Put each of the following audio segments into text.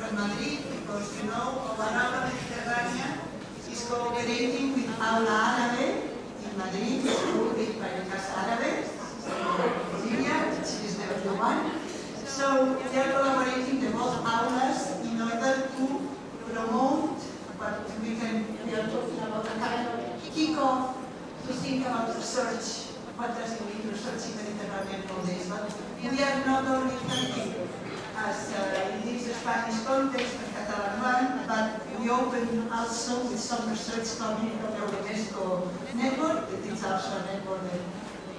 from Madrid because, you know, our Aula Mediterrània is cooperating with Aula in Madrid, school with by Casa Árabe, Syria, which is the other one. So they are collaborating the both aulas in order to promote what we are talking about a kind of kick-off to think about research. What does it mean research in Mediterranean nowadays? But we are not only thinking as in this Spanish context, the Catalan one, but we open also with some research coming from the UNESCO network. It is also a network that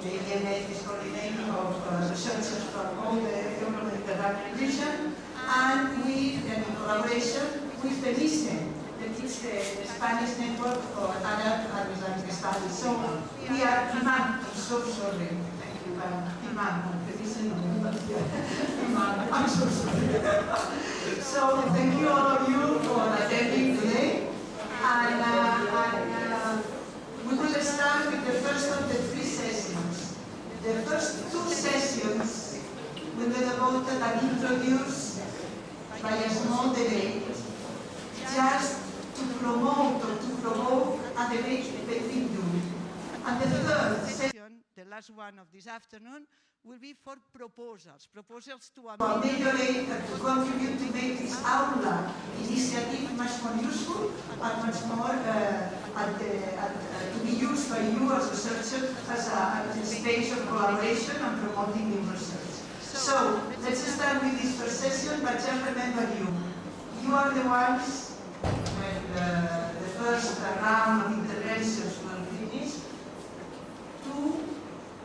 the IEMed is coordinating of researchers from all the Euro Mediterranean region, and we, in collaboration with the LISE, that is the Spanish network for Arab and Islamic studies. So we are IEMed, I'm so sorry. Thank you, IEMed, I'm so sorry. So thank you all of you for attending today. And we will start with the first of the 3 sessions. The first 2 sessions will be devoted and introduced by a small debate, just to promote or to provoke a debate between you. And the third session, the last one of this afternoon, will be for proposals to ameliorate and to contribute to make this Aula initiative much more useful and much more to be used by you as researchers as a space of collaboration and promoting new research. So let's start with this first session, but just remember you are the ones when the first round of interventions will finish to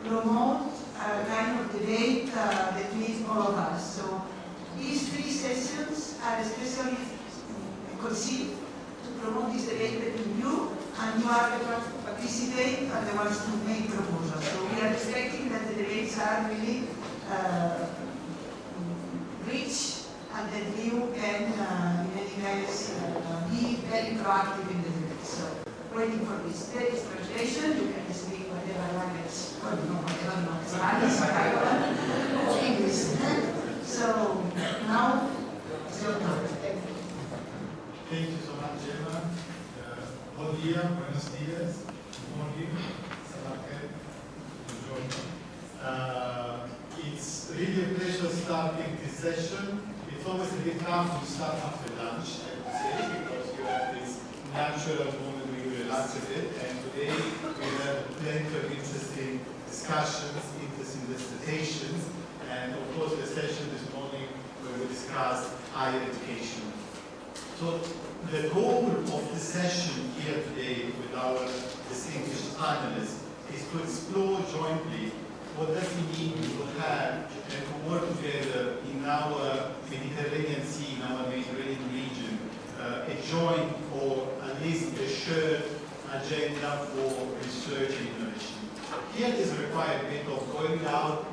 promote a kind of debate between all of us. So these 3 sessions are especially conceived to promote this debate between you, and you are the ones to participate and the ones to make proposals. So we are expecting that the debates are really rich, and that you can, in any case, be very proactive in the debate. So waiting for this translation, you can speak whatever language, or no, whatever language, Spanish, or English. So now it's your turn. Thank you. Thank you so much, Gemma. Bom dia, buenos dias, good morning, salam alaikum. It's really a pleasure starting this session. It's always a bit tough to start after lunch, I would say, because you have this natural moment where you relax a bit, and today we have plenty of interesting discussions, interesting dissertations, and of course the session this morning where we discussed higher education. So the goal of the session here today with our distinguished panelists is to explore jointly what does it mean to have and to work together in our Mediterranean Sea, in our Mediterranean region, a joint or at least a shared agenda for research and innovation. Here it is required a bit of going out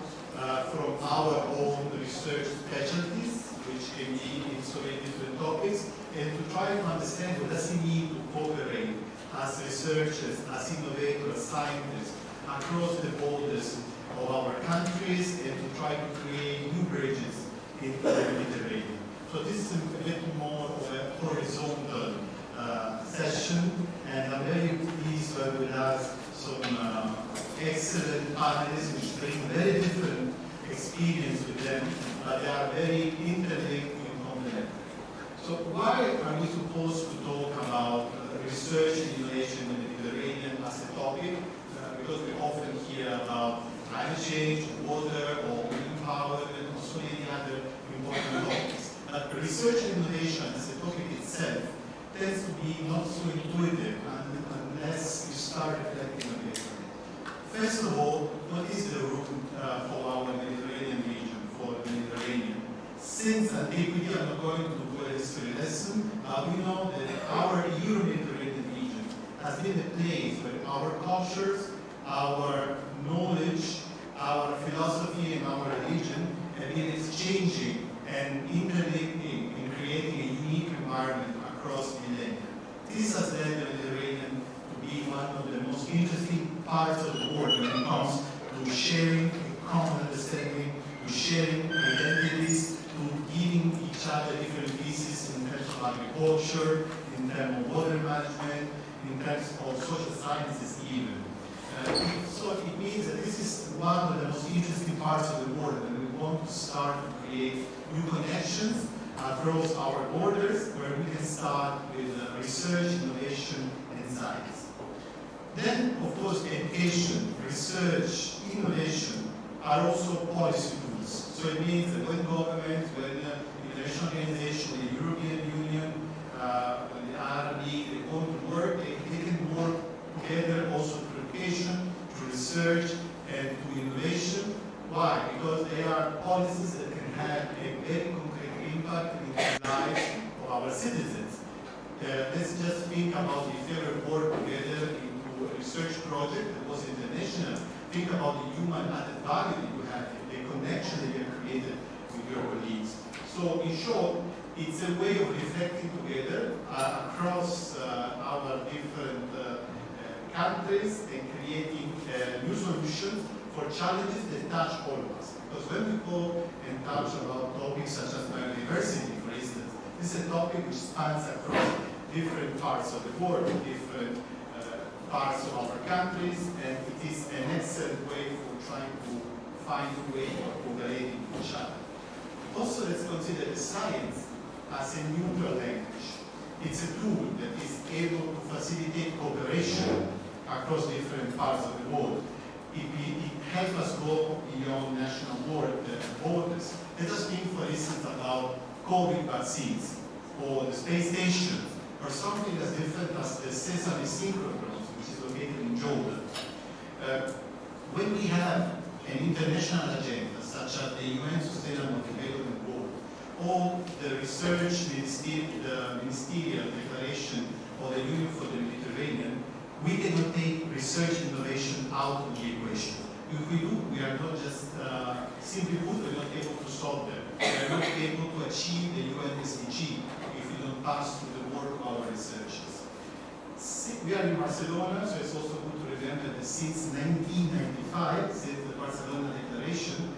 from our own research specialties, which can be in so many different topics, and to try to understand what does it mean to cooperate as researchers, as innovators, as scientists, across the borders of our countries, and to try to create new bridges into the Mediterranean. So this is a bit more of a horizontal session, and I'm very pleased that we have some excellent panelists which bring very different experience with them, but they are very interlinked and complementary. So why are we supposed to talk about research and innovation in the Mediterranean as a topic? Because we often hear about climate change, water, or wind power, and so many other important topics. But research and innovation as a topic itself tends to be not so intuitive unless you start reflecting on it. First of all, what is the root for our Mediterranean region, for the Mediterranean? Since antiquity, I'm not going to do a history lesson, we know that our Euro-Mediterranean region has been a place where our cultures, our knowledge, our philosophy, and our religion have been exchanging and interlinking in creating a unique environment across millennia. This has led the Mediterranean to be one of the most interesting parts of the world when it comes to sharing a common understanding, to sharing identities, to giving each other different pieces of agriculture, in terms of water management, in terms of social sciences even. So it means that this is one of the most interesting parts of the world, and we want to start to create new connections across our borders, where we can start with research, innovation, and science. Then, of course, education, research, innovation are also policy tools. So it means that when governments, when international organizations, the European Union, when the RD, they want to work, they can work together also to education, to research, and to innovation. Why? Because they are policies that can have a very concrete impact in the lives of our citizens. Let's just think about if they ever work together into a research project that was international. Think about the human added value that you have, the connection that you have created with your colleagues. So in short, it's a way of reflecting together across our different countries and creating new solutions for challenges that touch all of us. Because when we go and touch about topics such as biodiversity, for instance, this is a topic which spans across different parts of the world, different parts of our countries, and it is an excellent way for trying to find a way of cooperating with each other. Also, let's consider the science as a neutral language. It's a tool that is able to facilitate cooperation across different parts of the world. It helps us go beyond national borders. Let us think, for instance, about COVID vaccines, or the space station, or something as different as the Sesame Synchronous, which is located in Jordan. When we have an international agenda, such as the UN Sustainable Development Goal, or the research ministerial declaration of the Union for the Mediterranean, we cannot take research innovation out of the equation. If we do, we are not just, simply put, we are not able to solve them. We are not able to achieve the UN SDG if we don't pass through the work of our researchers. We are in Barcelona, so it's also good to remember that since 1995, since the Barcelona Declaration,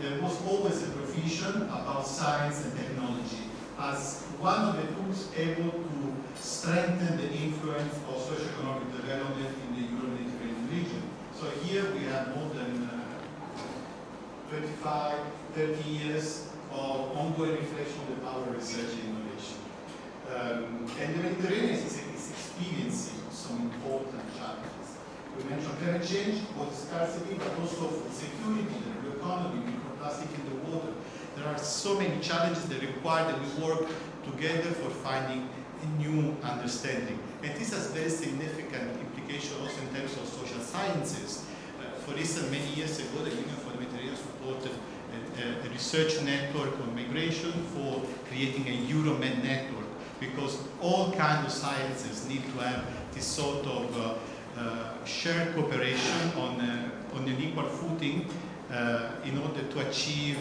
there was always a provision about science and technology as one of the tools able to strengthen the influence of socio-economic development in the Euro-Mediterranean region. So here we have more than 25, 30 years of ongoing reflection on the power of research and innovation. And the Mediterranean is experiencing some important challenges. We mentioned climate change, water scarcity, but also food security, the real economy, microplastic in the water. There are so many challenges that require that we work together for finding a new understanding. And this has very significant implications also in terms of social sciences. For instance, many years ago, the Union for the Mediterranean supported a research network on migration for creating a EuroMed network, because all kinds of sciences need to have this sort of shared cooperation on an equal footing in order to achieve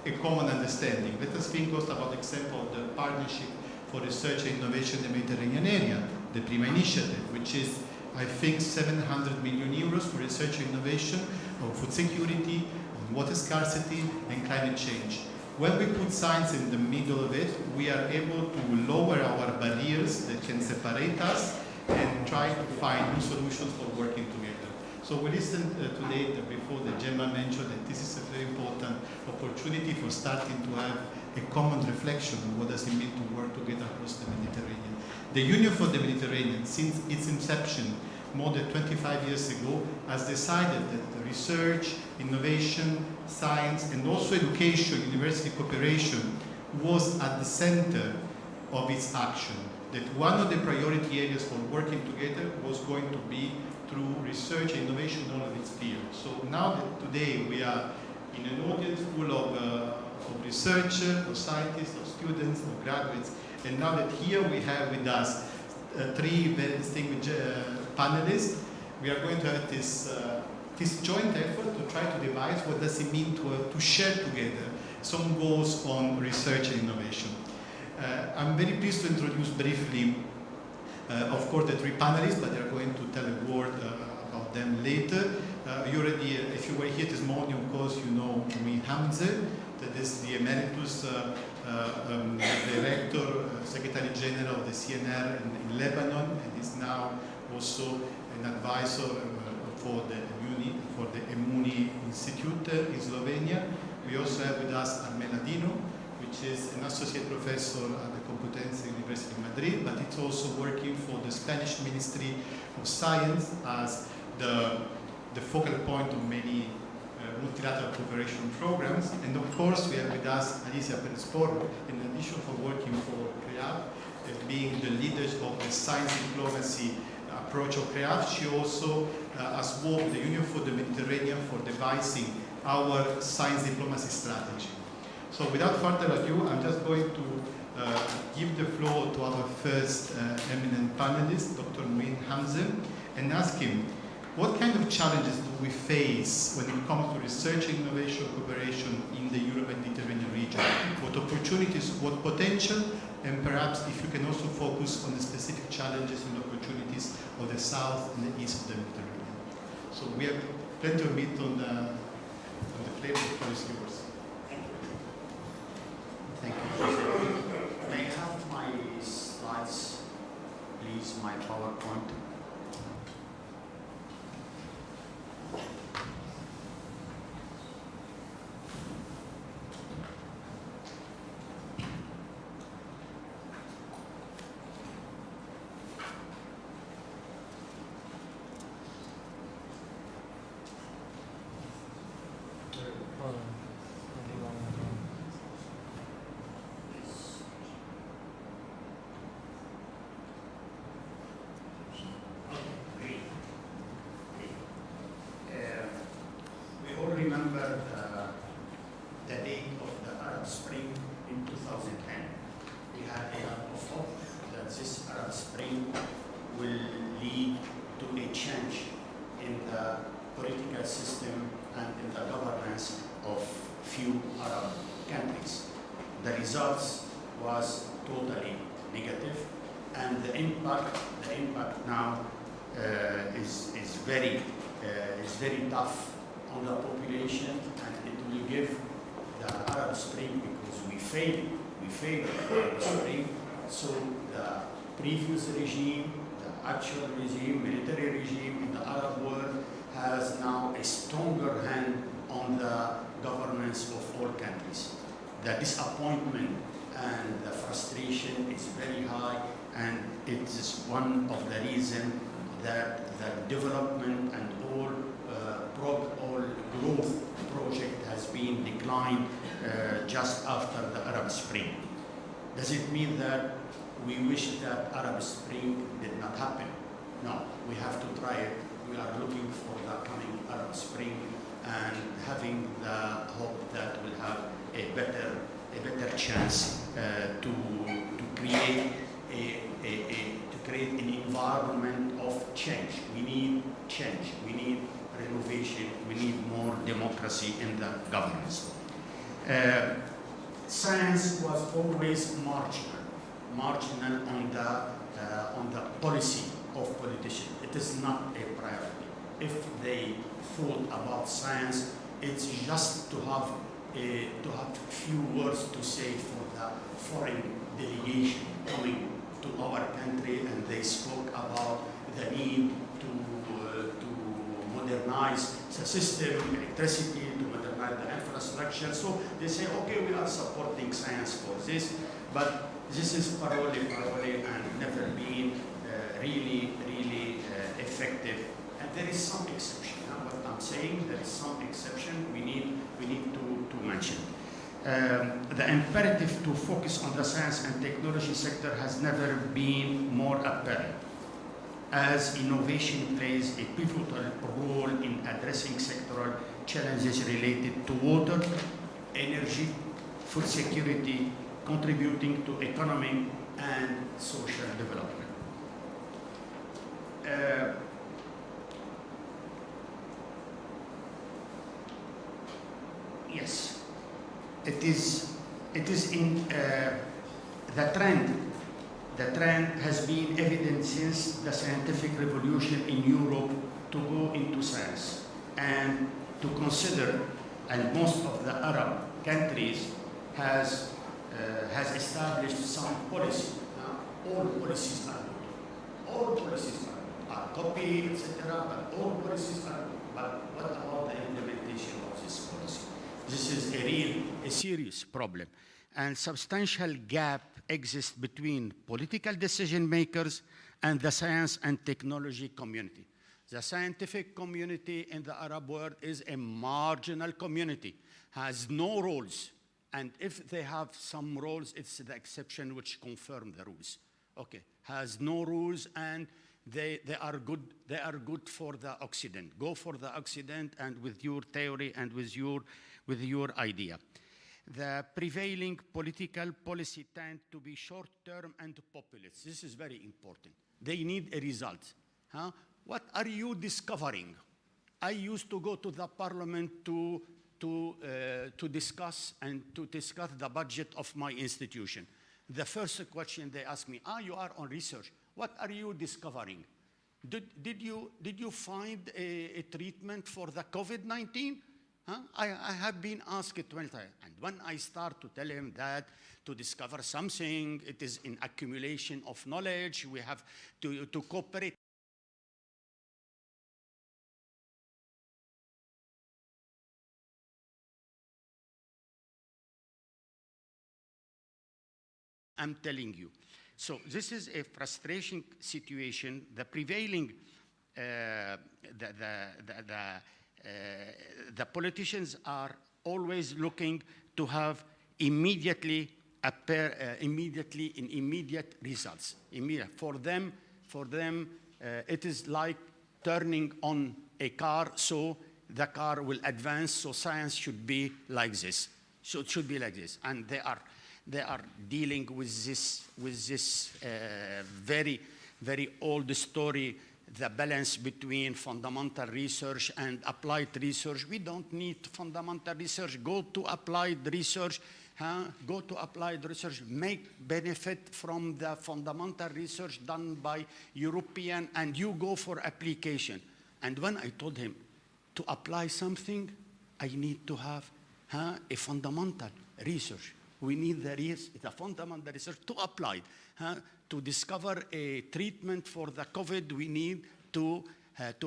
a common understanding. Let us think also about the example of the Partnership for Research and Innovation in the Mediterranean area, the PRIMA initiative, which is, I think, 700 million euros for research and innovation on food security, on water scarcity, and climate change. When we put science in the middle of it, we are able to lower our barriers that can separate us and try to find new solutions for working together. So we listened today before the Gemma mentioned that this is a very important opportunity for starting to have a common reflection on what does it mean to work together across the Mediterranean. The Union for the Mediterranean, since its inception more than 25 years ago, has decided that the research, innovation, science, and also education, university cooperation was at the center of its action. That one of the priority areas for working together was going to be through research and innovation in all of its fields. So now that today we are in an audience full of researchers, of scientists, of students, of graduates, and now that here we have with us three very distinguished panelists, we are going to have this joint effort to try to devise what does it mean to share together some goals on research and innovation. I'm very pleased to introduce briefly, of course, the three panelists, but they're going to tell a word about them later. You already, if you were here this morning, of course, you know me, Hamze. that is the Emeritus Director, Secretary General of the CNR in Lebanon, and is now also an advisor for the Emuni Institute in Slovenia. We also have with us Armela Dino, which is an associate professor at the Complutense University of Madrid, but it's also working for the Spanish Ministry of Science as the focal point of many multilateral cooperation programs. And of course, we have with us Alicia Perez-Porro, in addition for working for CREAF, being the leader of the science diplomacy approach of CREAF. She also has worked with the Union for the Mediterranean for devising our science diplomacy strategy. So without further ado, I'm just going to give the floor to our first eminent panelist, Dr. Muin Hamzem, and ask him, what kind of challenges do we face when it comes to research and innovation cooperation in the Euro-Mediterranean region? What opportunities, what potential, and perhaps if you can also focus on the specific challenges and opportunities of the south and the east of the Mediterranean. So we have plenty of meat on the plate, the floor is yours. Thank you. May I have my slides, please, my PowerPoint? Remember the date of the Arab Spring in 2010. We had a lot of hope that this Arab Spring will lead to a change in the political system and in the governance of few Arab countries. The results was totally negative, and the impact now is very tough on the population, and it will give the Arab Spring, because we failed the Arab Spring. So the previous regime, the actual regime, military regime in the Arab world has now a stronger hand on the governance of all countries. The disappointment and the frustration is very high, and it is one of the reasons that the development and all growth project has been declined just after the Arab Spring. Does it mean that we wish that Arab Spring did not happen? No, we have to try it. We are looking for the coming Arab Spring and having the hope that we'll have a better chance to create an environment of change. We need change. We need renovation. We need more democracy in the governance. Science was always marginal on the policy of politicians. It is not a priority. If they thought about science, it's just to have few words to say for the foreign delegation coming to our country, and they spoke about the need to modernize the system, electricity, to modernize the infrastructure. So they say, okay, we are supporting science for this, but this is parole, and never been really effective. And there is some exception. What I'm saying, there is some exception we need to mention. The imperative to focus on the science and technology sector has never been more apparent, as innovation plays a pivotal role in addressing sectoral challenges related to water, energy, food security, contributing to economic and social development. Yes, it is in the trend. The trend has been evident since the scientific revolution in Europe to go into science and to consider, and most of the Arab countries has established some policy. All policies are good. All policies are copied, etc. But all policies are good. But what about the implementation of this policy? This is a serious problem. And substantial gap exists between political decision makers and the science and technology community. The scientific community in the Arab world is a marginal community, has no rules. And if they have some rules, it's the exception which confirm the rules. Okay, has no rules, and they are good for the Occident. Go for the Occident and with your theory and with your idea. The prevailing political policy tend to be short-term and populist. This is very important. They need a result. Huh? What are you discovering? I used to go to the parliament to discuss the budget of my institution. The first question they ask me, you are on research. What are you discovering? Did you find a treatment for the COVID-19? Huh? I have been asked 20 times. And when I start to tell him that to discover something, it is an accumulation of knowledge, we have to cooperate. I'm telling you. So this is a frustrating situation. The prevailing, the politicians are always looking to have immediate results. For them, it is like turning on a car, so the car will advance. So science should be like this. So it should be like this, and they are dealing with this very, very old story, the balance between fundamental research and applied research. We don't need fundamental research. Go to applied research. Go to applied research. Make benefit from the fundamental research done by European, and you go for application. And when I told him to apply something, I need to have a fundamental research. We need the fundamental research to apply. To discover a treatment for the COVID, we need to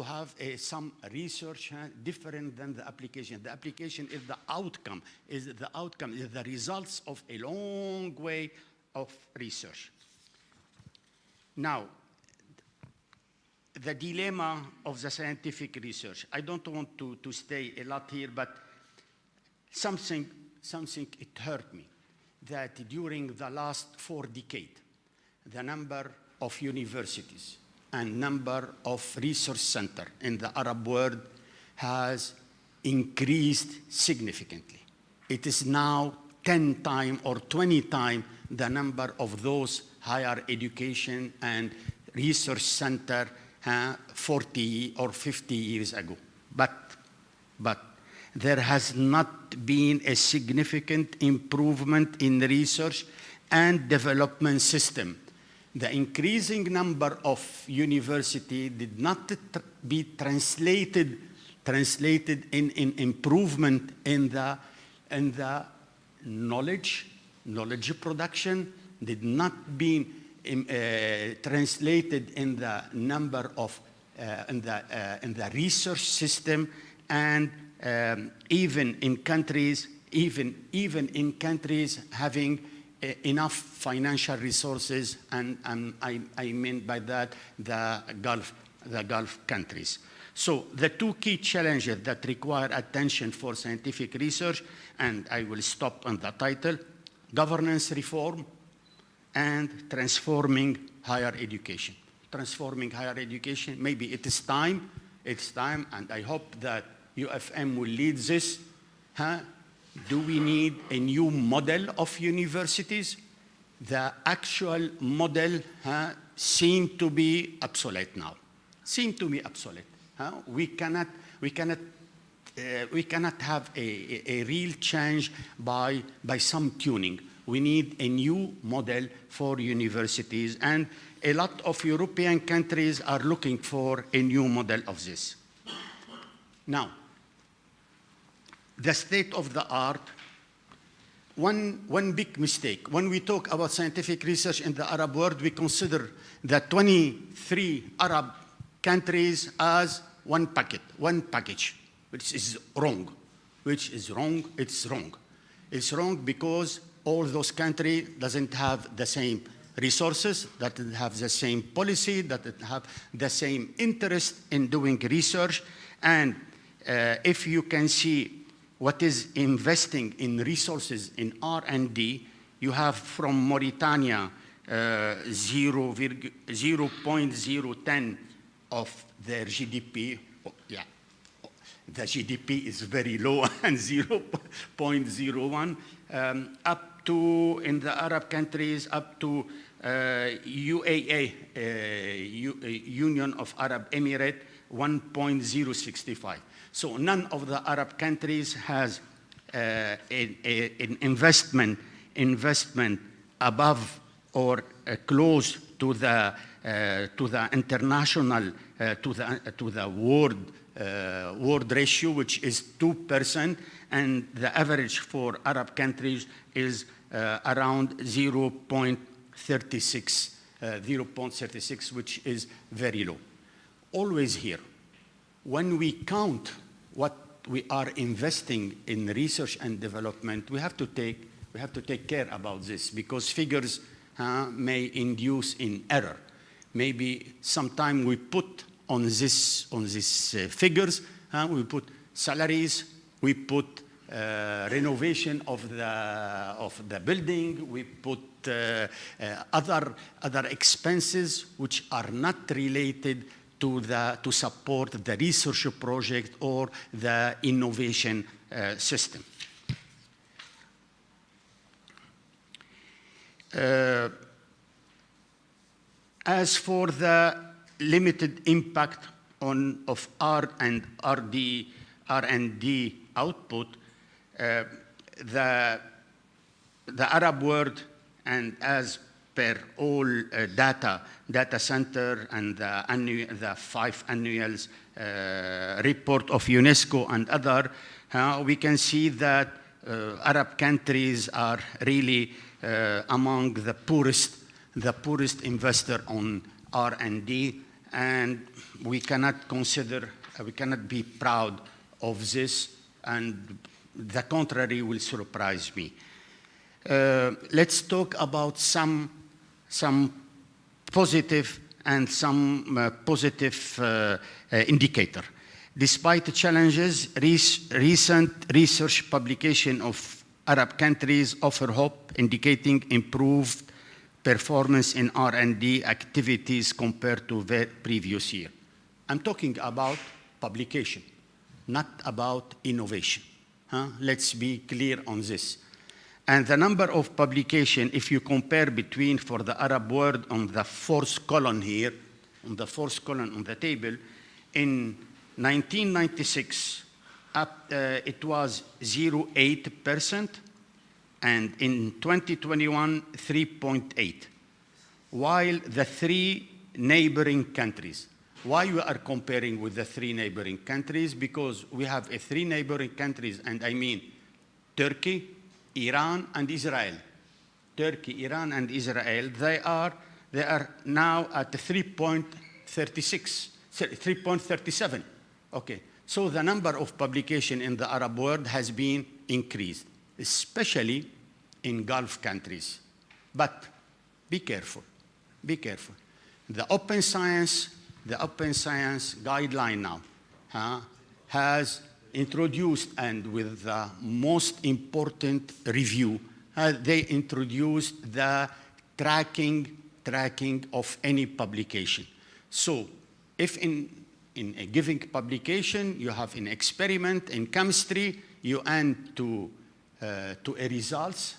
have some research different than the application. The application is the outcome, is the results of a long way of research. Now, the dilemma of the scientific research. I don't want to stay a lot here, but something it hurt me, that during the last 4 decades, the number of universities and number of research centers in the Arab world has increased significantly. It is now 10 times or 20 times the number of those higher education and research centers 40 or 50 years ago. But there has not been a significant improvement in research and development system. The increasing number of universities did not be translated in improvement in the knowledge production, did not be translated in the number of in the research system, and even in countries having enough financial resources, and I mean by that the Gulf countries. So the 2 key challenges that require attention for scientific research, and I will stop on the title: governance reform and transforming higher education. Transforming higher education, maybe it is time, and I hope that UFM will lead this. Do we need a new model of universities? The actual model seems to be obsolete now. We cannot have a real change by some tuning. We need a new model for universities, and a lot of European countries are looking for a new model of this. Now, the state of the art one big mistake. When we talk about scientific research in the Arab world, we consider the 23 Arab countries as one package, which is wrong. It's wrong. It's wrong because all those countries doesn't have the same resources, doesn't have the same policy, doesn't have the same interest in doing research. And if you can see what is investing in resources in R&D, you have from Mauritania 0.010 of their GDP. Yeah, the GDP is very low and 0.01 up to, in the Arab countries, up to UAE, Union of Arab Emirates, 1.065. So none of the Arab countries has an investment above or close to the international to the world ratio, which is 2%, and the average for Arab countries is around 0.36, which is very low. Always here, when we count what we are investing in research and development, we have to take care about this, because figures may induce in error. Maybe sometime we put on these figures, we put salaries, we put renovation of the building, we put other expenses which are not related to support the research project or the innovation system. As for the limited impact of R&D output, the Arab world, and as per all data center and the 5 annuals report of UNESCO and other, we can see that Arab countries are really among the poorest investor on R&D, and we cannot be proud of this, and the contrary will surprise me. Let's talk about some positive and some positive indicator. Despite the challenges, recent research publication of Arab countries offer hope, indicating improved performance in R&D activities compared to the previous year. I'm talking about publication, not about innovation. Let's be clear on this. And the number of publication, if you compare between for the Arab world on the fourth column here, on the fourth column on the table, in 1996, it was 0.8%, and in 2021, 3.8%. While the 3 neighboring countries, why we are comparing with the 3 neighboring countries? Because we have 3 neighboring countries, and I mean Turkey, Iran, and Israel. Turkey, Iran, and Israel, they are now at 3.37. Okay, so the number of publication in the Arab world has been increased, especially in Gulf countries. But be careful, be careful. The open science guideline now has introduced, and with the most important review, they introduced the tracking of any publication. So if in a given publication you have an experiment in chemistry, you end to a results,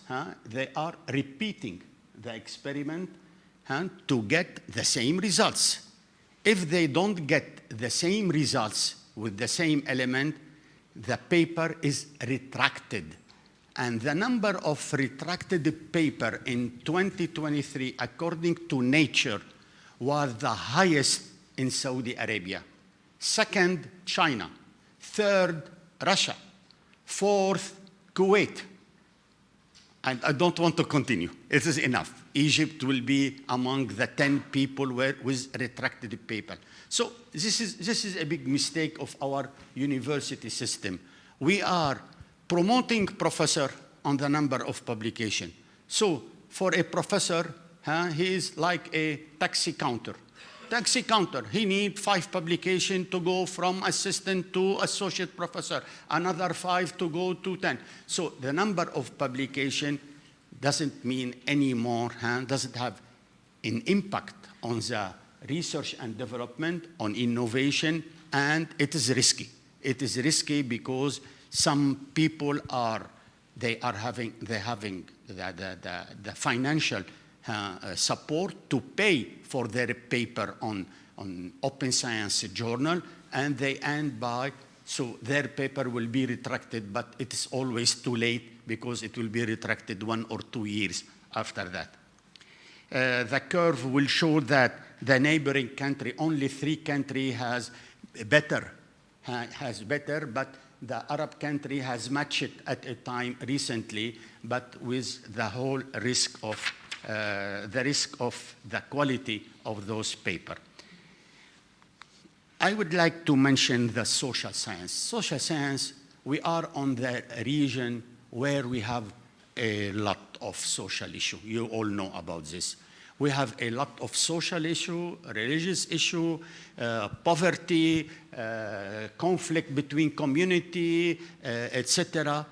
they are repeating the experiment to get the same results. If they don't get the same results with the same element, the paper is retracted. And the number of retracted paper in 2023, according to Nature, was the highest in Saudi Arabia. Second, China. Third, Russia. Fourth, Kuwait. I don't want to continue. It is enough. Egypt will be among the 10 people with retracted paper. So this is a big mistake of our university system. We are promoting professor on the number of publication. So for a professor, he is like a taxi counter. Taxi counter, he needs 5 publications to go from assistant to associate professor, another 5 to go to 10. So the number of publication doesn't mean anymore, doesn't have an impact on the research and development, on innovation, and it is risky. It is risky because some people they having the financial support to pay for their paper on Open Science Journal, and they end by, so their paper will be retracted, but it is always too late because it will be retracted 1 or 2 years after that. The curve will show that the neighboring country, only 3 countries has better, but the Arab country has matched it at a time recently, but with the whole risk of the quality of those papers. I would like to mention the social science. Social science, we are on the region where we have a lot of social issue. You all know about this. We have a lot of social issue, religious issue, poverty, conflict between community, etc.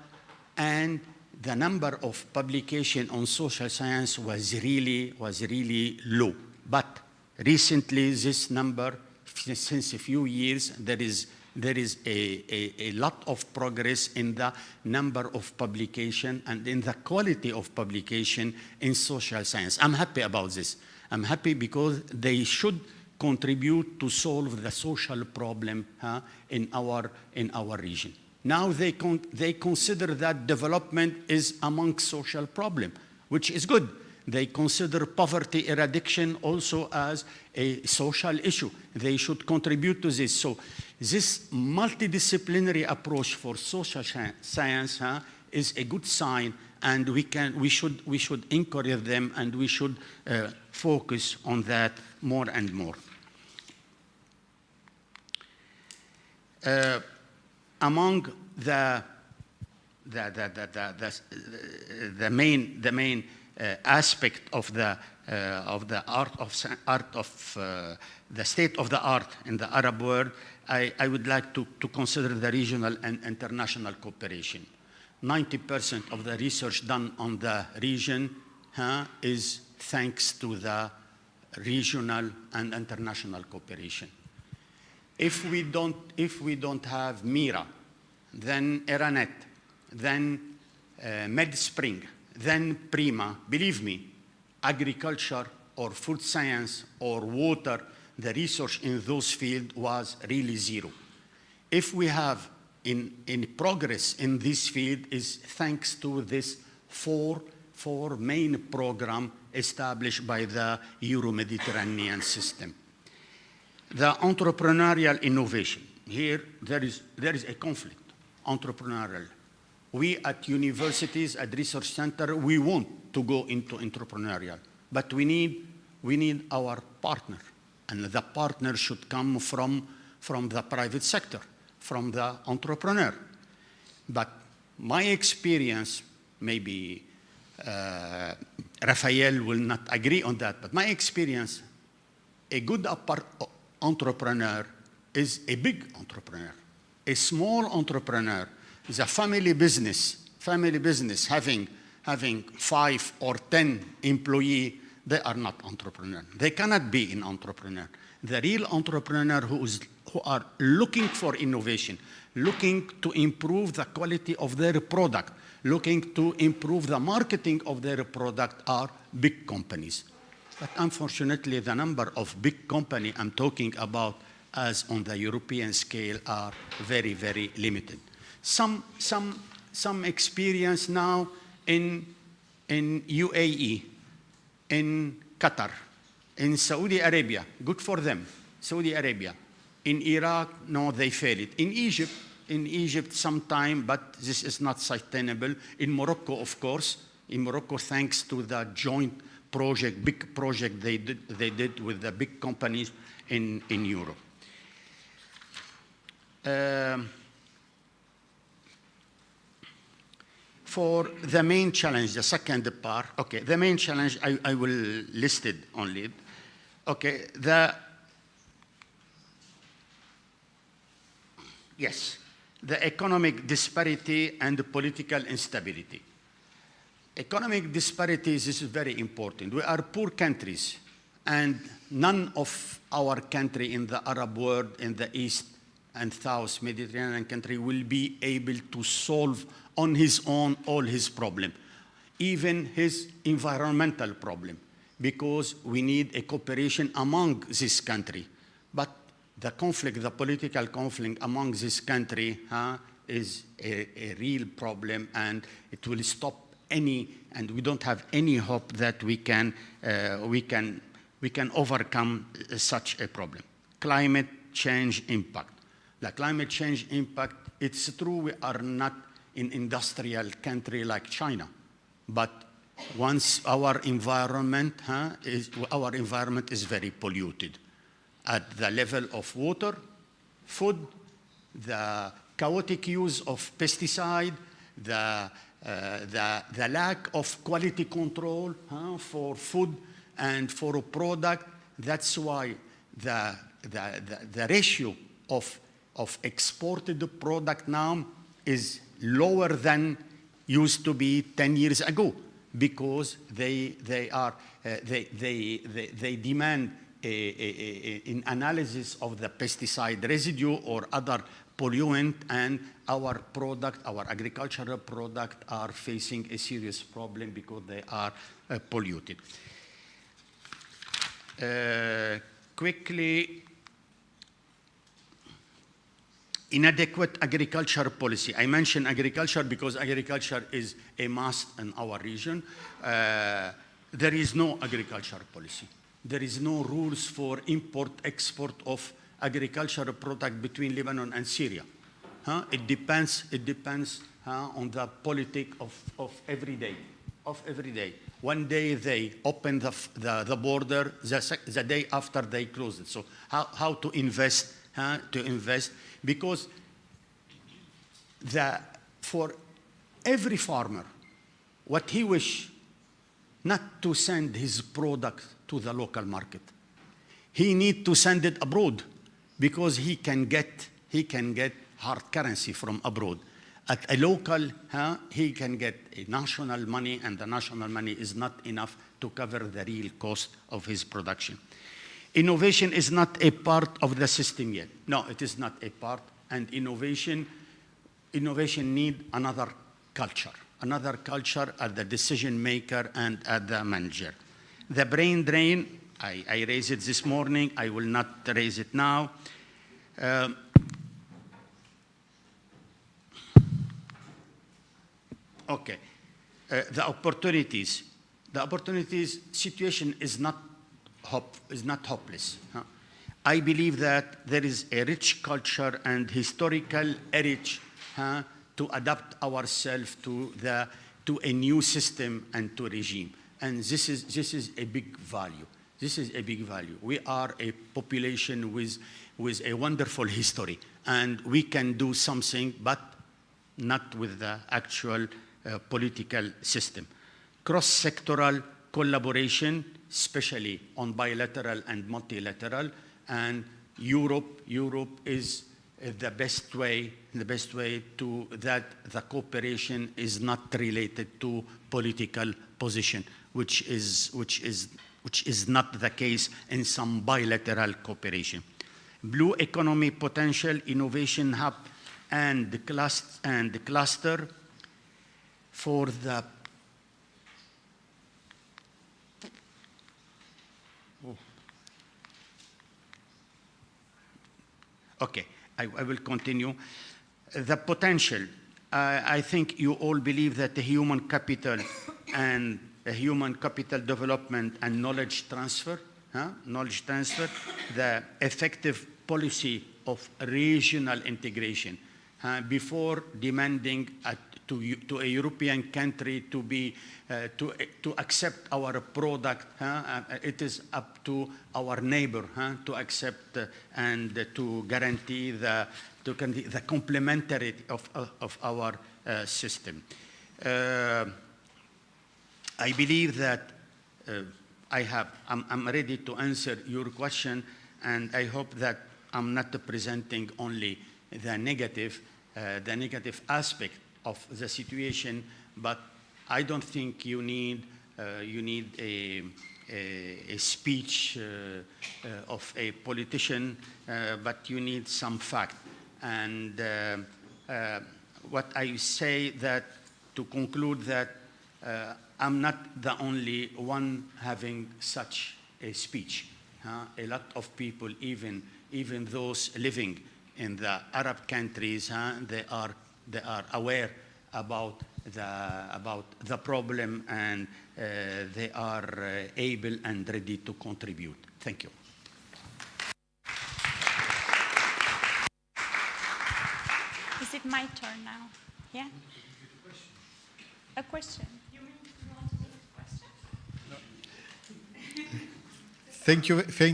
And the number of publication on social science was really low. But recently, this number, since a few years, there is a lot of progress in the number of publication and in the quality of publication in social science. I'm happy about this. I'm happy because they should contribute to solve the social problem in our region. Now they consider that development is among social problem, which is good. They consider poverty eradication also as a social issue. They should contribute to this. So this multidisciplinary approach for social science is a good sign, and we should encourage them, and we should focus on that more and more. Among the main aspect of the state of the art in the Arab world, I would like to consider the regional and international cooperation. 90% of the research done on the region is thanks to the regional and international cooperation. If we don't have MIRA, then ERANET, then MedSpring, then PRIMA, believe me, agriculture or food science or water, the research in those fields was really zero. If we have in progress in this field is thanks to this four main program established by the Euro-Mediterranean system. The entrepreneurial innovation. Here, there is a conflict, entrepreneurial. We at universities, at research center, we want to go into entrepreneurial, but we need our partner, and the partner should come from the private sector, from the entrepreneur. But my experience, maybe Raphael will not agree on that, but my experience, a good entrepreneur is a big entrepreneur. A small entrepreneur is a family business having 5 or 10 employees. They are not entrepreneur. They cannot be an entrepreneur. The real entrepreneur who are looking for innovation, looking to improve the quality of their product, looking to improve the marketing of their product are big companies. But unfortunately, the number of big companies I'm talking about as on the European scale are very, very limited. Some experience now in UAE, in Qatar, in Saudi Arabia, good for them, Saudi Arabia. In Iraq, no, they failed. In Egypt sometime, but this is not sustainable. In Morocco, of course, in Morocco, thanks to the joint project, big project they did with the big companies in Europe. For the main challenge, the second part, okay, the main challenge, I will list it only. Okay, yes, the economic disparity and the political instability. Economic disparities is very important. We are poor countries, and none of our country in the Arab world, in the East and South Mediterranean country will be able to solve on his own all his problems, even his environmental problem, because we need a cooperation among this country. But the conflict, the political conflict among this country is a real problem, and it will stop any, and we don't have any hope that we can overcome such a problem. Climate change impact. The climate change impact, it's true we are not an industrial country like China, but once our environment is very polluted at the level of water, food, the chaotic use of pesticide, the lack of quality control for food and for a product. That's why the ratio of exported product now is lower than used to be 10 years ago, because they demand an analysis of the pesticide residue or other pollutant, and our agricultural product are facing a serious problem because they are polluted. Quickly, inadequate agriculture policy. I mention agriculture because agriculture is a must in our region. There is no agriculture policy. There is no rules for import-export of agricultural product between Lebanon and Syria. It depends on the politics of every day. One day they open the border, the day after they close it. So how to invest? Because for every farmer, what he wish not to send his product to the local market. He need to send it abroad, because he can get hard currency from abroad. At a local, he can get a national money, and the national money is not enough to cover the real cost of his production. Innovation is not a part of the system yet. No, it is not a part. And innovation need another culture at the decision maker and at the manager. The brain drain, I raised it this morning. I will not raise it now. Okay, the opportunities situation is not hopeless. I believe that there is a rich culture and historical heritage to adapt ourselves to a new system and to regime, and this is a big value. This is a big value. We are a population with a wonderful history, and we can do something, but not with the actual political system. Cross-sectoral collaboration, especially on bilateral and multilateral, and Europe is the best way to that the cooperation is not related to political position, which is not the case in some bilateral cooperation. Blue economy potential, innovation hub, and the cluster for the Okay, I will continue. The potential, I think you all believe that the human capital and human capital development and knowledge transfer, the effective policy of regional integration, before demanding to a European country to be to accept our product. It is up to our neighbor to accept and to guarantee the complementarity of our system. I believe that I'm ready to answer your question, and I hope that I'm not presenting only the negative aspect of the situation, but I don't think you need a speech of a politician, but you need some fact. And what I say that to conclude that I'm not the only one having such a speech. A lot of people, even those living in the Arab countries, they are aware about the problem, and they are able and ready to contribute. Thank you. Is it my turn now? Yeah? A question. You want to make a question?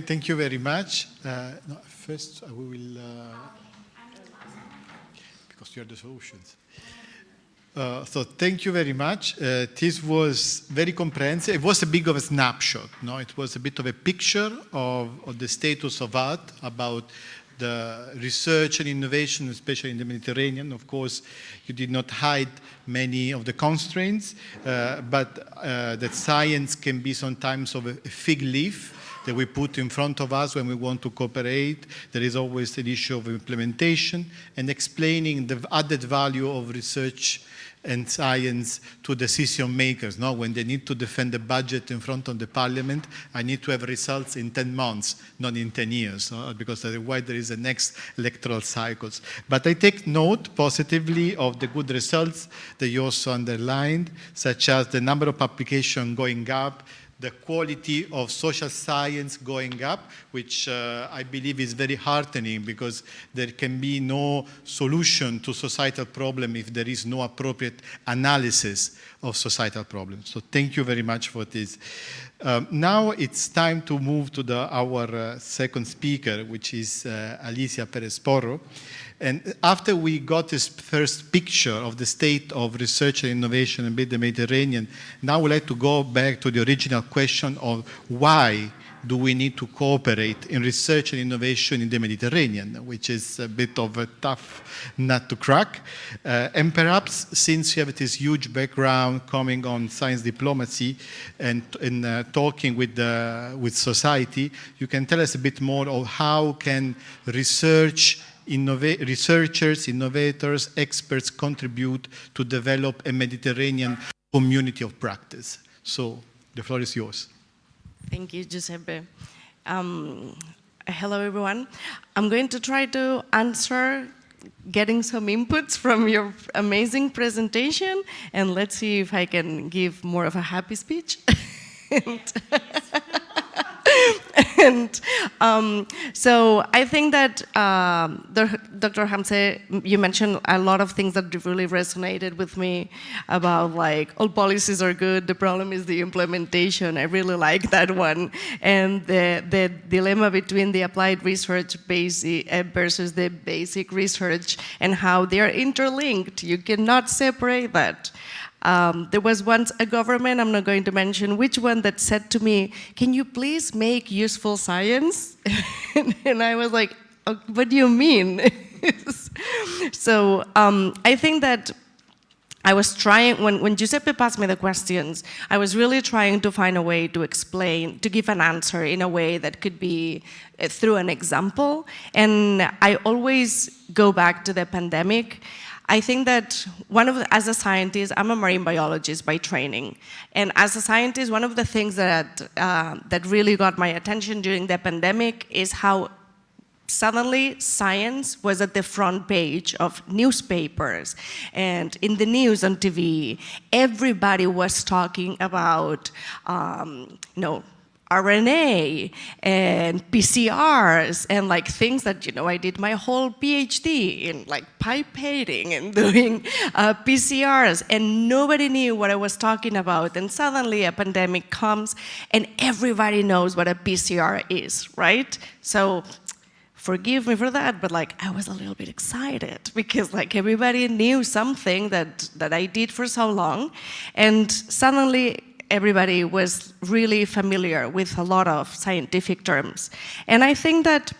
Thank you very much. No, first, we will, because you are the solutions. So thank you very much. This was very comprehensive. It was a bit of a snapshot. No? It was a bit of a picture of the status of art, about the research and innovation, especially in the Mediterranean. Of course, you did not hide many of the constraints, but that science can be sometimes of a fig leaf that we put in front of us when we want to cooperate. There is always an issue of implementation and explaining the added value of research and science to decision makers. No? When they need to defend the budget in front of the parliament, I need to have results in 10 months, not in 10 years, no? Because otherwise there is a next electoral cycles. But I take note positively of the good results that you also underlined, such as the number of applications going up, the quality of social science going up, which I believe is very heartening, because there can be no solution to societal problem if there is no appropriate analysis of societal problems. So thank you very much for this. Now it's time to move to our second speaker, which is Alicia Perez-Porro. And after we got this first picture of the state of research and innovation in the Mediterranean, now we'd like to go back to the original question of why do we need to cooperate in research and innovation in the Mediterranean, which is a bit of a tough nut to crack. And perhaps since you have this huge background coming on science diplomacy and talking with society, you can tell us a bit more of how can researchers, innovators, experts contribute to develop a Mediterranean community of practice. So the floor is yours. Thank you, Giuseppe. Hello, everyone. I'm going to try to answer getting some inputs from your amazing presentation, and let's see if I can give more of a happy speech. So I think that Dr. Hamze, you mentioned a lot of things that really resonated with me about, like, all policies are good, the problem is the implementation. I really like that one. And the dilemma between the applied research versus the basic research and how they are interlinked. You cannot separate that. There was once a government, I'm not going to mention which one, that said to me, "Can you please make useful science?" And I was like, oh, what do you mean? So I think that I was trying, when Giuseppe passed me the questions, I was really trying to find a way to explain, to give an answer in a way that could be through an example. And I always go back to the pandemic. I think that as a scientist, I'm a marine biologist by training. And as a scientist, one of the things that really got my attention during the pandemic is how suddenly science was at the front page of newspapers and in the news on TV. Everybody was talking about, RNA and PCRs and like things that, you know, I did my whole PhD in like pipetting and doing PCRs, and nobody knew what I was talking about. And suddenly a pandemic comes and everybody knows what a PCR is, right? So forgive me for that, but like I was a little bit excited because like everybody knew something that I did for so long, and suddenly everybody was really familiar with a lot of scientific terms. And I think that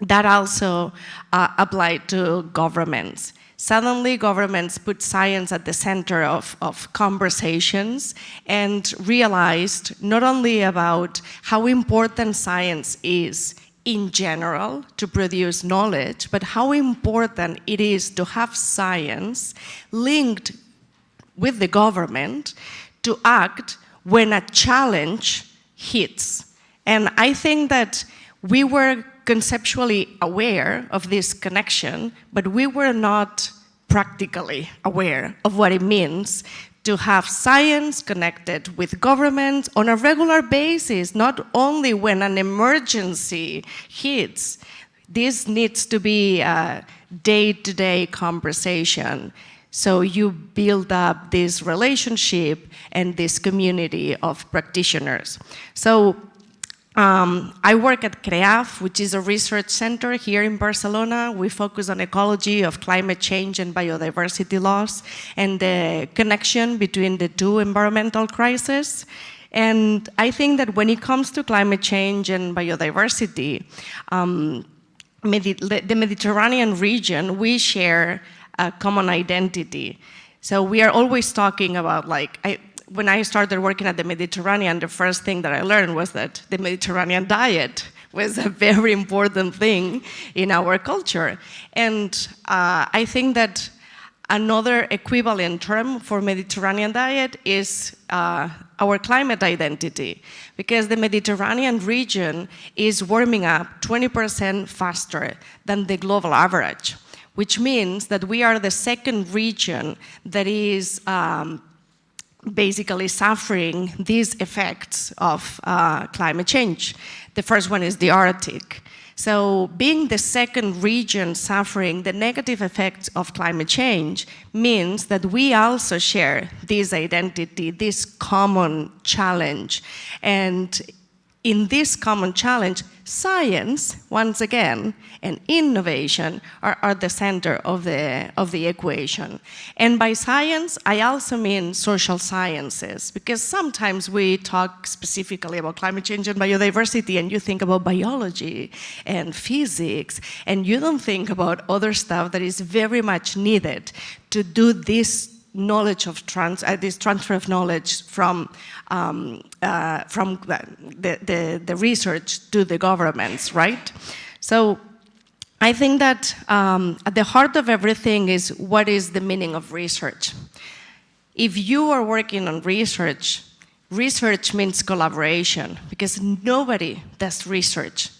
that also applied to governments. Suddenly governments put science at the center of conversations and realized not only about how important science is in general to produce knowledge, but how important it is to have science linked with the government to act when a challenge hits. And I think that we were conceptually aware of this connection, but we were not practically aware of what it means to have science connected with government on a regular basis, not only when an emergency hits. This needs to be a day-to-day conversation. So you build up this relationship and this community of practitioners. So I work at CREAF, which is a research center here in Barcelona. We focus on ecology of climate change and biodiversity loss and the connection between the two environmental crises. And I think that when it comes to climate change and biodiversity, the Mediterranean region, we share a common identity. So we are always talking about when I started working at the Mediterranean, the first thing that I learned was that the Mediterranean diet was a very important thing in our culture. And I think that another equivalent term for Mediterranean diet is our climate identity, because the Mediterranean region is warming up 20% faster than the global average, which means that we are the second region that is basically suffering these effects of climate change. The first one is the Arctic. So being the second region suffering the negative effects of climate change means that we also share this identity, this common challenge. And in this common challenge, science, once again, and innovation are the center of the equation. And by science, I also mean social sciences, because sometimes we talk specifically about climate change and biodiversity, and you think about biology and physics, and you don't think about other stuff that is very much needed to do this knowledge of this transfer of knowledge from the research to the governments, right? So I think that at the heart of everything is what is the meaning of research. If you are working on research, research means collaboration, because nobody does research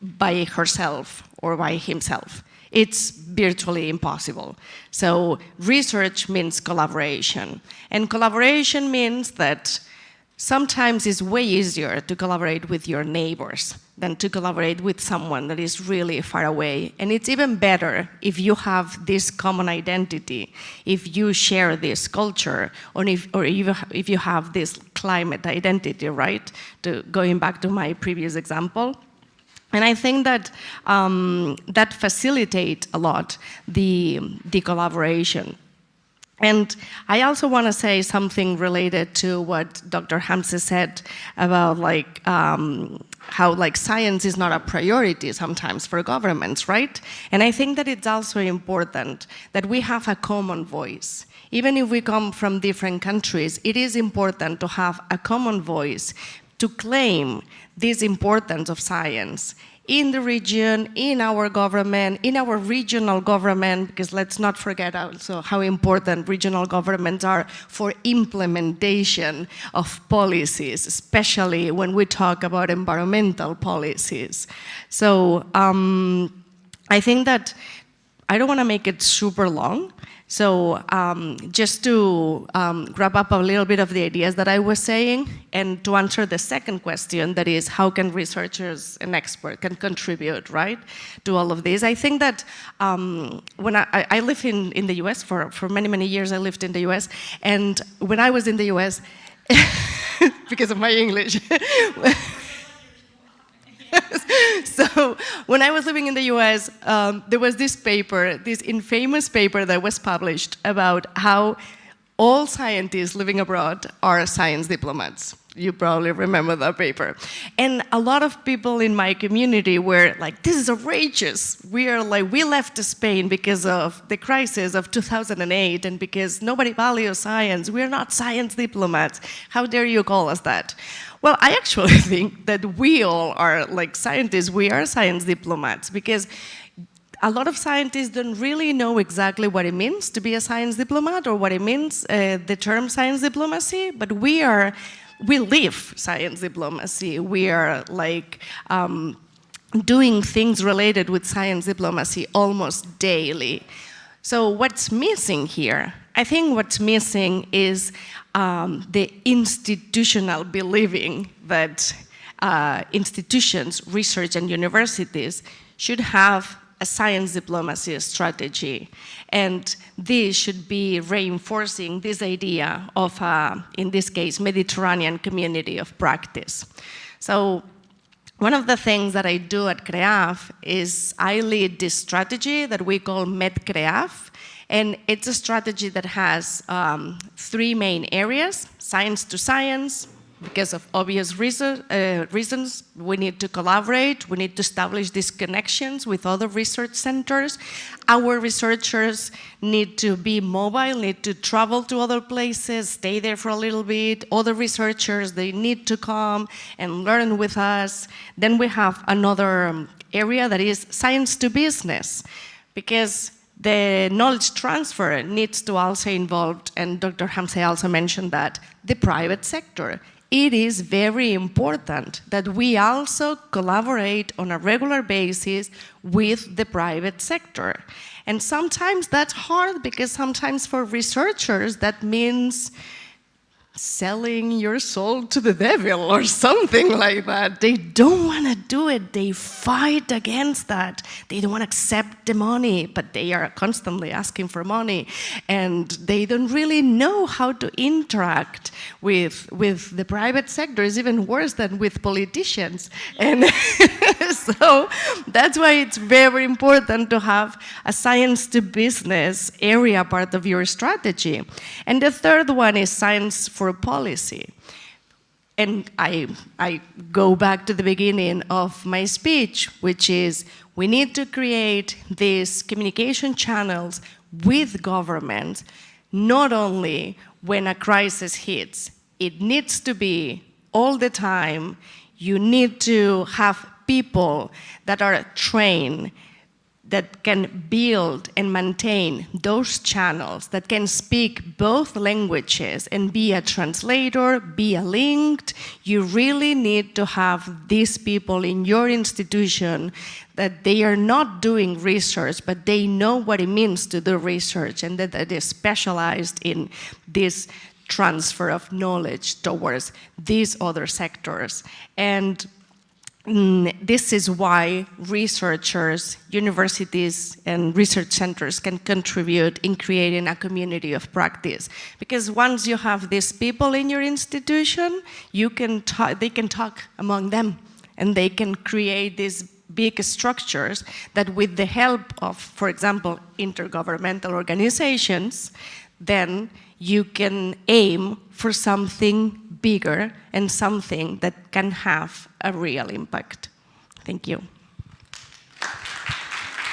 by herself or by himself. It's virtually impossible. So research means collaboration. And collaboration means that sometimes it's way easier to collaborate with your neighbors than to collaborate with someone that is really far away. And it's even better if you have this common identity, if you share this culture, or if you have this climate identity, right? Going back to my previous example. And I think that that facilitates a lot the collaboration. And I also want to say something related to what Dr. Hamse said about how science is not a priority sometimes for governments, right? And I think that it's also important that we have a common voice. Even if we come from different countries, it is important to have a common voice to claim this importance of science in the region, in our government, in our regional government, because let's not forget also how important regional governments are for implementation of policies, especially when we talk about environmental policies. So I think that I don't want to make it super long. So just to wrap up a little bit of the ideas that I was saying, and to answer the second question, that is, how can researchers and experts can contribute, right, to all of this? I think that when I live in the US, for many, many years I lived in the US, and when I was in the US, because of my English, so when I was living in the US, there was this paper, this infamous paper that was published about how all scientists living abroad are science diplomats. You probably remember that paper. And a lot of people in my community were like, this is outrageous. We left Spain because of the crisis of 2008 and because nobody values science. We're not science diplomats. How dare you call us that? Well, I actually think that we all are, like scientists, we are science diplomats, because a lot of scientists don't really know exactly what it means to be a science diplomat or what it means, the term science diplomacy, but we live science diplomacy. We are like doing things related with science diplomacy almost daily. So what's missing here? I think what's missing is the institutional believing that institutions, research, and universities should have a science diplomacy strategy. And this should be reinforcing this idea of, in this case, Mediterranean community of practice. So one of the things that I do at CREAF is I lead this strategy that we call MedCREAF. And it's a strategy that has 3 main areas: science to science, because of obvious reasons. We need to collaborate, we need to establish these connections with other research centers. Our researchers need to be mobile, need to travel to other places, stay there for a little bit. Other researchers, they need to come and learn with us. Then we have another area that is science to business, because the knowledge transfer needs to also involve, and Dr. Hamse also mentioned that, the private sector. It is very important that we also collaborate on a regular basis with the private sector. And sometimes that's hard, because sometimes for researchers that means selling your soul to the devil or something like that. They don't want to do it. They fight against that. They don't want to accept the money, but they are constantly asking for money. And they don't really know how to interact with the private sector. It's even worse than with politicians. And so that's why it's very important to have a science to business area part of your strategy. And the third one is science for policy. And I go back to the beginning of my speech, which is we need to create these communication channels with governments, not only when a crisis hits. It needs to be all the time. You need to have people that are trained, that can build and maintain those channels, that can speak both languages and be a translator, be a link. You really need to have these people in your institution that they are not doing research, but they know what it means to do research, and that they're specialized in this transfer of knowledge towards these other sectors. And this is why researchers, universities, and research centers can contribute in creating a community of practice. Because once you have these people in your institution, they can talk among them, and they can create these big structures that, with the help of, for example, intergovernmental organizations, then you can aim for something bigger and something that can have a real impact. Thank you.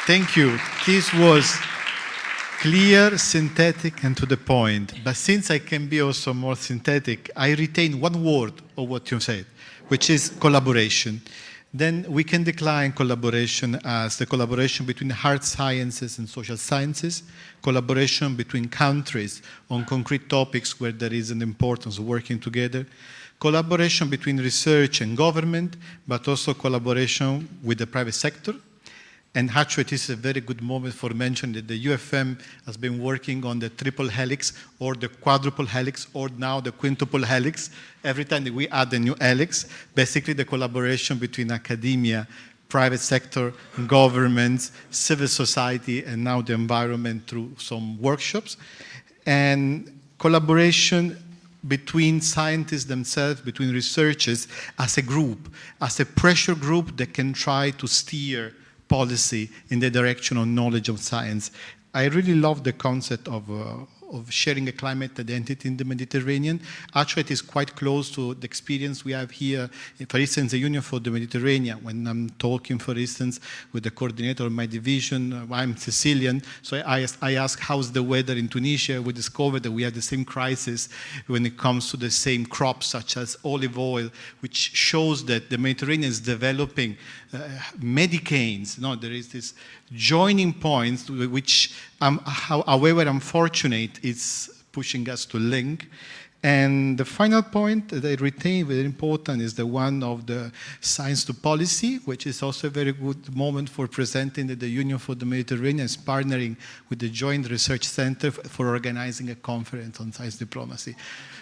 Thank you. This was clear, synthetic, and to the point. But since I can be also more synthetic, I retain one word of what you said, which is collaboration. Then we can decline collaboration as the collaboration between hard sciences and social sciences, collaboration between countries on concrete topics where there is an importance of working together, collaboration between research and government, but also collaboration with the private sector, And actually, it is a very good moment for mentioning that the UFM has been working on the triple helix or the quadruple helix or now the quintuple helix. Every time that we add a new helix, basically the collaboration between academia, private sector, governments, civil society, and now the environment through some workshops. And collaboration between scientists themselves, between researchers, as a group, as a pressure group that can try to steer policy in the direction of knowledge of science. I really love the concept of sharing a climate identity in the Mediterranean. Actually, it is quite close to the experience we have here, for instance, the Union for the Mediterranean. When I'm talking, for instance, with the coordinator of my division, I'm Sicilian, so I ask how's the weather in Tunisia. We discovered that we have the same crisis when it comes to the same crops, such as olive oil, which shows that the Mediterranean is developing medicanes. No, there is this joining points which, however unfortunate, it's pushing us to link. And the final point that I retain very important is the one of the science to policy, which is also a very good moment for presenting that the Union for the Mediterranean is partnering with the Joint Research Center for organizing a conference on science diplomacy.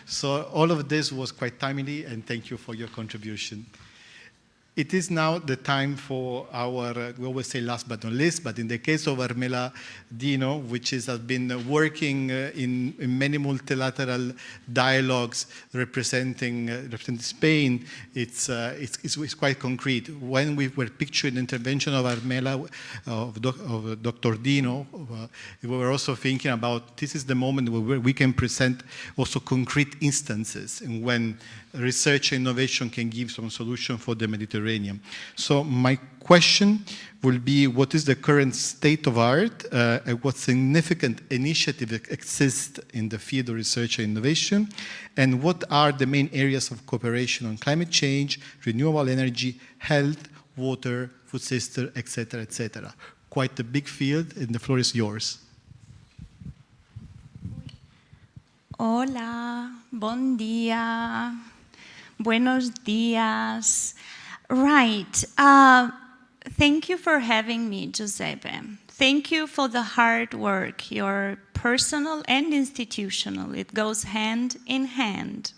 So all of this was quite timely, and thank you for your contribution. It is now the time for our, we always say last but not least, but in the case of Armela Dino, which has been working in many multilateral dialogues representing Spain, it's quite concrete. When we were picturing the intervention of Armela, of Dr. Dino, we were also thinking about this is the moment where we can present also concrete instances and when research and innovation can give some solution for the Mediterranean. So my question will be, what is the current state of art and what significant initiatives exist in the field of research and innovation, and what are the main areas of cooperation on climate change, renewable energy, health, water, food system, etc., etc. Quite a big field, and the floor is yours. Hola, bon dia. Buenos dias. Right. Thank you for having me, Giuseppe. Thank you for the hard work, your personal and institutional. It goes hand in hand.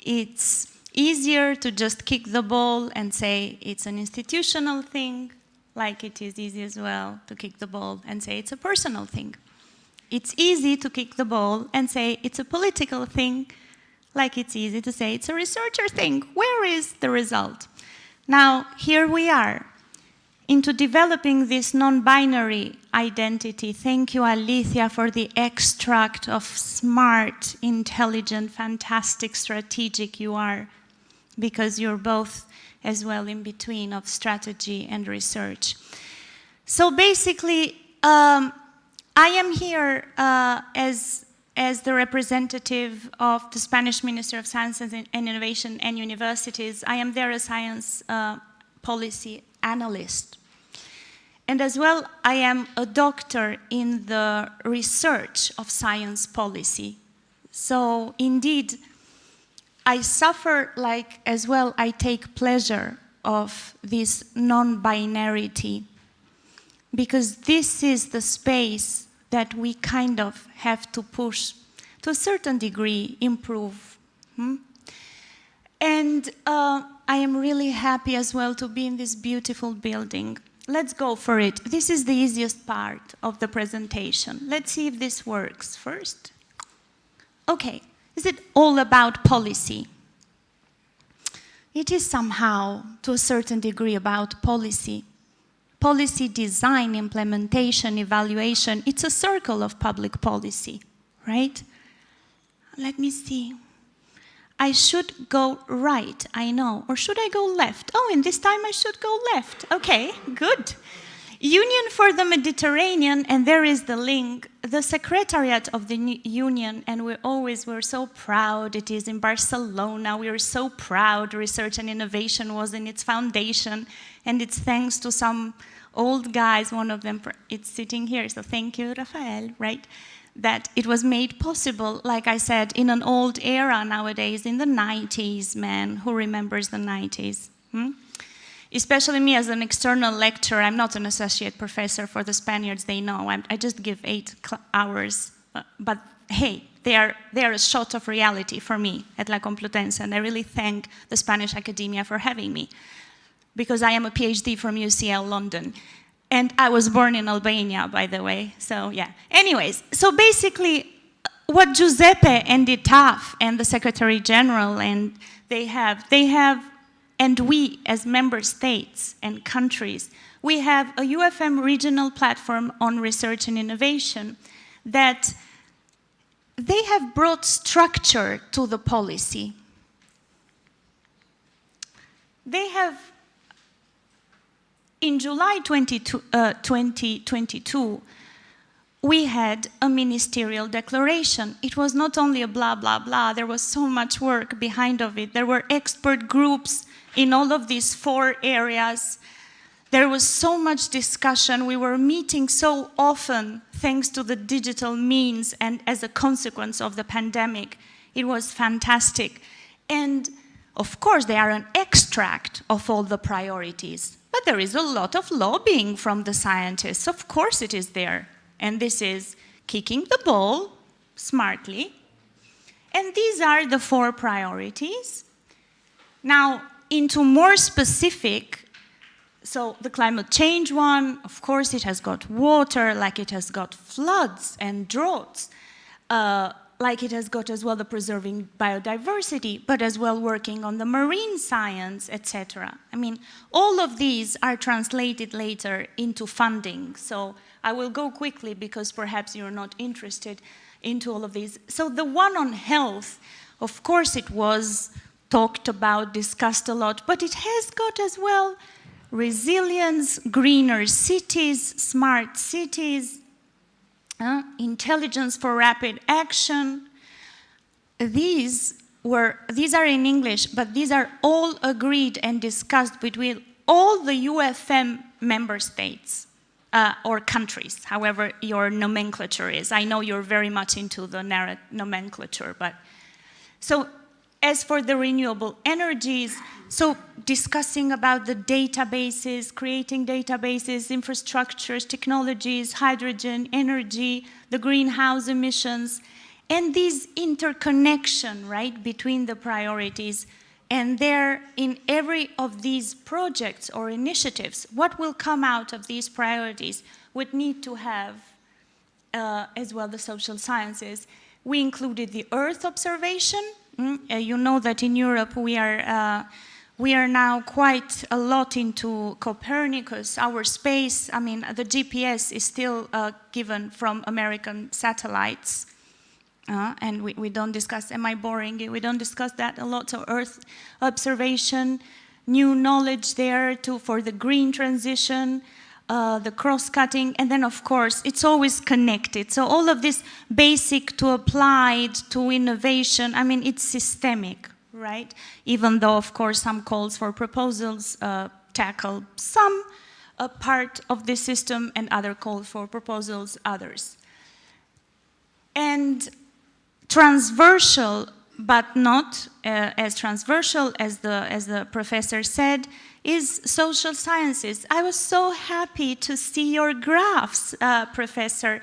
It's easier to just kick the ball and say it's an institutional thing, like it is easy as well to kick the ball and say it's a personal thing. It's easy to kick the ball and say it's a political thing, like it's easy to say it's a researcher thing. Where is the result? Now, here we are, into developing this non-binary identity. Thank you, Alicia, for the extract of smart, intelligent, fantastic, strategic you are, because you're both as well in between of strategy and research. So basically, I am here as the representative of the Spanish Minister of Science and Innovation and Universities. I am there as science policy analyst. And as well, I am a doctor in the research of science policy. So indeed, I suffer like as well, I take pleasure of this non-binarity, because this is the space that we kind of have to push, to a certain degree, improve. And I am really happy as well to be in this beautiful building. Let's go for it. This is the easiest part of the presentation. Let's see if this works first. Okay, is it all about policy? It is somehow, to a certain degree, about policy. Policy design, implementation, evaluation, it's a circle of public policy, right? Let me see. I should go right, I know. Or should I go left? Oh, and this time I should go left. Okay, good. Union for the Mediterranean, and there is the link, the Secretariat of the Union, and we're so proud. It is in Barcelona. We are so proud. Research and innovation was in its foundation, and it's thanks to some old guys, one of them, it's sitting here, so thank you, Rafael, right? That it was made possible, like I said, in an old era nowadays, in the 90s, man, who remembers the 90s? especially me as an external lecturer. I'm not an associate professor for the Spaniards, they know. I just give 8 hours, but hey, they are a shot of reality for me at La Complutense, and I really thank the Spanish academia for having me, because I am a PhD from UCL London. And I was born in Albania, by the way, so yeah. Anyways, so basically, what Giuseppe and the TAF and the Secretary General and they have, and we as member states and countries, we have a UFM regional platform on research and innovation that they have brought structure to the policy. They have, in July 2022, we had a ministerial declaration. It was not only a blah, blah, blah. There was so much work behind of it. There were expert groups in all of these 4 areas. There was so much discussion. We were meeting so often thanks to the digital means and as a consequence of the pandemic. It was fantastic. And of course, they are an extract of all the priorities. But there is a lot of lobbying from the scientists. Of course it is there. And this is kicking the ball smartly. And these are the 4 priorities. Now, into more specific, so the climate change one, of course, it has got water, like it has got floods and droughts, like it has got as well the preserving biodiversity, but as well working on the marine science, etc. I mean, all of these are translated later into funding. So I will go quickly because perhaps you're not interested into all of these. So the one on health, of course, it was talked about, discussed a lot, but it has got as well resilience, greener cities, smart cities, intelligence for rapid action. These are in English, but these are all agreed and discussed between all the UFM member states or countries, however your nomenclature is. I know you're very much into the nomenclature, but so as for the renewable energies, so discussing about the databases, creating databases, infrastructures, technologies, hydrogen, energy, the greenhouse emissions, and this interconnection, right, between the priorities. And there, in every of these projects or initiatives, what will come out of these priorities would need to have as well the social sciences. We included the Earth observation. You know that in Europe we are now quite a lot into Copernicus, our space. I mean, the GPS is still given from American satellites. And we don't discuss, am I boring? We don't discuss that a lot. So Earth observation, new knowledge there for the green transition, the cross-cutting, and then of course, it's always connected. So all of this basic to applied to innovation, I mean, it's systemic, right? Even though, of course, some calls for proposals tackle some part of the system and other calls for proposals, others. And transversal, but not as transversal as the professor said, is social sciences. I was so happy to see your graphs, Professor,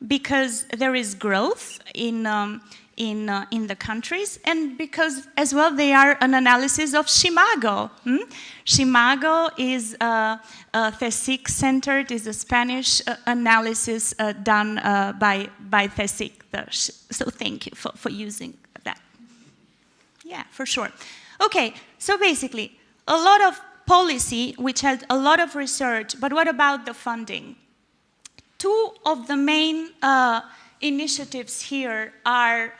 because there is growth in the countries, and because as well they are an analysis of Chimago. Chimago is CSIC centered, is a Spanish analysis done by CSIC. So thank you for using that. Yeah, for sure. Okay, so basically, a lot of policy, which had a lot of research, but what about the funding? 2 of the main initiatives here are,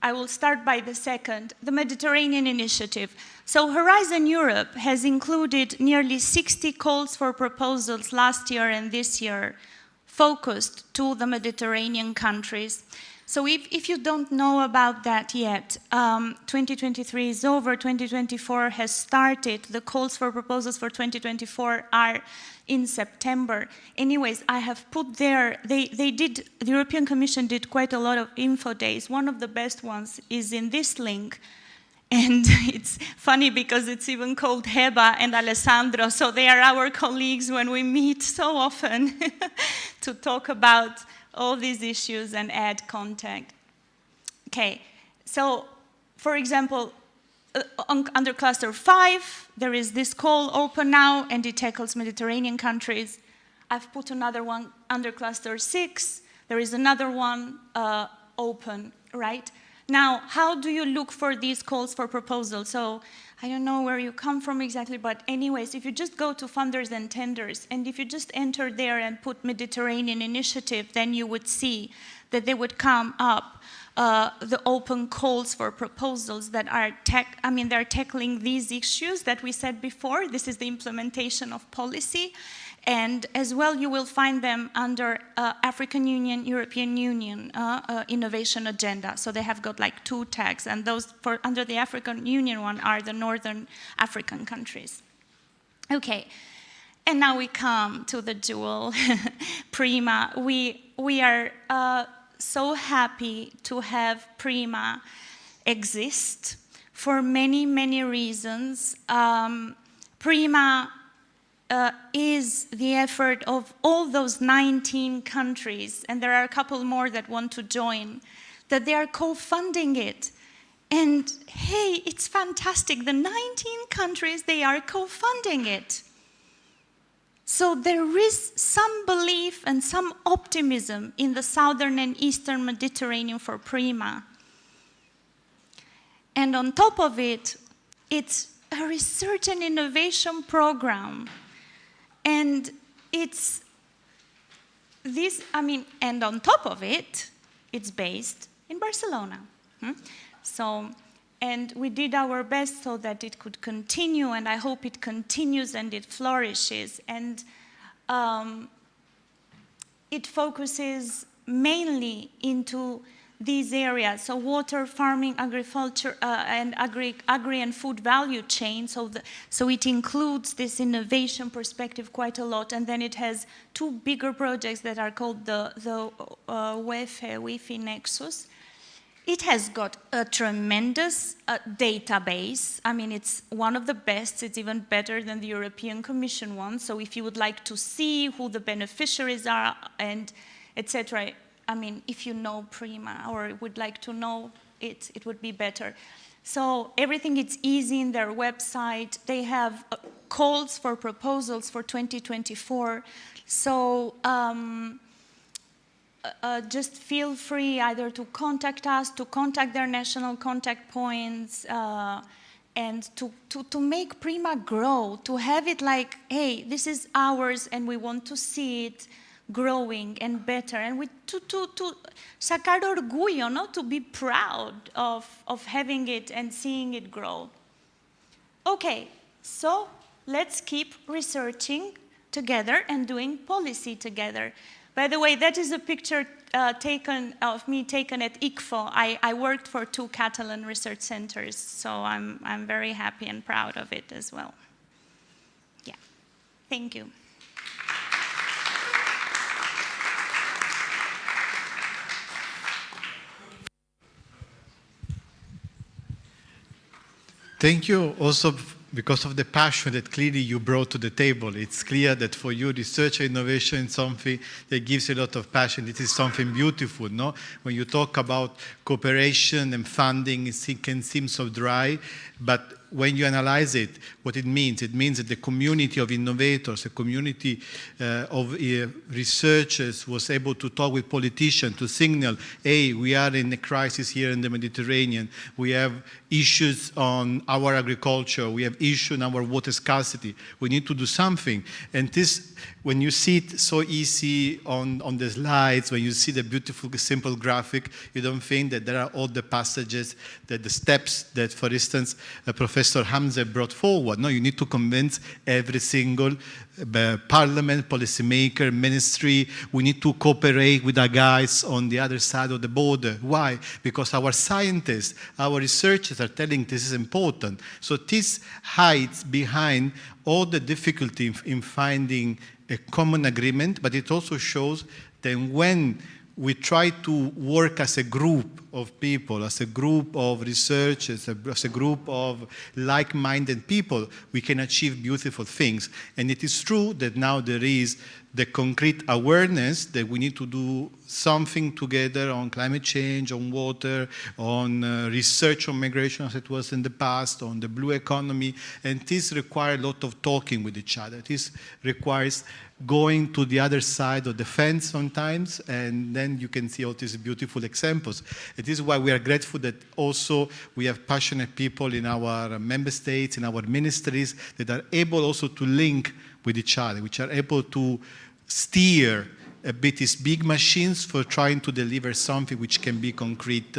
I will start by the second, the Mediterranean Initiative. So Horizon Europe has included nearly 60 calls for proposals last year and this year, focused to the Mediterranean countries. So if you don't know about that yet, 2023 is over, 2024 has started. The calls for proposals for 2024 are in September. Anyways, I have put there, the European Commission did quite a lot of info days. One of the best ones is in this link. And it's funny because it's even called Heba and Alessandro, so they are our colleagues when we meet so often to talk about all these issues and add contact. Okay, so for example, under cluster 5, there is this call open now, and it tackles Mediterranean countries. I've put another one under cluster 6. There is another one open, right? Now, how do you look for these calls for proposals? So I don't know where you come from exactly, but anyways, if you just go to funders and tenders, and if you just enter there and put Mediterranean initiative, then you would see that they would come up the open calls for proposals that are they're tackling these issues that we said before. This is the implementation of policy. And as well, you will find them under African Union, European Union innovation agenda. So they have got like 2 tags, and those under the African Union one are the Northern African countries. Okay, and now we come to the jewel, PRIMA. We are so happy to have PRIMA exist for many, many reasons. PRIMA is the effort of all those 19 countries, and there are a couple more that want to join, that they are co-funding it. And hey, it's fantastic. The 19 countries, they are co-funding it. So there is some belief and some optimism in the southern and eastern Mediterranean for PRIMA. And on top of it, it's a research and innovation program. And it's this, and on top of it, it's based in Barcelona. So, and we did our best so that it could continue, and I hope it continues and it flourishes. And it focuses mainly into these areas, so water, farming, agriculture, and agri and food value chain. So it includes this innovation perspective quite a lot, and then it has 2 bigger projects that are called the Wi-Fi Nexus. It has got a tremendous database. It's one of the best. It's even better than the European Commission one. So if you would like to see who the beneficiaries are and etc., if you know PRIMA or would like to know it, it would be better. So everything is easy in their website. They have calls for proposals for 2024. So just feel free either to contact us, to contact their national contact points, and to make PRIMA grow, to have it like, hey, this is ours and we want to see it growing and better, and to sacar orgullo, no? To be proud of having it and seeing it grow. Okay, so let's keep researching together and doing policy together. By the way, that is a picture taken of me taken at ICFO. I worked for 2 Catalan research centers, so I'm very happy and proud of it as well. Yeah, thank you. Thank you also because of the passion that clearly you brought to the table. It's clear that for you, research and innovation is something that gives you a lot of passion. It is something beautiful, no? When you talk about cooperation and funding, it can seem so dry, but when you analyze it, what it means that the community of innovators, the community of researchers was able to talk with politicians to signal, hey, we are in a crisis here in the Mediterranean. We have issues on our agriculture. We have issues on our water scarcity. We need to do something. And this, when you see it so easy on the slides, when you see the beautiful, simple graphic, you don't think that there are all the passages, that the steps that, for instance, Professor Hamza brought forward. No, you need to convince every single parliament, policymaker, ministry. We need to cooperate with our guys on the other side of the border. Why? Because our scientists, our researchers are telling this is important. So this hides behind all the difficulty in finding a common agreement, but it also shows that when we try to work as a group of people, as a group of researchers, as a group of like-minded people, we can achieve beautiful things. And it is true that now there is the concrete awareness that we need to do something together on climate change, on water, on research on migration as it was in the past, on the blue economy, and this requires a lot of talking with each other. This requires going to the other side of the fence sometimes, and then you can see all these beautiful examples. It is why we are grateful that also we have passionate people in our member states, in our ministries, that are able also to link with each other, which are able to steer a bit these big machines for trying to deliver something which can be concrete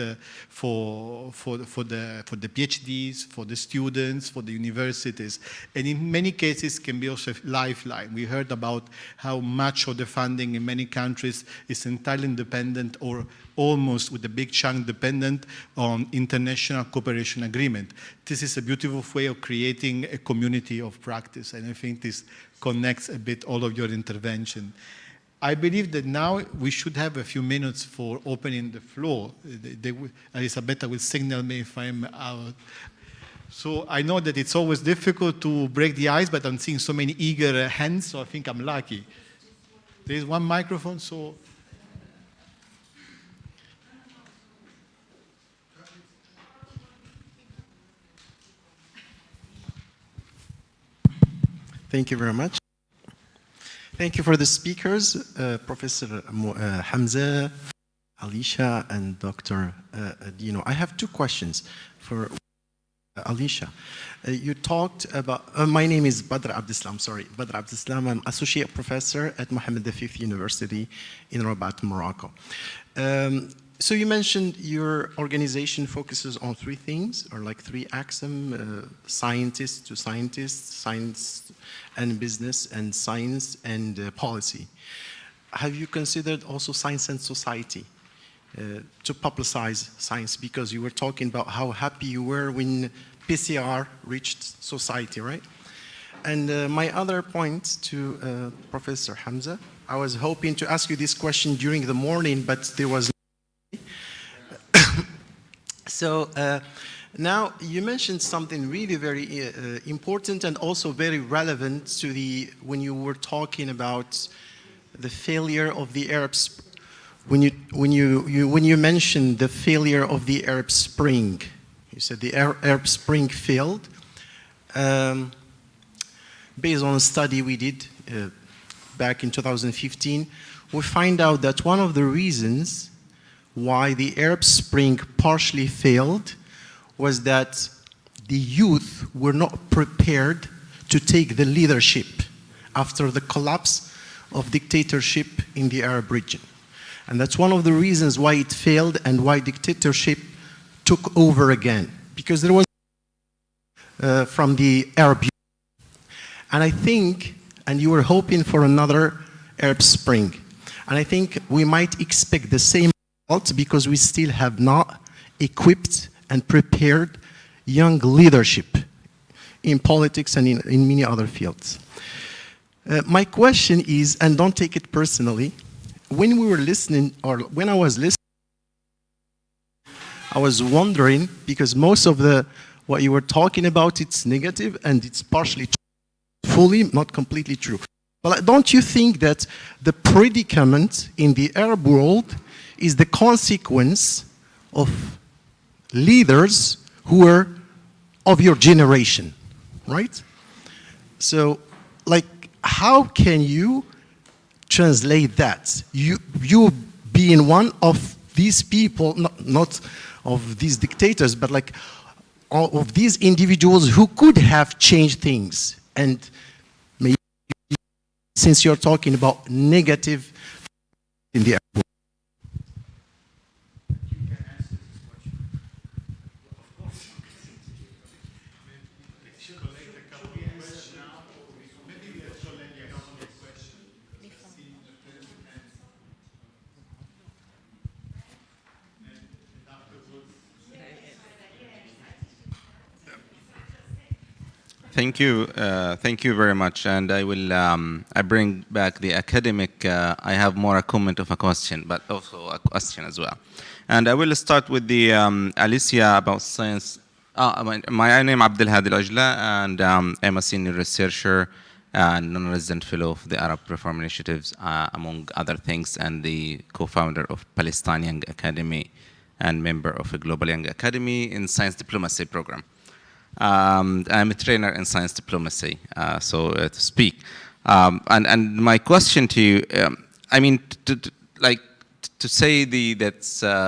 for the PhDs, for the students, for the universities, and in many cases can be also a lifeline. We heard about how much of the funding in many countries is entirely dependent or almost with a big chunk dependent on international cooperation agreement. This is a beautiful way of creating a community of practice, and I think this connects a bit all of your intervention. I believe that now we should have a few minutes for opening the floor. Elisabetta will signal me if I'm out. So I know that it's always difficult to break the ice, but I'm seeing so many eager hands, so I think I'm lucky. There is one microphone, so. Thank you very much. Thank you for the speakers, Professor Hamza, Alicia, and Dr. Dino. I have two questions for Alicia. You talked about, my name is Badr Abdeslam, sorry, Badr Abdeslam. I'm Associate Professor at Mohammed V University in Rabat, Morocco. So you mentioned your organization focuses on three things, or like three axioms, scientists to scientists, science and business, and science and policy. Have you considered also science and society to publicize science? Because you were talking about how happy you were when PCR reached society, right? And my other point to Professor Hamza, I was hoping to ask you this question during the morning, but there was So now you mentioned something really very important and also very relevant to when you were talking about the failure of the Arab Spring. When you mentioned the failure of the Arab Spring, you said the Arab Spring failed. Based on a study we did back in 2015, we find out that one of the reasons why the Arab Spring partially failed was that the youth were not prepared to take the leadership after the collapse of dictatorship in the Arab region. And that's one of the reasons why it failed and why dictatorship took over again, because there was from the Arab youth. And I think, and you were hoping for another Arab Spring, and I think we might expect the same because we still have not equipped and prepared young leadership in politics and in many other fields. My question is, and don't take it personally, when we were listening, or when I was listening, I was wondering, because most of what you were talking about, it's negative and it's partially true, fully, not completely true. But don't you think that the predicament in the Arab world is the consequence of leaders who are of your generation, right? So, like, how can you translate that? You being one of these people, not of these dictators, but like of these individuals who could have changed things. And maybe, since you're talking about negative in the Arab world. Thank you very much. And I will, I bring back the academic. I have more a comment of a question, but also a question as well. And I will start with the Alicia about science. My name is Abdel Hadi Al-Ajla, and I'm a senior researcher and non-resident fellow of the Arab Reform Initiatives, among other things, and the co-founder of Palestine Young Academy and member of a Global Young Academy in Science Diplomacy program. I'm a trainer in science diplomacy, to speak. And my question to you, I mean, to say that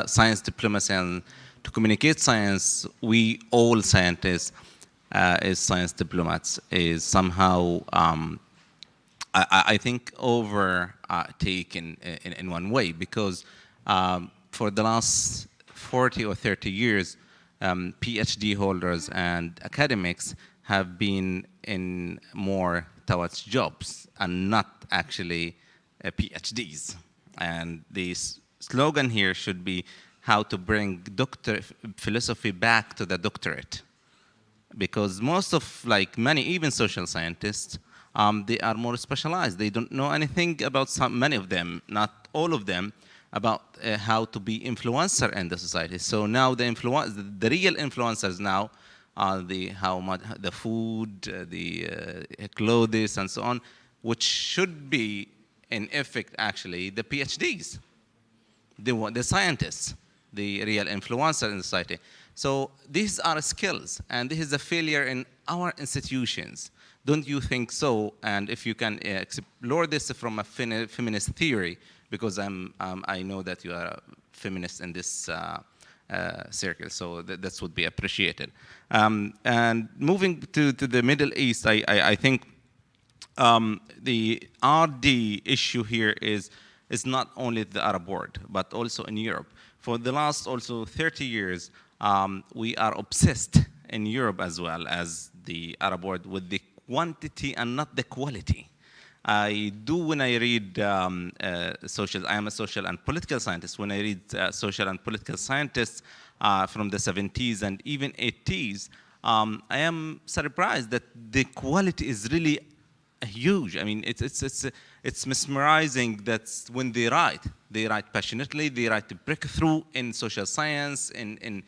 science diplomacy and to communicate science, we all scientists as science diplomats is somehow, I think, overtaken in one way, because for the last 40 or 30 years, PhD holders and academics have been in more towards jobs and not actually PhDs. And the slogan here should be how to bring philosophy back to the doctorate. Because most of, many, even social scientists, they are more specialized. They don't know anything about many of them, not all of them, about how to be influencer in the society. So now the real influencers now are the food, the clothes, and so on, which should be in effect actually the PhDs, the scientists, the real influencer in society. So these are skills, and this is a failure in our institutions. Don't you think so? And if you can explore this from a feminist theory, because I know that you are a feminist in this circle, so that would be appreciated. And moving to the Middle East, I think the RD issue here is not only the Arab world, but also in Europe. For the last also 30 years, we are obsessed in Europe as well as the Arab world with the quantity and not the quality. I do when I read I am a social and political scientist. When I read social and political scientists from the 70s and even 80s, I am surprised that the quality is really huge. I mean, it's mesmerizing that when they write passionately, they write a breakthrough in social science, in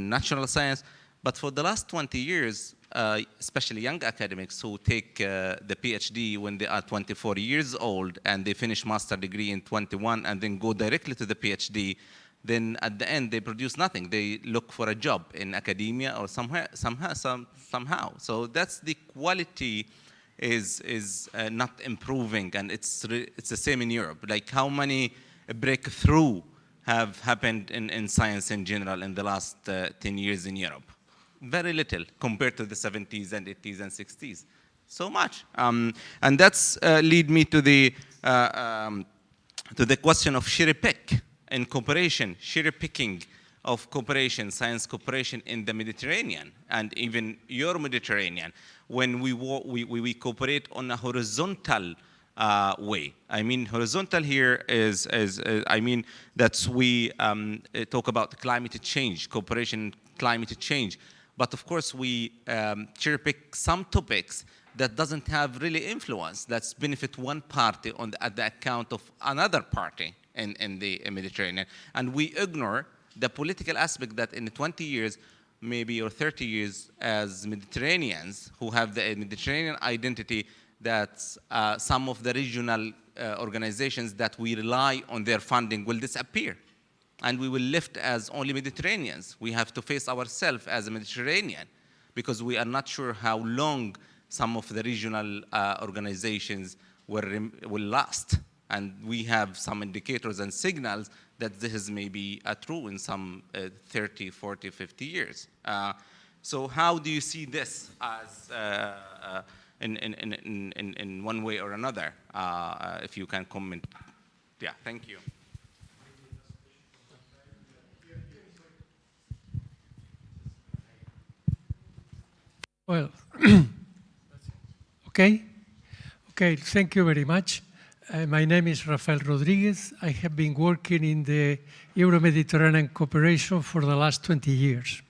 natural science. But for the last 20 years, especially young academics who take the PhD when they are 24 years old and they finish master degree in 21 and then go directly to the PhD, then at the end they produce nothing. They look for a job in academia or somehow. So that's the quality is not improving, and it's the same in Europe. Like how many breakthrough have happened in science in general in the last 10 years in Europe? Very little compared to the 70s and 80s and 60s. So much. And that's lead me to the question of cherry pick and cooperation, cherry picking of cooperation, science cooperation in the Mediterranean and even your Mediterranean, when we cooperate on a horizontal way. I mean, horizontal here is I mean, that we talk about climate change, cooperation, climate change. But of course, we cherry pick some topics that doesn't have really influence, that's benefit one party at the account of another party in the Mediterranean. And we ignore the political aspect that in 20 years, maybe or 30 years, as Mediterraneans who have the Mediterranean identity, that some of the regional organizations that we rely on their funding will disappear. And we will live as only Mediterraneans. We have to face ourselves as a Mediterranean because we are not sure how long some of the regional organizations will last. And we have some indicators and signals that this is maybe true in some 30, 40, 50 years. So how do you see this as in one way or another? If you can comment. Yeah, thank you. Well, okay, thank you very much. My name is Rafael Rodriguez. I have been working in the Euro-Mediterranean cooperation for the last 20 years.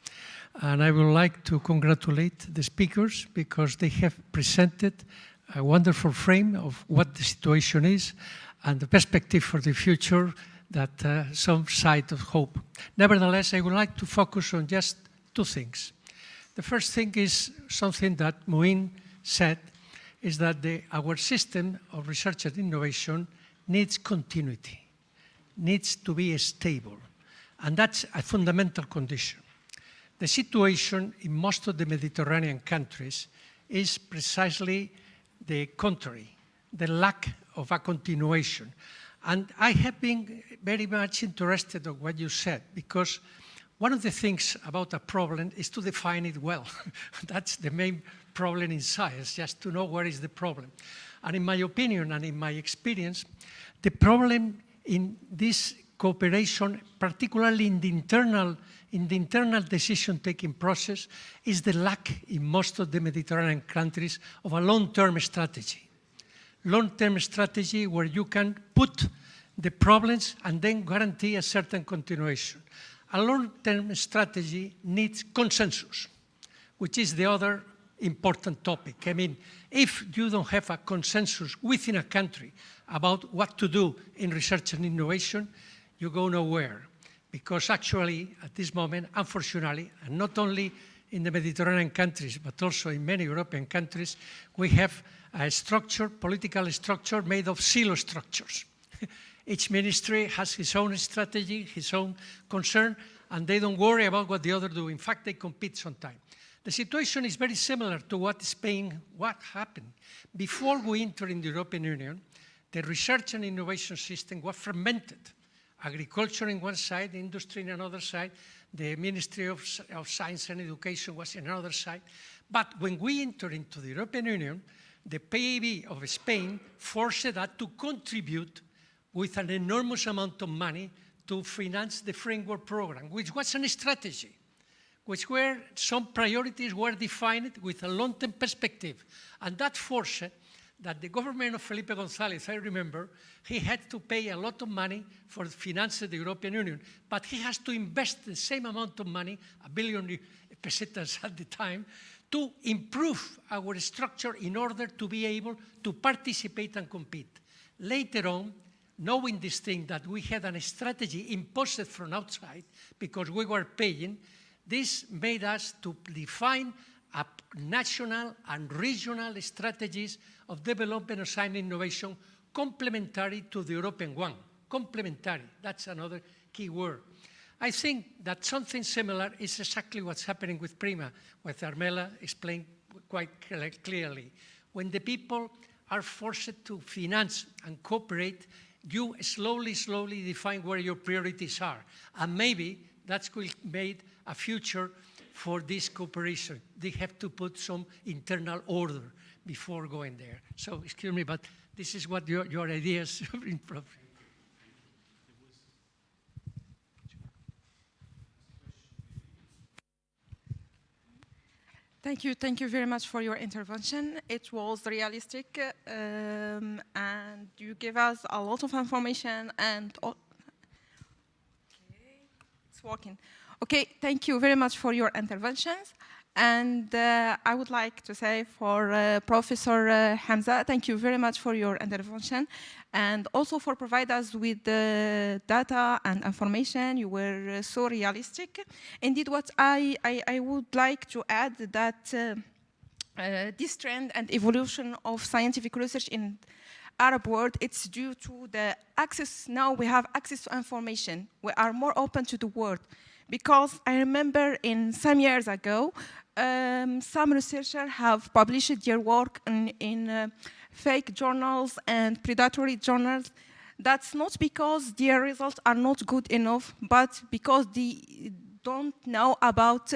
And I would like to congratulate the speakers because they have presented a wonderful frame of what the situation is and the perspective for the future, that some side of hope. Nevertheless, I would like to focus on just two things. The first thing is something that Muin said, is that our system of research and innovation needs continuity, needs to be stable, and that's a fundamental condition. The situation in most of the Mediterranean countries is precisely the contrary, the lack of a continuation. And I have been very much interested in what you said, because one of the things about a problem is to define it well. That's the main problem in science, just to know where is the problem. And in my opinion and in my experience, the problem in this cooperation, particularly in the internal decision-taking process, is the lack in most of the Mediterranean countries of a long-term strategy. Long-term strategy where you can put the problems and then guarantee a certain continuation. A long-term strategy needs consensus, which is the other important topic. I mean, if you don't have a consensus within a country about what to do in research and innovation, you go nowhere. Because actually, at this moment, unfortunately, and not only in the Mediterranean countries, but also in many European countries, we have a structure, political structure made of silo structures. Each ministry has his own strategy, his own concern, and they don't worry about what the other do. In fact, they compete sometimes. The situation is very similar to what happened. Before we entered in the European Union, the research and innovation system was fragmented. Agriculture on one side, industry on another side, the Ministry of Science and Education was on another side. But when we entered into the European Union, the PIB of Spain forced us to contribute with an enormous amount of money to finance the framework program, which was a strategy, which were some priorities were defined with a long-term perspective. And that forced that the government of Felipe González, I remember, he had to pay a lot of money for financing the European Union, but he has to invest the same amount of money, $1 billion pesetas at the time, to improve our structure in order to be able to participate and compete. Later on, knowing this thing that we had a strategy imposed from outside because we were paying, this made us to define a national and regional strategies of development of science and innovation complementary to the European one. Complementary, that's another key word. I think that something similar is exactly what's happening with PRIMA, what Armela explained quite clearly. When the people are forced to finance and cooperate, you slowly define where your priorities are. And maybe that's will make a future for this cooperation. They have to put some internal order before going there. So, excuse me, but this is what your ideas improve. Thank you very much for your intervention. It was realistic and you gave us a lot of information and it's working. Okay, thank you very much for your interventions. And I would like to say for Professor Hamza, thank you very much for your intervention and also for providing us with the data and information. You were so realistic. Indeed, what I would like to add that this trend and evolution of scientific research in Arab world, it's due to the access. Now we have access to information. We are more open to the world. Because I remember in some years ago, some researchers have published their work in fake journals and predatory journals. That's not because their results are not good enough, but because they don't know about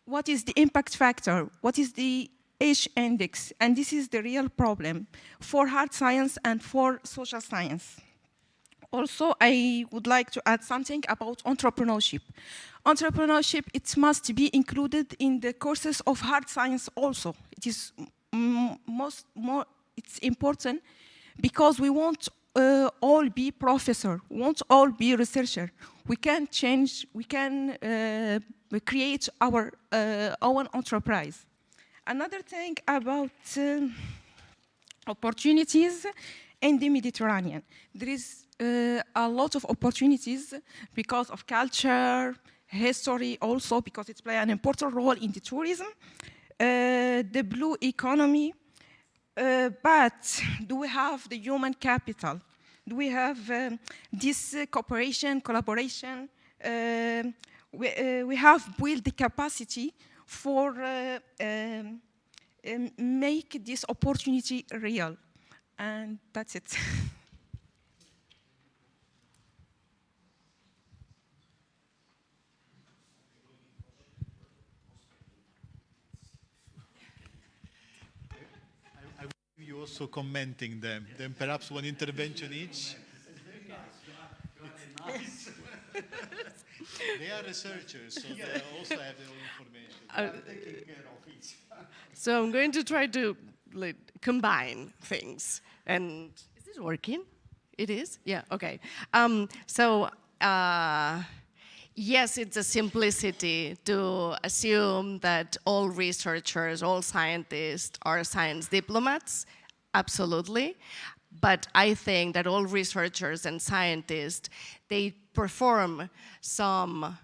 what is the impact factor, what is the H index, and this is the real problem for hard science and for social science. Also, I would like to add something about entrepreneurship. Entrepreneurship, it must be included in the courses of hard science also. It is it's important because we want all be professor, won't all be researcher. We can change, we can create our own enterprise. Another thing about opportunities in the Mediterranean. There is a lot of opportunities because of culture, history, also because it plays an important role in the tourism, the blue economy. But do we have the human capital? Do we have this cooperation, collaboration? We have built the capacity for make this opportunity real. And that's it. You also commenting them, then perhaps one intervention each. They are researchers, so they also have their own information. So I'm going to try to combine things. And is this working? It is? Yeah, okay. Yes, it's a simplicity to assume that all researchers, all scientists are science diplomats. Absolutely. But I think that all researchers and scientists, they perform some,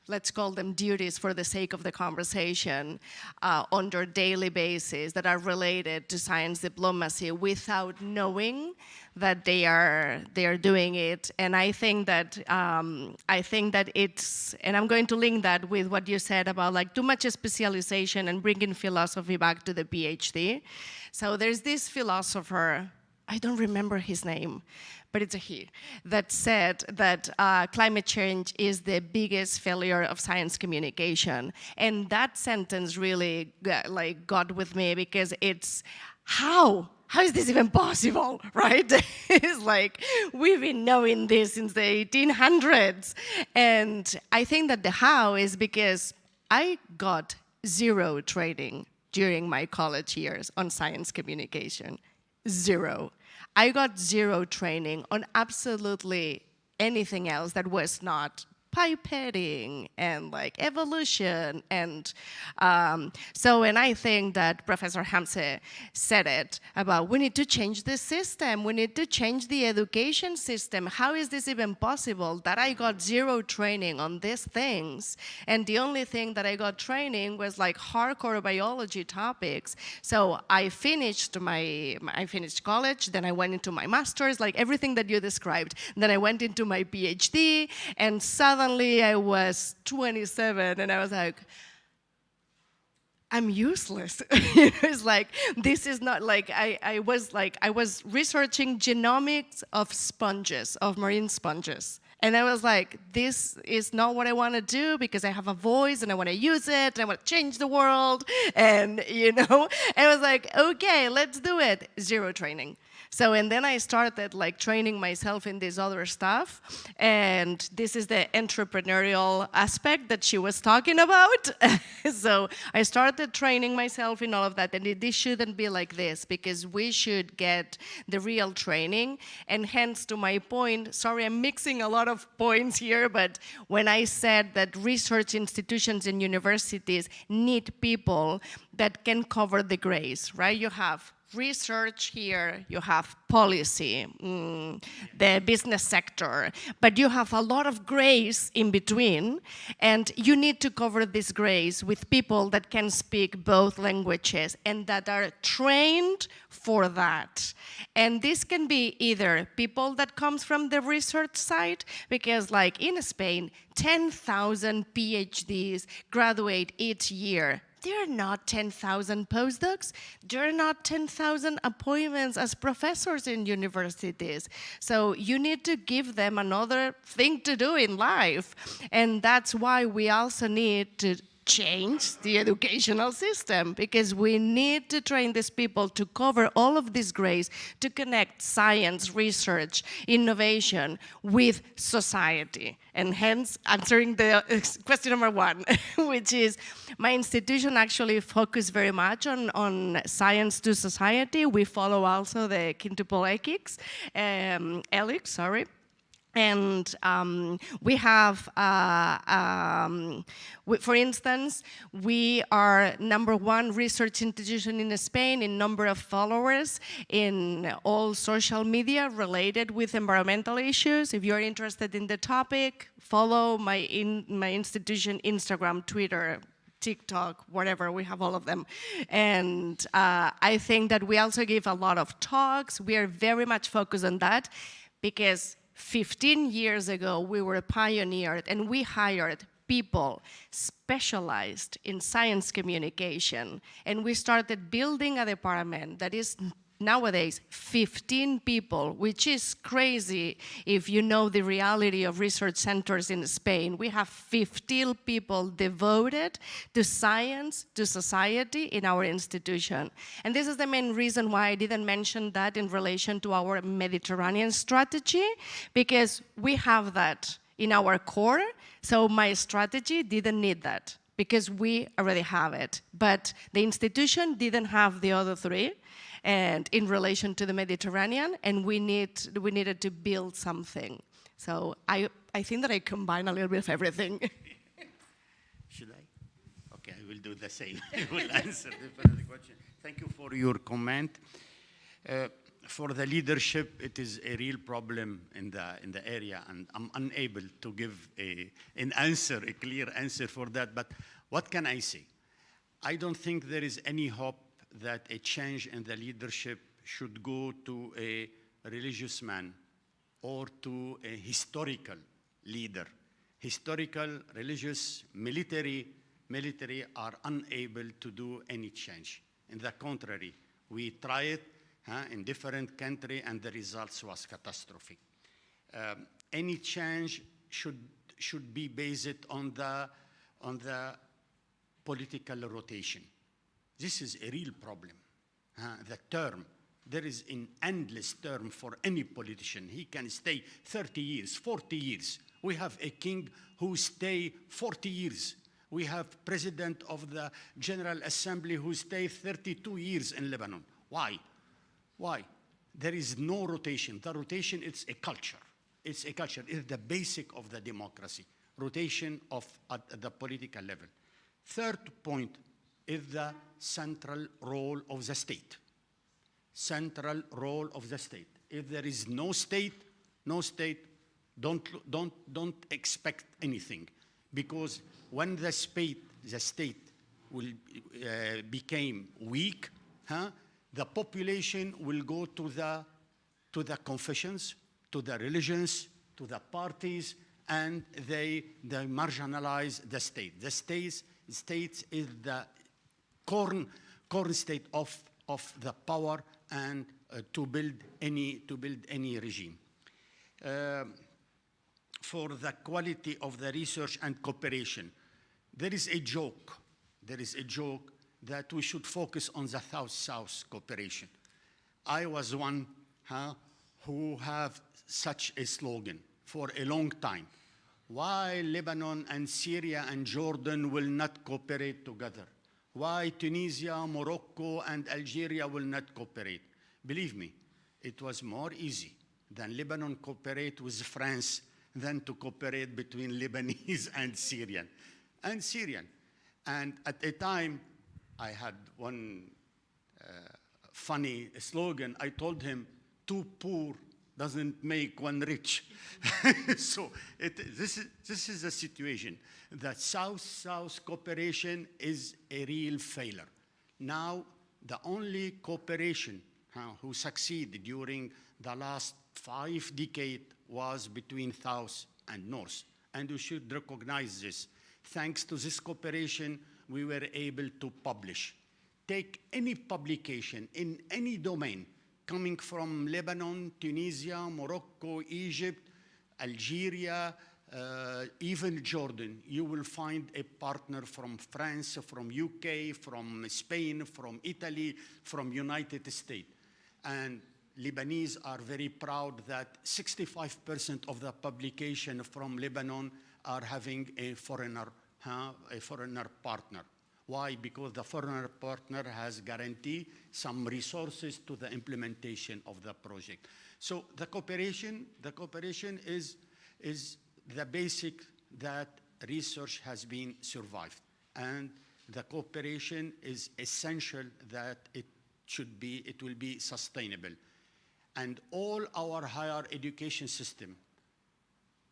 let's call them duties for the sake of the conversation, on their daily basis that are related to science diplomacy without knowing that they are doing it. And I think that it's, and I'm going to link that with what you said about like too much specialization and bringing philosophy back to the PhD. So there's this philosopher, I don't remember his name, but it's a he, that said that climate change is the biggest failure of science communication. And that sentence really got with me because it's, how is this even possible, right? It's like, we've been knowing this since the 1800s. And I think that the how is because I got zero training during my college years on science communication. Zero. I got zero training on absolutely anything else that was not pipetting and like evolution. And and I think that Professor Hamse said it about we need to change the system. We need to change the education system. How is this even possible that I got zero training on these things? And the only thing that I got training was like hardcore biology topics. So I finished college, then I went into my master's, like everything that you described. Then I went into my PhD, and suddenly I was 27 and I was like, I'm useless. It's like, this is not like, I was researching genomics of sponges, of marine sponges. And I was like, this is not what I want to do because I have a voice and I want to use it and I want to change the world. And, and I was like, okay, let's do it. Zero training. So, and then I started like training myself in this other stuff. And this is the entrepreneurial aspect that she was talking about. So I started training myself in all of that. And this shouldn't be like this because we should get the real training. And hence to my point, sorry, I'm mixing a lot of points here, but when I said that research institutions and universities need people that can cover the grays, right? You have research here, you have policy, the business sector, but you have a lot of grays in between, and you need to cover these grays with people that can speak both languages and that are trained for that. And this can be either people that comes from the research side, because like in Spain, 10,000 PhDs graduate each year. There are not 10,000 postdocs. There are not 10,000 appointments as professors in universities. So you need to give them another thing to do in life. And that's why we also need to change the educational system, because we need to train these people to cover all of these grades, to connect science, research, innovation with society. And hence, answering the question number one, which is, my institution actually focuses very much on science to society. We follow also the quintuple helix, sorry. And we have, for instance, we are #1 research institution in Spain in number of followers in all social media related with environmental issues. If you're interested in the topic, follow my institution Instagram, Twitter, TikTok, whatever, we have all of them. And I think that we also give a lot of talks. We are very much focused on that because 15 years ago, we were pioneered and we hired people specialized in science communication. And we started building a department that is nowadays 15 people, which is crazy if you know the reality of research centers in Spain. We have 15 people devoted to science, to society in our institution. And this is the main reason why I didn't mention that in relation to our Mediterranean strategy, because we have that in our core, so my strategy didn't need that, because we already have it. But the institution didn't have the other three, and in relation to the Mediterranean, and we needed to build something. So I think that I combine a little bit of everything. Should I? Okay, I will do the same. I will answer the question. Thank you for your comment. For the leadership, it is a real problem in the area, and I'm unable to give an answer, a clear answer for that. But what can I say? I don't think there is any hope that a change in the leadership should go to a religious man or to a historical leader. Historical, religious, military are unable to do any change. In the contrary, we tried in different countries and the results was catastrophic. Any change should be based on the political rotation. This is a real problem. The term, there is an endless term for any politician. He can stay 30 years, 40 years. We have a king who stay 40 years. We have president of the General Assembly who stay 32 years in Lebanon. Why? Why? There is no rotation. The rotation, it's a culture. It's a culture. It's the basic of the democracy. Rotation at the political level. Third point is the central role of the state. Central role of the state. If there is no state, don't expect anything, because when the state will became weak, the population will go to the confessions, to the religions, to the parties, and they marginalize the state. The state is the corn state of the power and to build any regime. For the quality of the research and cooperation, there is a joke that we should focus on the South-South cooperation. I was one who have such a slogan for a long time. Why Lebanon and Syria and Jordan will not cooperate together? Why Tunisia, Morocco, and Algeria will not cooperate? Believe me, it was more easy than Lebanon cooperate with France than to cooperate between Lebanese and Syrian. And at a time, I had one funny slogan. I told him, "Two poor doesn't make one rich." So this is the situation. The South-South cooperation is a real failure. Now, the only cooperation who succeeded during the last 5 decades was between South and North. And we should recognize this. Thanks to this cooperation, we were able to publish. Take any publication in any domain, coming from Lebanon, Tunisia, Morocco, Egypt, Algeria, even Jordan, you will find a partner from France, from UK, from Spain, from Italy, from United States. And Lebanese are very proud that 65% of the publication from Lebanon are having a foreigner partner. Why? Because the foreigner partner has guaranteed some resources to the implementation of the project. So the cooperation is the basic that research has been survived. And the cooperation is essential that it will be sustainable. And all our higher education system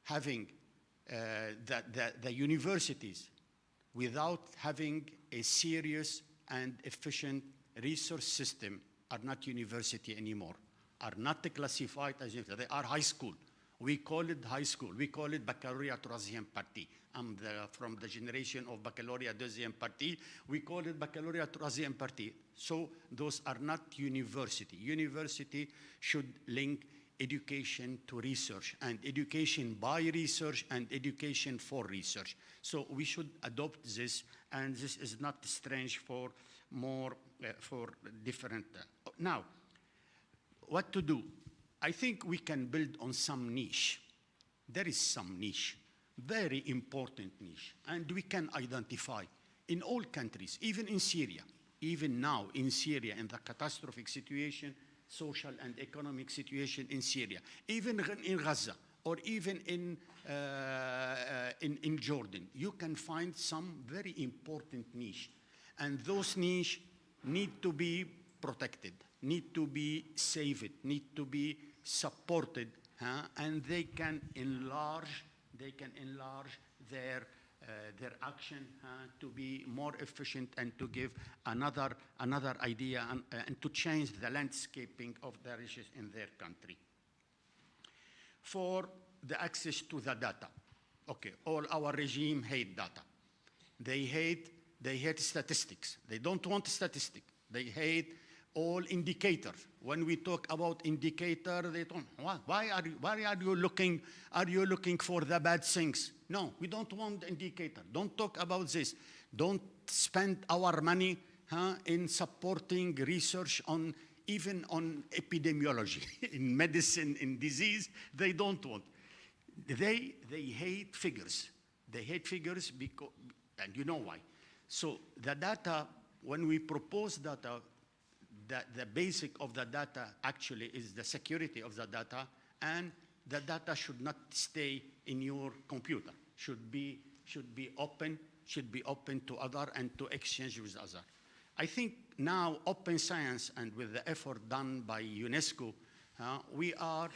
having the universities without having a serious and efficient resource system are not university anymore, are not classified as university. They are high school. We call it high school. We call it baccalaureate troisième partie. I'm from the generation of baccalaureate deuxième partie. We call it baccalaureate troisième partie. So those are not university. University should link education to research, and education by research, and education for research. So we should adopt this, and this is not strange for different. Now, what to do? I think we can build on some niche. There is some niche, very important niche, and we can identify in all countries, even in Syria, even now in Syria, in the catastrophic situation, social and economic situation in Syria, even in Gaza, or even in Jordan, you can find some very important niche. And those niche need to be protected, need to be saved, need to be supported, and they can enlarge their action to be more efficient and to give another idea and to change the landscaping of the research in their country. For the access to the data, okay, all our regime hate data. They hate statistics. They don't want statistics. They hate all indicators. When we talk about indicator, they don't. Why are you looking for the bad things? No, we don't want indicator. Don't talk about this. Don't spend our money in supporting research even on epidemiology, in medicine, in disease. They don't want. They hate figures. They hate figures because, and you know why. So the data, when we propose data, the basic of the data actually is the security of the data, and the data should not stay in your computer. Should be open to other and to exchange with other. I think now open science, and with the effort done by UNESCO, we are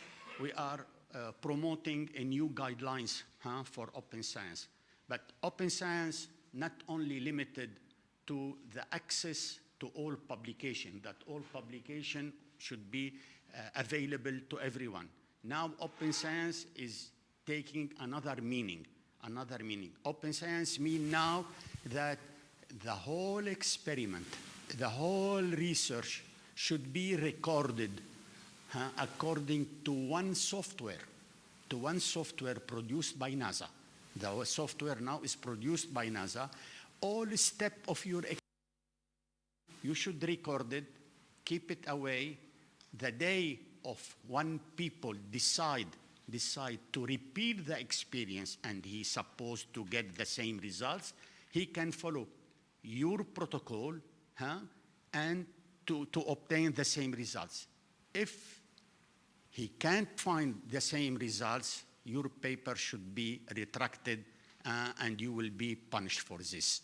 promoting a new guidelines for open science. But open science not only limited to the access to all publication, that all publication should be available to everyone. Now open science is taking another meaning. Open science means now that the whole experiment, the whole research should be recorded according to one software produced by NASA. The software now is produced by NASA. All step of your you should record it, keep it away. The day of one people decide to repeat the experience, and he's supposed to get the same results, he can follow your protocol and to obtain the same results. If he can't find the same results, your paper should be retracted and you will be punished for this.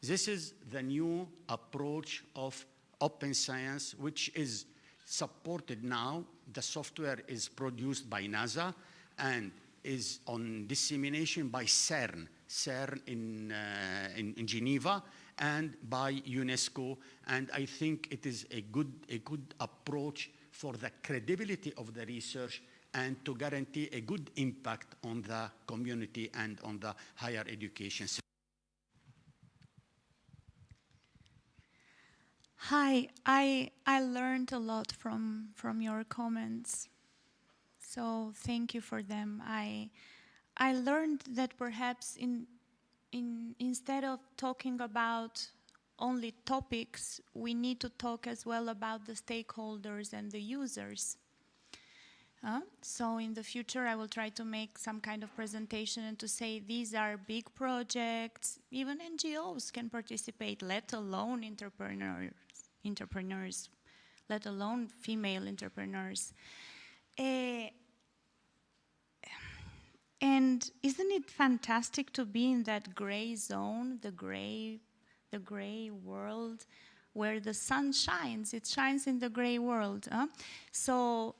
This is the new approach of open science, which is supported now. The software is produced by NASA and is on dissemination by CERN in Geneva, and by UNESCO. And I think it is a good approach for the credibility of the research and to guarantee a good impact on the community and on the higher education system. Hi, I learned a lot from your comments, so thank you for them. I I learned that perhaps instead of talking about only topics, we need to talk as well about the stakeholders and the users. So in the future, I will try to make some kind of presentation and to say these are big projects. Even NGOs can participate, let alone entrepreneurs, let alone female entrepreneurs. And isn't it fantastic to be in that gray zone, the gray world, where the sun shines? It shines in the gray world. So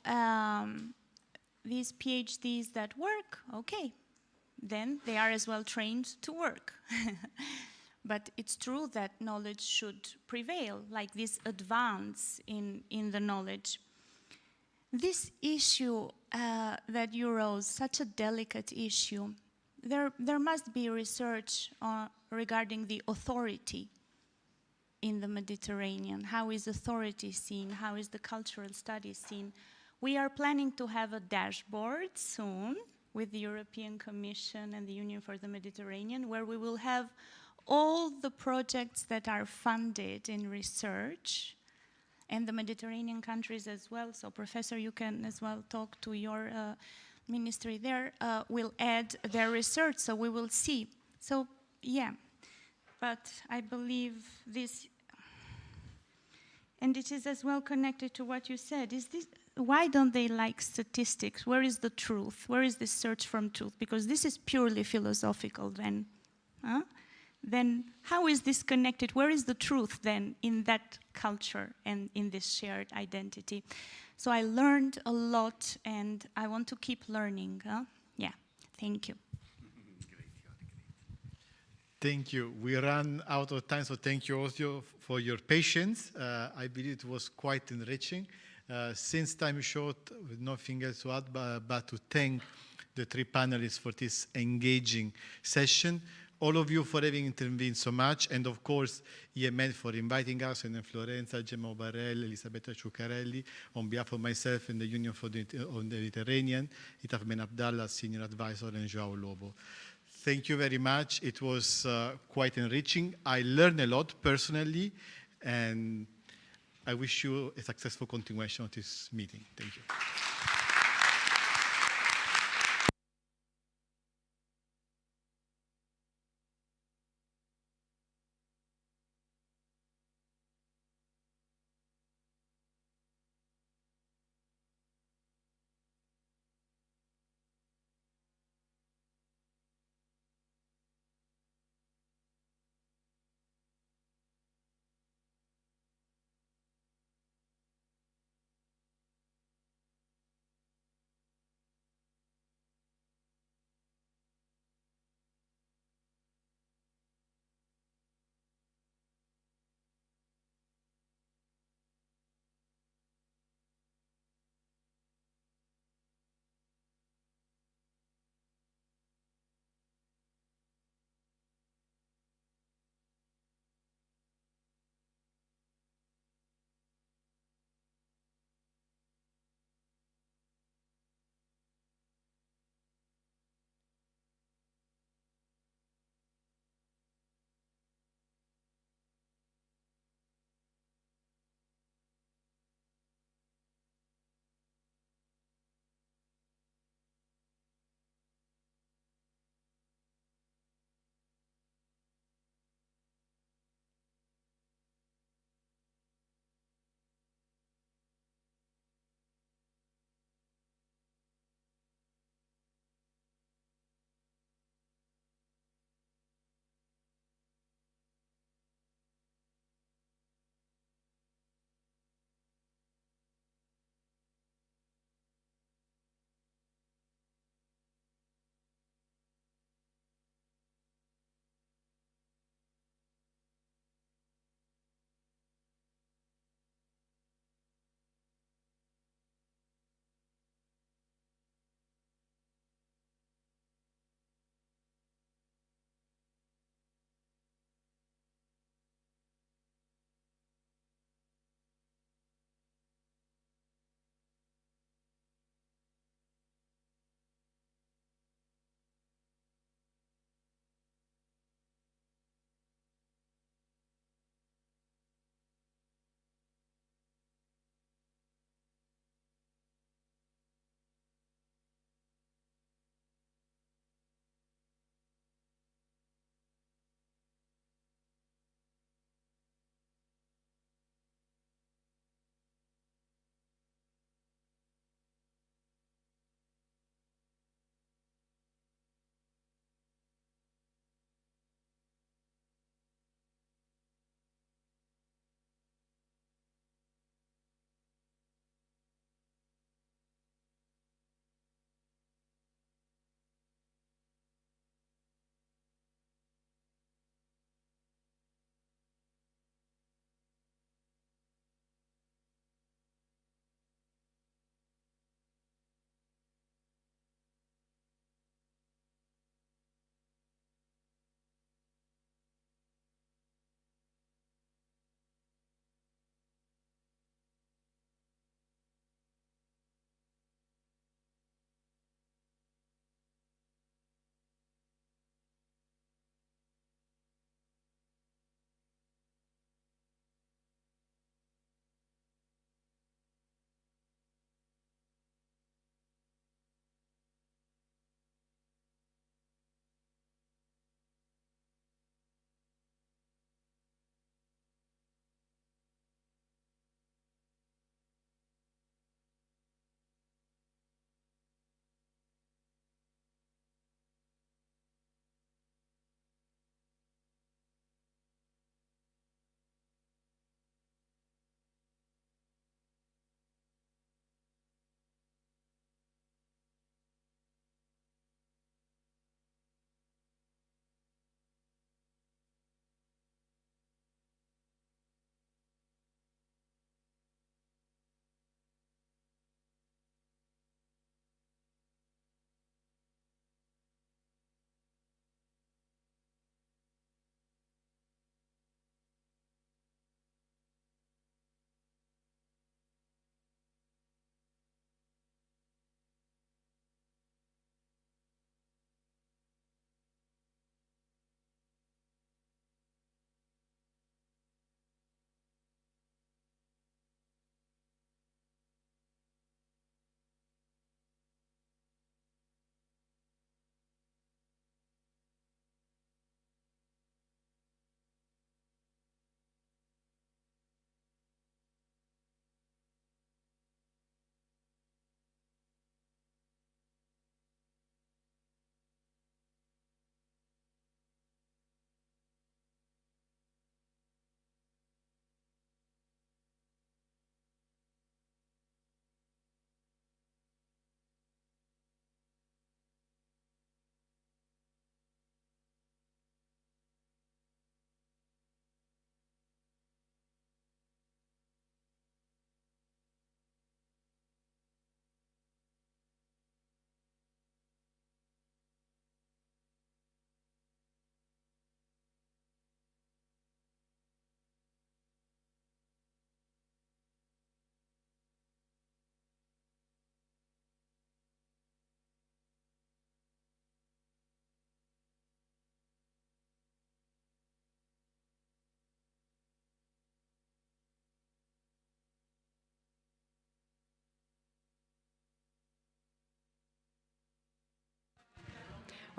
these PhDs that work, okay, then they are as well trained to work. But it's true that knowledge should prevail, like this advance in the knowledge. This issue that you rose, such a delicate issue, there must be research regarding the authority in the Mediterranean. How is authority seen? How is the cultural studies seen? We are planning to have a dashboard soon with the European Commission and the Union for the Mediterranean, where we will have all the projects that are funded in research, and the Mediterranean countries as well. So, Professor, you can as well talk to your ministry there, will add their research, so we will see. So, yeah, but I believe this, and it is as well connected to what you said. Why don't they like statistics? Where is the truth? Where is the search from truth? Because this is purely philosophical then. Then how is this connected? Where is the truth then in that culture and in this shared identity? So I learned a lot and I want to keep learning. Yeah, thank you. Thank you. We ran out of time, so thank you also for your patience. I believe it was quite enriching. Since time is short, with nothing else to add, but to thank the three panelists for this engaging session. All of you for having intervened so much, and of course, IEMed for inviting us, and then Florenza, Gemma Barrell, Elisabetta Ciuccarelli, on behalf of myself and the Union for the Mediterranean, Itaf Ben Abdallah, Senior Advisor, and João Lobo. Thank you very much. It was quite enriching. I learned a lot personally, and I wish you a successful continuation of this meeting. Thank you.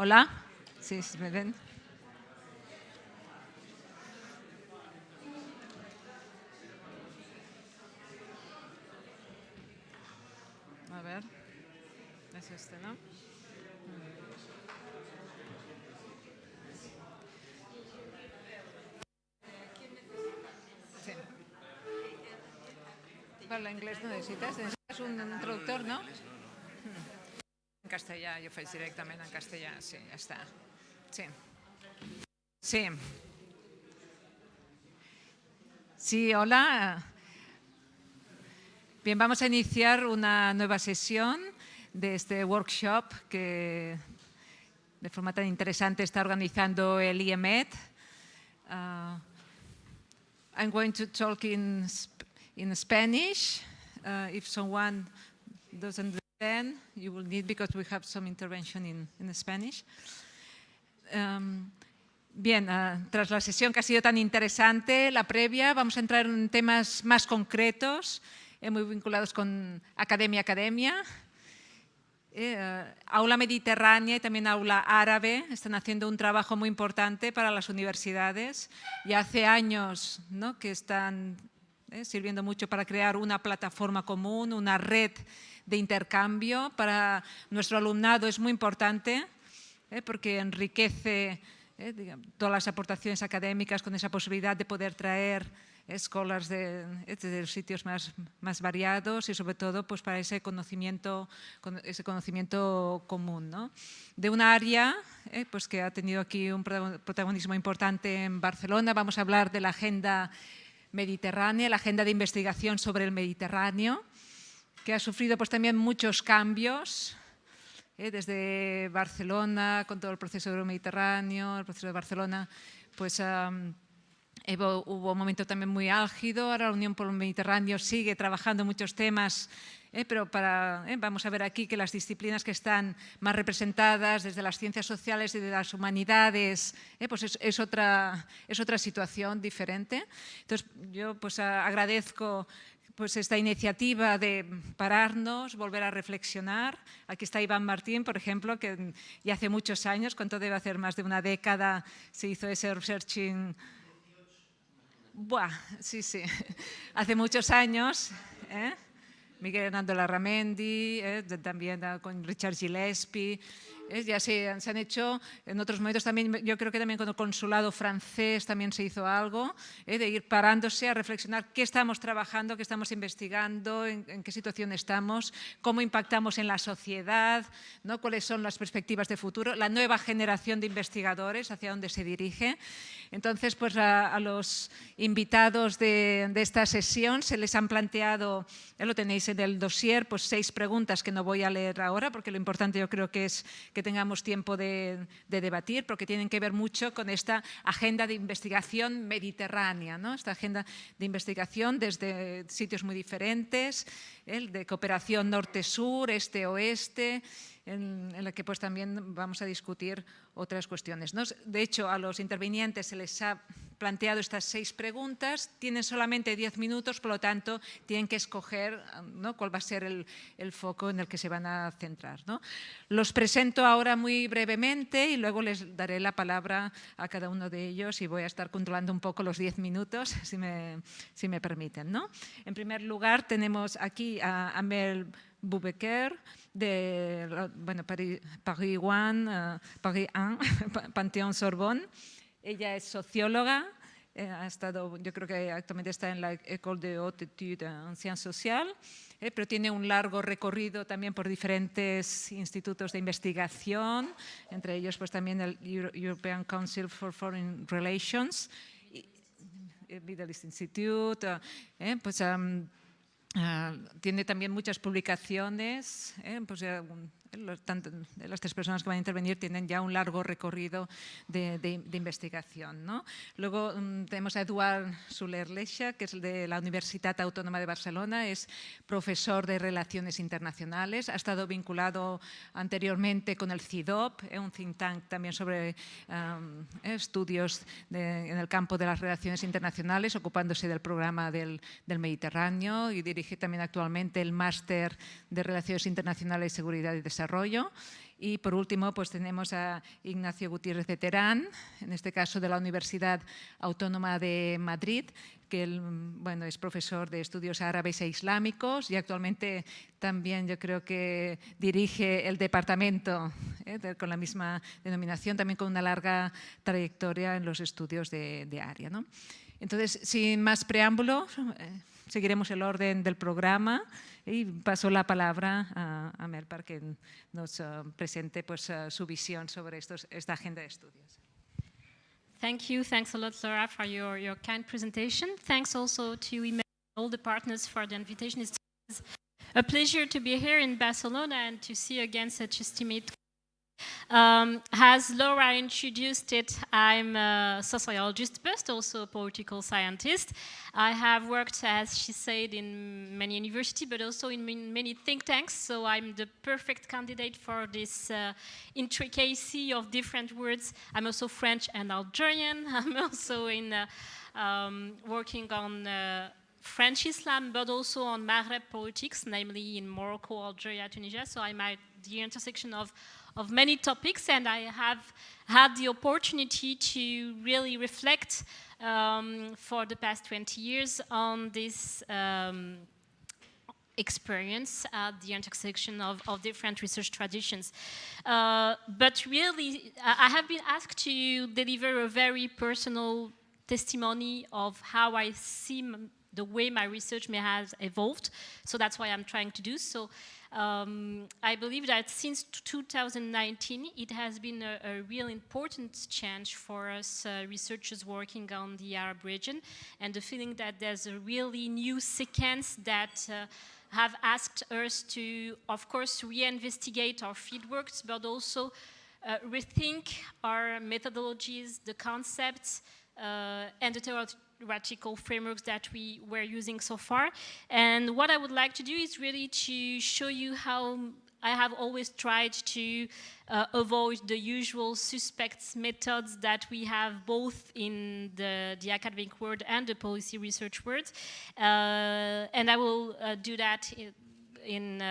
Hola, sí, ¿me ven? A ver, es este, ¿no? Sí. Para el inglés no necesitas un traductor, ¿no? En castellà, jo faig directament en castellà, sí, ja està. Sí. Sí. Sí, hola. Bien, vamos a iniciar una nueva sesión de este workshop que de forma tan interesante está organizando el IEMed. I'm going to talk in Spanish. If someone doesn't understand, you will need, because we have some intervention in Spanish. Bien, tras la sesión que ha sido tan interesante, la previa, vamos a entrar en temas más concretos, muy vinculados con academia. Aula Mediterrània y también Aula Árabe están haciendo un trabajo muy importante para las universidades. Ya hace años, ¿no?, que están sirviendo mucho para crear una plataforma común, una red de intercambio. Para nuestro alumnado es muy importante porque enriquece todas las aportaciones académicas con esa posibilidad de poder traer escolas de sitios más variados y sobre todo pues para ese conocimiento común, ¿no? De un área pues que ha tenido aquí un protagonismo importante en Barcelona. Vamos a hablar de la agenda mediterránea, la agenda de investigación sobre el Mediterráneo, que ha sufrido pues también muchos cambios desde Barcelona, con todo el proceso euromediterráneo, el proceso de Barcelona, pues hubo un momento también muy álgido. Ahora la Unión por el Mediterráneo sigue trabajando en muchos temas, pero vamos a ver aquí que las disciplinas que están más representadas desde las ciencias sociales y de las humanidades, pues es otra situación diferente. Entonces yo pues agradezco pues esta iniciativa de pararnos, volver a reflexionar. Aquí está Iván Martín, por ejemplo, que ya hace muchos años, cuánto debe hacer, más de una década, se hizo ese researching. Buah, sí, hace muchos años. Miguel Hernando Larramendi, también con Richard Gillespie. Ya se han hecho en otros momentos también. Yo creo que también con el consulado francés también se hizo algo, de ir parándose a reflexionar qué estamos trabajando, qué estamos investigando, en qué situación estamos, cómo impactamos en la sociedad, ¿no?, cuáles son las perspectivas de futuro, la nueva generación de investigadores, hacia dónde se dirige. Entonces, pues a los invitados de esta sesión se les han planteado, lo tenéis en el dossier, pues 6 preguntas que no voy a leer ahora, porque lo importante yo creo que es que tengamos tiempo de debatir, porque tienen que ver mucho con esta agenda de investigación mediterránea, ¿no? Esta agenda de investigación desde sitios muy diferentes, de cooperación norte-sur, este-oeste, en la que pues también vamos a discutir otras cuestiones, ¿no? De hecho, a los intervinientes se les ha planteado estas 6 preguntas, tienen solamente 10 minutos, por lo tanto, tienen que escoger, ¿no?, cuál va a ser el foco en el que se van a centrar, ¿no? Los presento ahora muy brevemente y luego les daré la palabra a cada uno de ellos y voy a estar controlando un poco los 10 minutos, si me permiten, ¿no? En primer lugar, tenemos aquí a Amel Boubeker, de Paris 1, Panthéon-Sorbonne. Ella es socióloga, ha estado, yo creo que actualmente está en la École de Haute Étude en Sciences Sociales, pero tiene un largo recorrido también por diferentes institutos de investigación, entre ellos pues también el European Council for Foreign Relations, Middle East Institute, pues tiene también muchas publicaciones, pues las 3 personas que van a intervenir tienen ya un largo recorrido de investigación, ¿no? Luego tenemos a Eduard Soler-Leixa, que es de la Universitat Autónoma de Barcelona, es profesor de Relaciones Internacionales, ha estado vinculado anteriormente con el CIDOP, un think tank también sobre estudios en el campo de las relaciones internacionales, ocupándose del programa del Mediterráneo, y dirige también actualmente el máster de Relaciones Internacionales, Seguridad y Desarrollo desarrollo. Y por último, pues tenemos a Ignacio Gutiérrez de Terán, en este caso de la Universidad Autónoma de Madrid, que él, bueno, es profesor de estudios árabes e islámicos y actualmente también yo creo que dirige el departamento con la misma denominación, también con una larga trayectoria en los estudios de área, ¿no? Entonces, sin más preámbulo, seguiremos el orden del programa y paso la palabra a Mel para que nos presente pues, su visión sobre esta agenda de estudios. Thank you. Thanks a lot, Laura, for your kind presentation. Thanks also to IEMed and all the partners for the invitation. It's a pleasure to be here in Barcelona and to see again such estimate. As Laura introduced it, I'm a sociologist, but also a political scientist. I have worked, as she said, in many universities, but also in many think tanks, so I'm the perfect candidate for this intricacy of different words. I'm also French and Algerian. I'm also working on French Islam, but also on Maghreb politics, namely in Morocco, Algeria, Tunisia, so I'm at the intersection of many topics, and I have had the opportunity to really reflect for the past 20 years on this experience at the intersection of different research traditions. But really, I have been asked to deliver a very personal testimony of how I see the way my research may have evolved, so that's why I'm trying to do so. I believe that since 2019, it has been a real important change for us researchers working on the Arab region, and the feeling that there's a really new sequence that have asked us to, of course, reinvestigate our fieldworks, but also rethink our methodologies, the concepts, and the theoretical frameworks that we were using so far. And what I would like to do is really to show you how I have always tried to avoid the usual suspects methods that we have both in the academic world and the policy research world. And I will do that in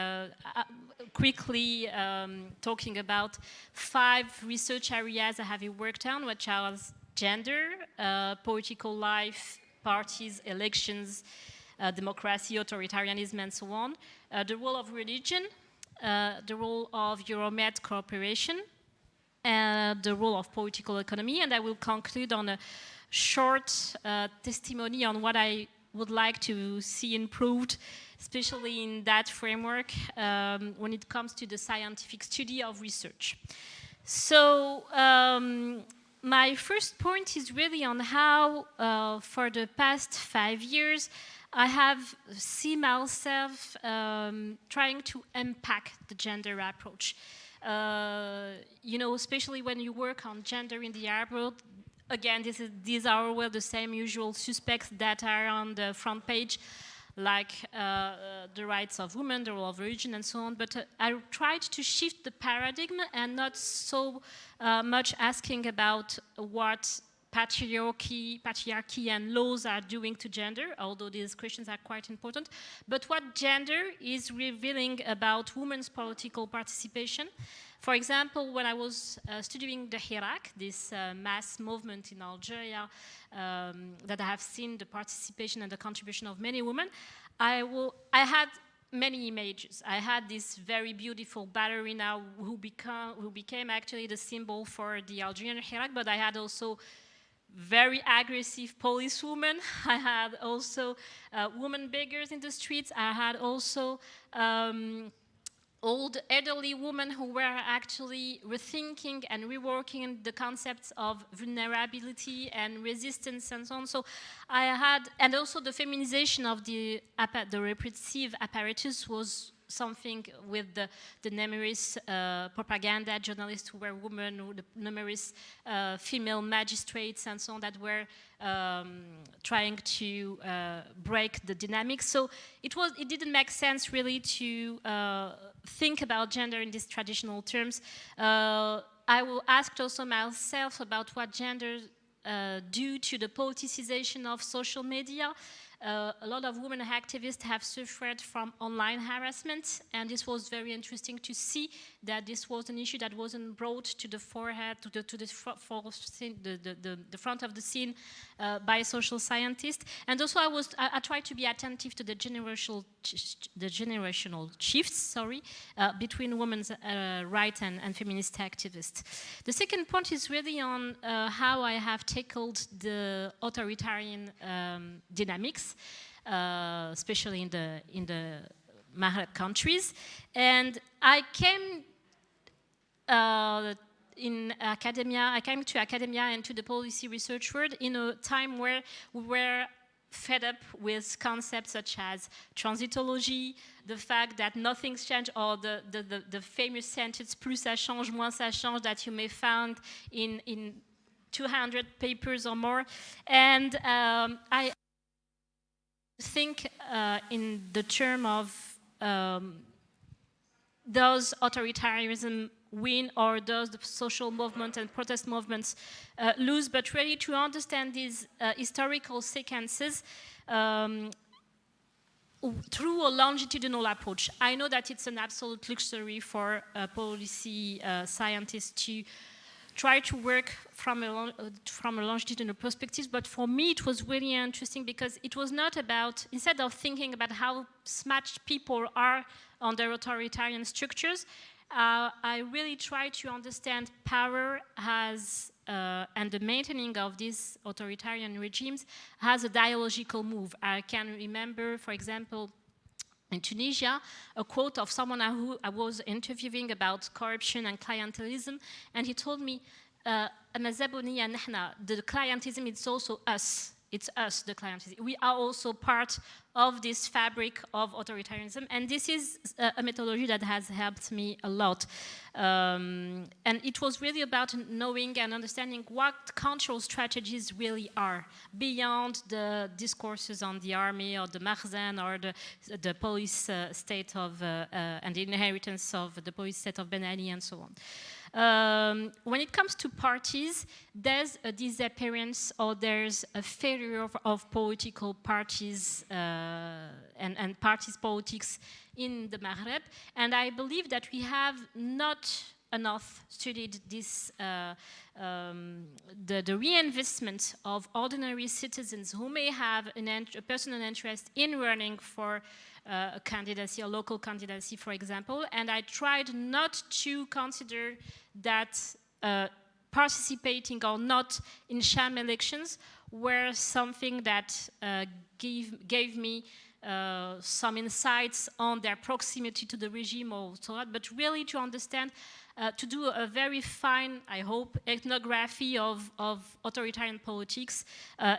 quickly talking about 5 research areas I have worked on, which are gender, political life, parties, elections, democracy, authoritarianism, and so on, the role of religion, the role of IEMed cooperation, the role of political economy, and I will conclude on a short testimony on what I would like to see improved, especially in that framework when it comes to the scientific study of research. So, my first point is really on how, for the past 5 years, I have seen myself trying to unpack the gender approach. You know, especially when you work on gender in the Arab world, again, these are well the same usual suspects that are on the front page, like the rights of women, the role of religion, and so on. But I tried to shift the paradigm and not so much asking about what patriarchy and laws are doing to gender, although these questions are quite important, but what gender is revealing about women's political participation. For example, when I was studying the Hirak, this mass movement in Algeria, that I have seen the participation and the contribution of many women, I had many images. I had this very beautiful ballerina who became actually the symbol for the Algerian Hirak, but I had also very aggressive policewomen. I had also women beggars in the streets. I had also old elderly women who were actually rethinking and reworking the concepts of vulnerability and resistance and so on. So I had, and also the feminization of the repressive apparatus was something with the numerous propaganda journalists who were women, the numerous female magistrates and so on that were trying to break the dynamics. So it didn't make sense really to think about gender in these traditional terms. I will ask also myself about what gender do to the politicization of social media. a lot of women activists have suffered from online harassment, and this was very interesting to see that this was an issue that wasn't brought to the forehead, to the front of the scene by social scientists. And also I tried to be attentive to the generational shifts, between women's rights and feminist activists. The second point is really on how I have tackled the authoritarian dynamics, especially in the Maghreb countries. And I came I came to academia and to the policy research world in a time where we were fed up with concepts such as transitology, the fact that nothing's changed, or the famous sentence plus ça change, moins ça change, that you may find in 200 papers or more. And I think in the term of does authoritarianism win, or does the social movement and protest movements lose, but really to understand these historical sequences through a longitudinal approach. I know that it's an absolute luxury for policy scientists to try to work from a longitudinal perspective, but for me it was really interesting because it was not about, instead of thinking about how smashed people are under authoritarian structures, I really try to understand power has, and the maintaining of these authoritarian regimes has a dialogical move. I can remember, for example, in Tunisia, a quote of someone who I was interviewing about corruption and clientelism, and he told me, the clientelism, it's also us. It's us, the clientelism. We are also part of this fabric of authoritarianism, and this is a methodology that has helped me a lot. And it was really about knowing and understanding what control strategies really are, beyond the discourses on the army or the Makhzen or the police state of, and the inheritance of the police state of Ben Ali and so on. When it comes to parties, there's a disappearance or there's a failure of political parties and parties politics in the Maghreb, and I believe that we have not enough studied this, the reinvestment of ordinary citizens who may have a personal interest in running for a candidacy, a local candidacy, for example, and I tried not to consider that participating or not in sham elections were something that gave me some insights on their proximity to the regime or so on, but really to understand, to do a very fine, I hope, ethnography of authoritarian politics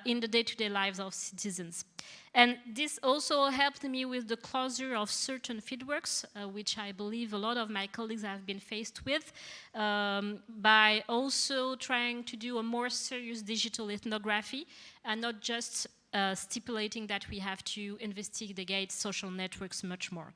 in the day-to-day lives of citizens. And this also helped me with the closure of certain fieldworks, which I believe a lot of my colleagues have been faced with, by also trying to do a more serious digital ethnography and not just stipulating that we have to investigate social networks much more.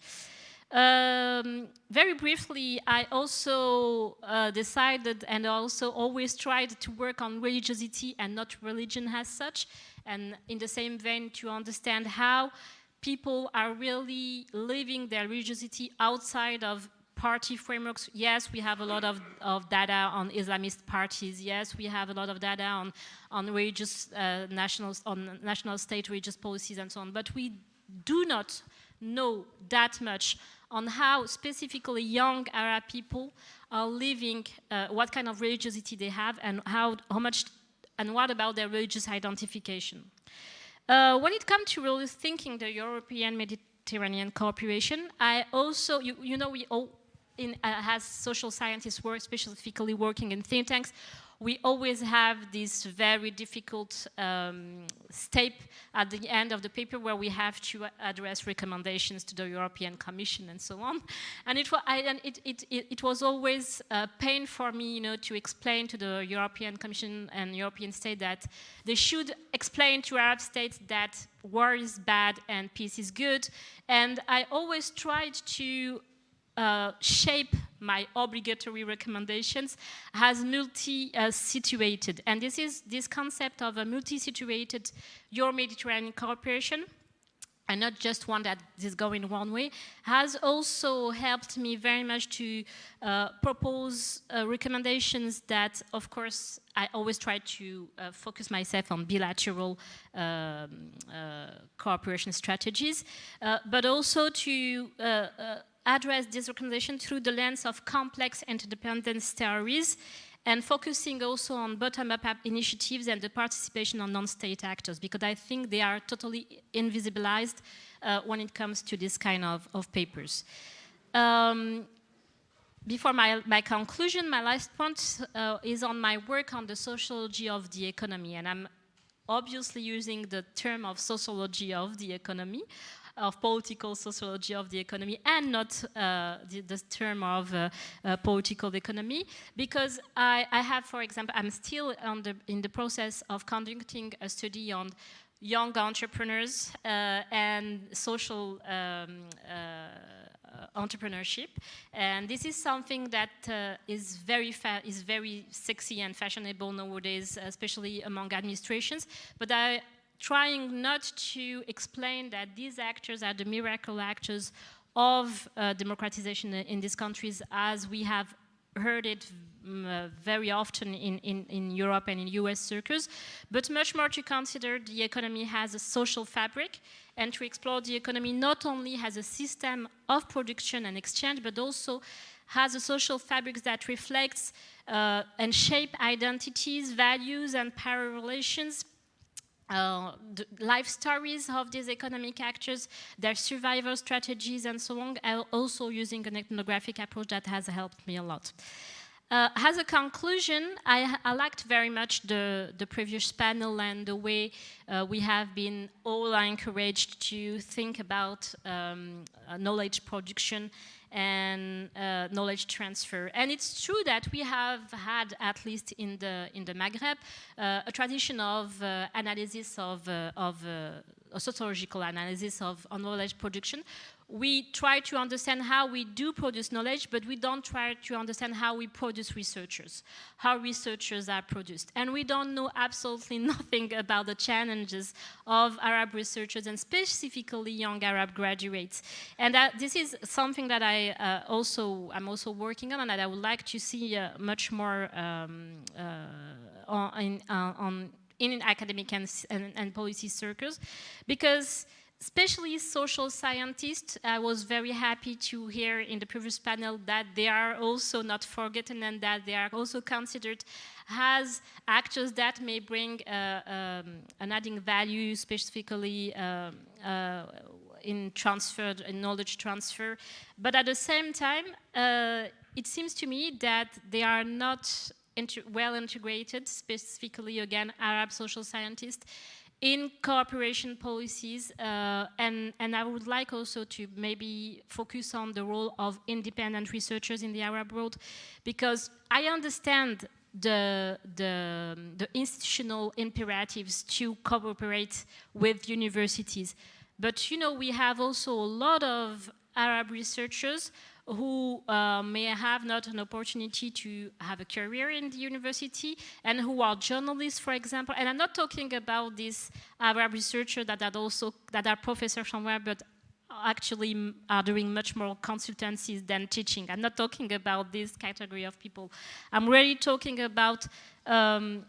Very briefly, I also decided and also always tried to work on religiosity and not religion as such, and in the same vein to understand how people are really living their religiosity outside of party frameworks. Yes, we have a lot of data on Islamist parties. Yes, we have a lot of data on religious national state religious policies and so on, but we do not know that much on how specifically young Arab people are living, what kind of religiosity they have, and how much, and what about their religious identification. When it comes to really thinking the European Mediterranean cooperation, I also, you know, we all, as social scientists work, specifically working in think tanks, we always have this very difficult step at the end of the paper where we have to address recommendations to the European Commission and so on. And it was always a pain for me, you know, to explain to the European Commission and European states that they should explain to Arab states that war is bad and peace is good. And I always tried to shape my obligatory recommendations as multi-situated. And this is this concept of a multi-situated Euro-Mediterranean cooperation, and not just one that is going one way, has also helped me very much to propose recommendations that, of course, I always try to focus myself on bilateral cooperation strategies, but also to address this recommendation through the lens of complex interdependence theories, and focusing also on bottom-up initiatives and the participation of non-state actors, because I think they are totally invisibilized when it comes to this kind of papers. Before my conclusion, my last point is on my work on the sociology of the economy, and I'm obviously using the term of sociology of the economy, of political sociology of the economy, and not the term of political economy, because I have, for example, I'm still in the process of conducting a study on young entrepreneurs and social entrepreneurship, and this is something that is very sexy and fashionable nowadays, especially among administrations, but trying not to explain that these actors are the miracle actors of democratization in these countries, as we have heard it very often in Europe and in US circles, but much more to consider the economy as a social fabric, and to explore the economy not only as a system of production and exchange, but also has a social fabric that reflects and shape identities, values, and power relations, the life stories of these economic actors, their survival strategies, and so on, also using an ethnographic approach that has helped me a lot. As a conclusion, I liked very much the previous panel and the way we have been all encouraged to think about knowledge production and knowledge transfer. And it's true that we have had, at least in the Maghreb, a tradition of analysis of a sociological analysis of knowledge production. We try to understand how we do produce knowledge, but we don't try to understand how we produce researchers, how researchers are produced. And we don't know absolutely nothing about the challenges of Arab researchers, and specifically young Arab graduates. And this is something that I'm also working on, and that I would like to see much more in academic and policy circles, because especially social scientists, I was very happy to hear in the previous panel that they are also not forgotten, and that they are also considered as actors that may bring an adding value, specifically in knowledge transfer. But at the same time, it seems to me that they are not well integrated, specifically, again, Arab social scientists, in cooperation policies, and I would like also to maybe focus on the role of independent researchers in the Arab world, because I understand the institutional imperatives to cooperate with universities, but we have also a lot of Arab researchers who may have not an opportunity to have a career in the university, and who are journalists, for example. And I'm not talking about these Arab researchers that are professors somewhere, but actually are doing much more consultancies than teaching. I'm not talking about this category of people. I'm really talking about an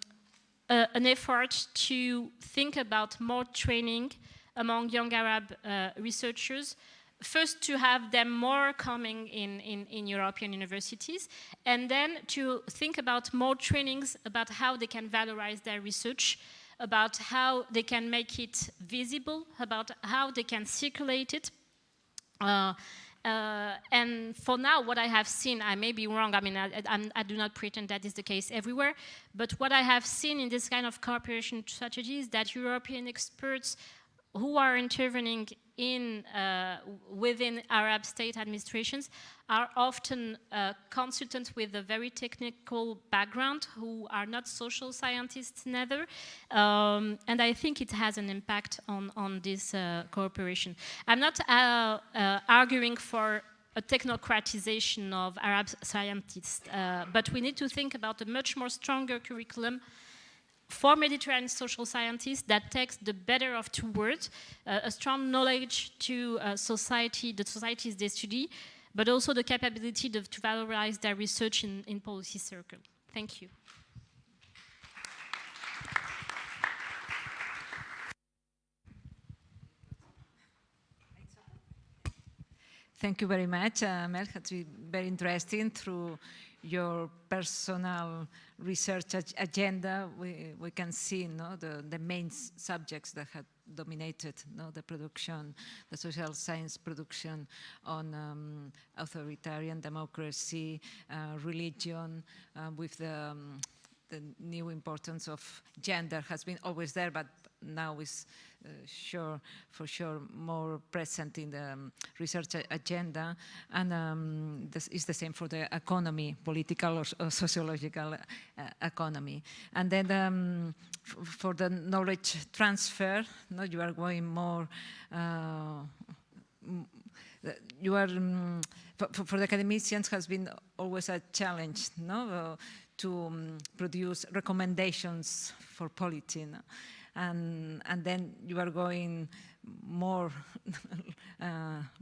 effort to think about more training among young Arab researchers. First, to have them more coming in European universities, and then to think about more trainings about how they can valorize their research, about how they can make it visible, about how they can circulate it. And for now, what I have seen, I may be wrong, I mean, I do not pretend that is the case everywhere, but what I have seen in this kind of cooperation strategy is that European experts who are intervening within Arab state administrations are often consultants with a very technical background, who are not social scientists neither, and I think it has an impact on this cooperation. I'm not arguing for a technocratization of Arab scientists, but we need to think about a much more stronger curriculum for Mediterranean social scientists that takes the better of two worlds, a strong knowledge to society, the societies they study, but also the capability to valorize their research in policy circle. Thank you. Thank you very much, Mel. It's been very interesting. Through your personal research agenda, we can see the main subjects that have dominated the production, the social science production on authoritarian democracy, religion, with the new importance of gender has been always there, but now is for sure more present in the research agenda, and this is the same for the economy, political or sociological economy. And then for the knowledge transfer, you are going more, you are, for the academicians has been always a challenge, to produce recommendations for polity. And then you are going more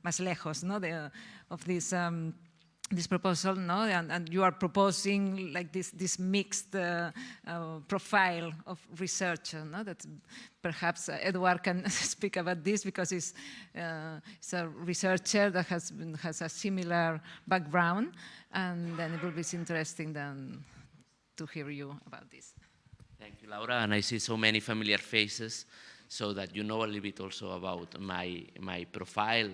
más lejos, of this proposal, and you are proposing like this mixed profile of research, that perhaps Eduard can speak about this, because he's a researcher that has a similar background, and then it will be interesting then to hear you about this. Thank you, Laura, and I see so many familiar faces, so that you know a little bit also about my profile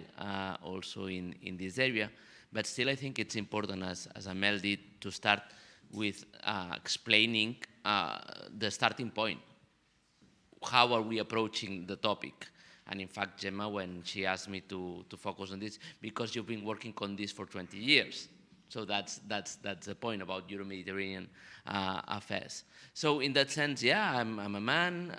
also in this area. But still, I think it's important, as Amel did, to start with explaining the starting point. How are we approaching the topic? And in fact, Gemma, when she asked me to focus on this, because you've been working on this for 20 years. So that's the point about Euro-Mediterranean affairs. So in that sense, yeah, I'm a man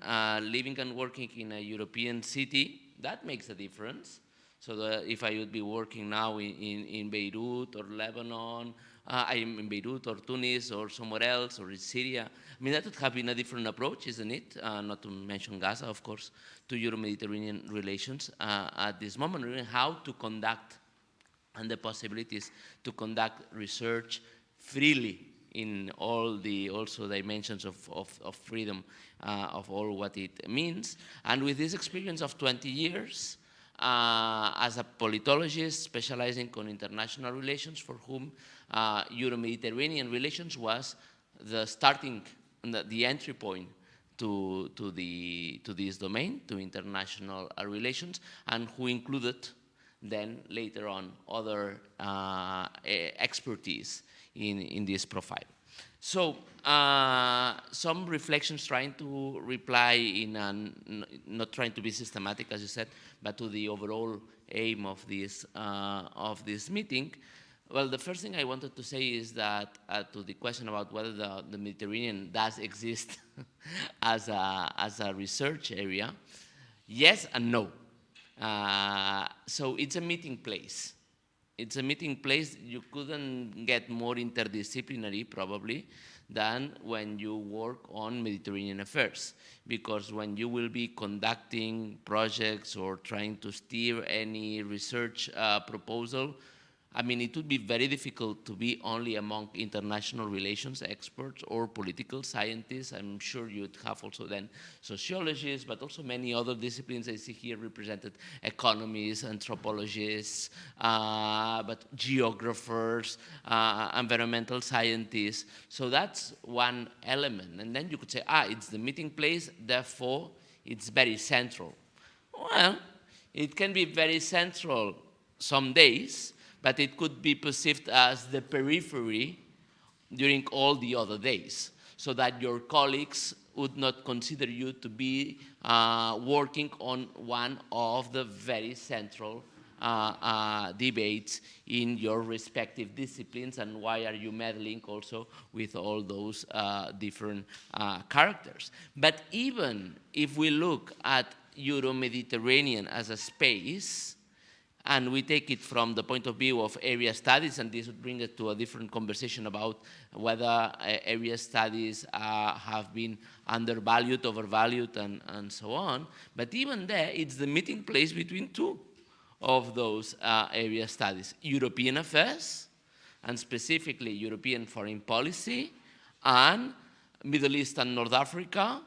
living and working in a European city. That makes a difference. So if I would be working now in Beirut or Lebanon, I'm in Beirut or Tunis or somewhere else, or in Syria, I mean, that would have been a different approach, isn't it? Not to mention Gaza, of course, to Euro-Mediterranean relations at this moment, really how to conduct and the possibilities to conduct research freely in all the also dimensions of freedom of all what it means. And with this experience of 20 years, as a politologist specializing on international relations, for whom Euro-Mediterranean relations was the starting, the entry point to this domain, to international relations, and who included then later on other expertise in this profile. So some reflections trying to reply in not trying to be systematic, as you said, but to the overall aim of this meeting. Well, the first thing I wanted to say is that to the question about whether the Mediterranean does exist as a research area, yes and no. So it's a meeting place. It's a meeting place. You couldn't get more interdisciplinary, probably, than when you work on Mediterranean affairs. Because when you will be conducting projects or trying to steer any research proposal, I mean, it would be very difficult to be only among international relations experts or political scientists. I'm sure you'd have also then sociologists, but also many other disciplines I see here represented, economists, anthropologists, but geographers, environmental scientists. So that's one element. And then you could say, it's the meeting place, therefore it's very central. Well, it can be very central some days, but it could be perceived as the periphery during all the other days, so that your colleagues would not consider you to be working on one of the very central debates in your respective disciplines, and why are you meddling also with all those different characters. But even if we look at Euro-Mediterranean as a space, and we take it from the point of view of area studies, and this would bring it to a different conversation about whether area studies have been undervalued, overvalued, and so on. But even there, it's the meeting place between two of those area studies: European affairs, and specifically European foreign policy, and Middle East and North Africa,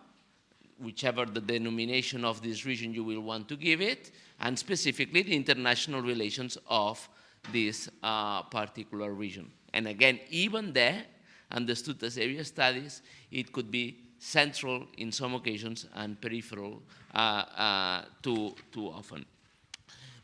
whichever the denomination of this region you will want to give it, and specifically the international relations of this particular region. And again, even there, understood as area studies, it could be central in some occasions and peripheral too often.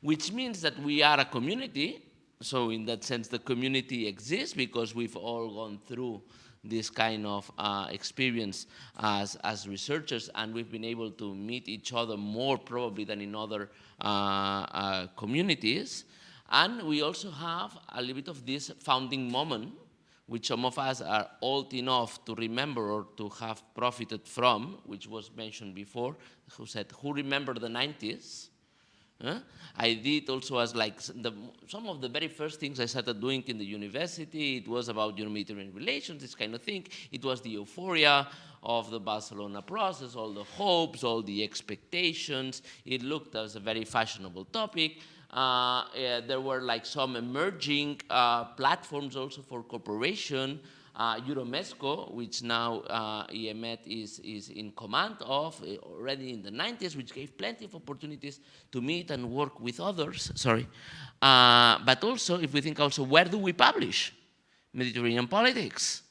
Which means that we are a community. So in that sense, the community exists because we've all gone through this kind of experience as researchers, and we've been able to meet each other more probably than in other communities. And we also have a little bit of this founding moment, which some of us are old enough to remember or to have profited from, which was mentioned before, who said, who remember the 90s? I did also as like some of the very first things I started doing in the university. It was about Euro-Mediterranean relations, this kind of thing. It was the euphoria of the Barcelona process, all the hopes, all the expectations. It looked as a very fashionable topic. There were like some emerging platforms also for cooperation. Euromesco, which now IEMed is in command of, already in the 90s, which gave plenty of opportunities to meet and work with others, but also, if we think also, where do we publish Mediterranean politics?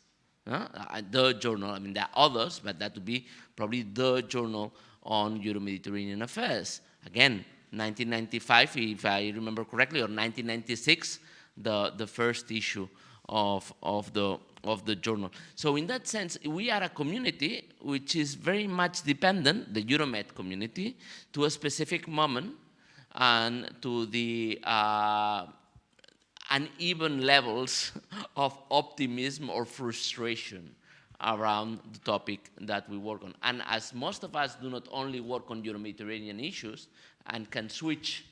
The journal, I mean, there are others, but that would be probably the journal on Euro-Mediterranean affairs. Again, 1995, if I remember correctly, or 1996, the first issue of the journal. So in that sense, we are a community which is very much dependent, the Euromed community, to a specific moment and to the uneven levels of optimism or frustration around the topic that we work on. And as most of us do not only work on Euro-Mediterranean issues and can switch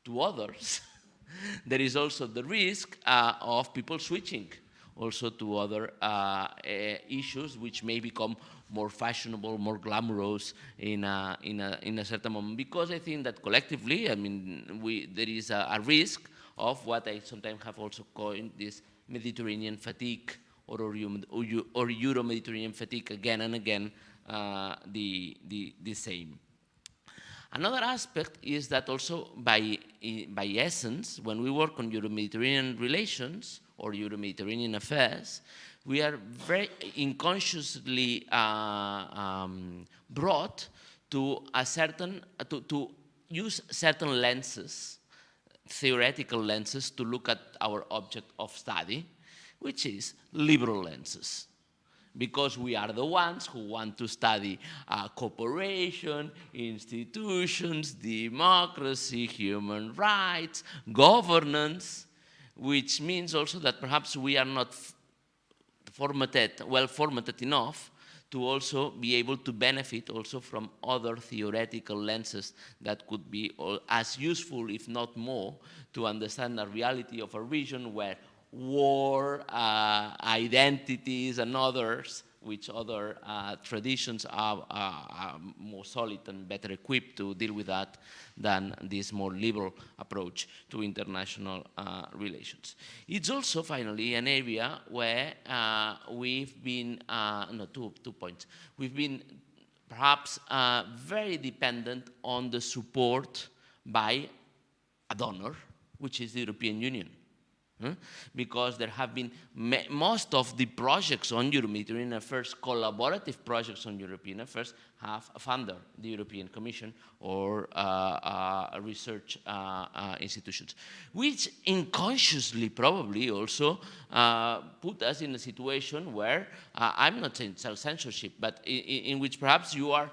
to others, there is also the risk of people switching also to other issues which may become more fashionable, more glamorous in a certain moment. Because I think that collectively, I mean, there is a risk of what I sometimes have also coined this Mediterranean fatigue or Euro-Mediterranean fatigue, again and again, the same. Another aspect is that also by essence, when we work on Euro-Mediterranean relations or Euro-Mediterranean affairs, we are very unconsciously brought to to use certain lenses, theoretical lenses, to look at our object of study, which is liberal lenses. Because we are the ones who want to study cooperation, institutions, democracy, human rights, governance, which means also that perhaps we are not well formatted enough to also be able to benefit also from other theoretical lenses that could be as useful, if not more, to understand the reality of a region where war, identities, and others, which other traditions are more solid and better equipped to deal with that than this more liberal approach to international relations. It's also, finally, an area where we've been, two points. We've been perhaps very dependent on the support by a donor, which is the European Union. Because there have been most of the projects on Euro-Mediterranean affairs, collaborative projects on European affairs, have a funder, the European Commission or research institutions, which unconsciously probably also put us in a situation where, I'm not saying self-censorship, but in which perhaps you are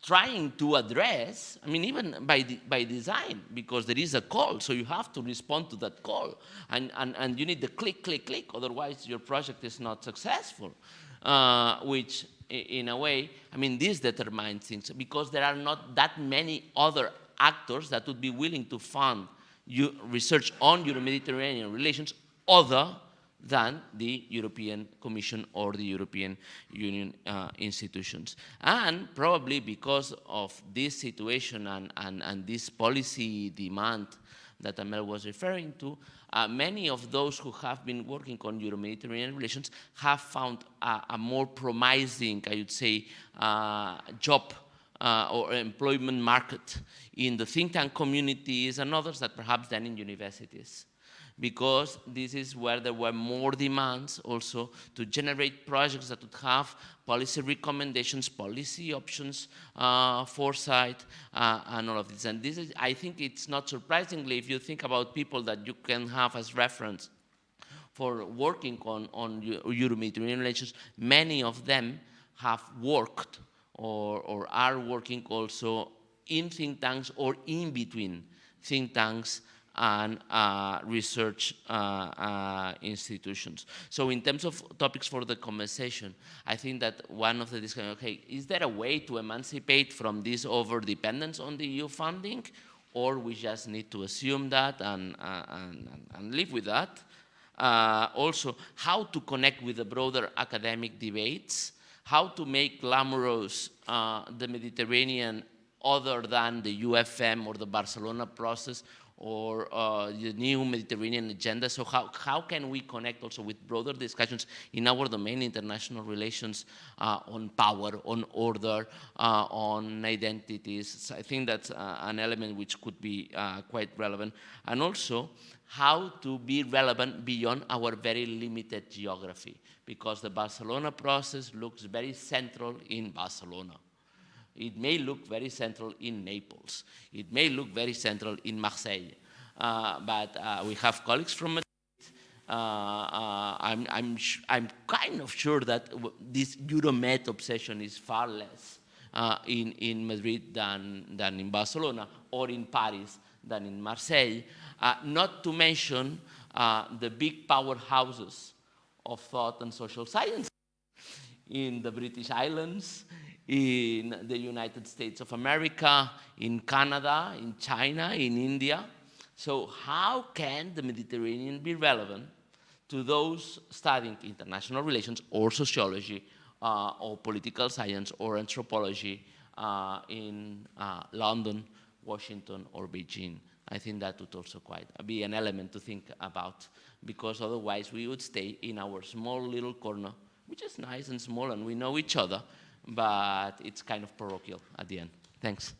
trying to address, I mean, even by design, because there is a call, so you have to respond to that call, and you need the click, click, click, otherwise your project is not successful, which in a way, I mean, this determines things, because there are not that many other actors that would be willing to fund research on Euro-Mediterranean relations other than the European Commission or the European Union institutions. And probably because of this situation and this policy demand that Amel was referring to, many of those who have been working on Euro-Mediterranean relations have found a more promising, I would say, job or employment market in the think tank communities and others that perhaps than in universities, because this is where there were more demands also to generate projects that would have policy recommendations, policy options, foresight, and all of this. And this is, I think it's not surprisingly, if you think about people that you can have as reference for working on Euro-Mediterranean relations, many of them have worked or are working also in think tanks or in between think tanks and research institutions. So in terms of topics for the conversation, I think that one of the discussions, okay, is there a way to emancipate from this over-dependence on the EU funding, or we just need to assume that and live with that? Also, how to connect with the broader academic debates, how to make glamorous the Mediterranean other than the UFM or the Barcelona process, or the new Mediterranean agenda. So how can we connect also with broader discussions in our domain, international relations, on power, on order, on identities? So I think that's an element which could be quite relevant. And also, how to be relevant beyond our very limited geography, because the Barcelona process looks very central in Barcelona. It may look very central in Naples. It may look very central in Marseille. But we have colleagues from Madrid. I'm kind of sure that this Euromed obsession is far less in Madrid than in Barcelona, or in Paris than in Marseille. Not to mention the big powerhouses of thought and social science in the British Islands, in the United States of America, in Canada, in China, in India. So how can the Mediterranean be relevant to those studying international relations or sociology or political science or anthropology in London, Washington, or Beijing? I think that would also be an element to think about, because otherwise we would stay in our small little corner, which is nice and small and we know each other, but it's kind of parochial at the end. Thanks.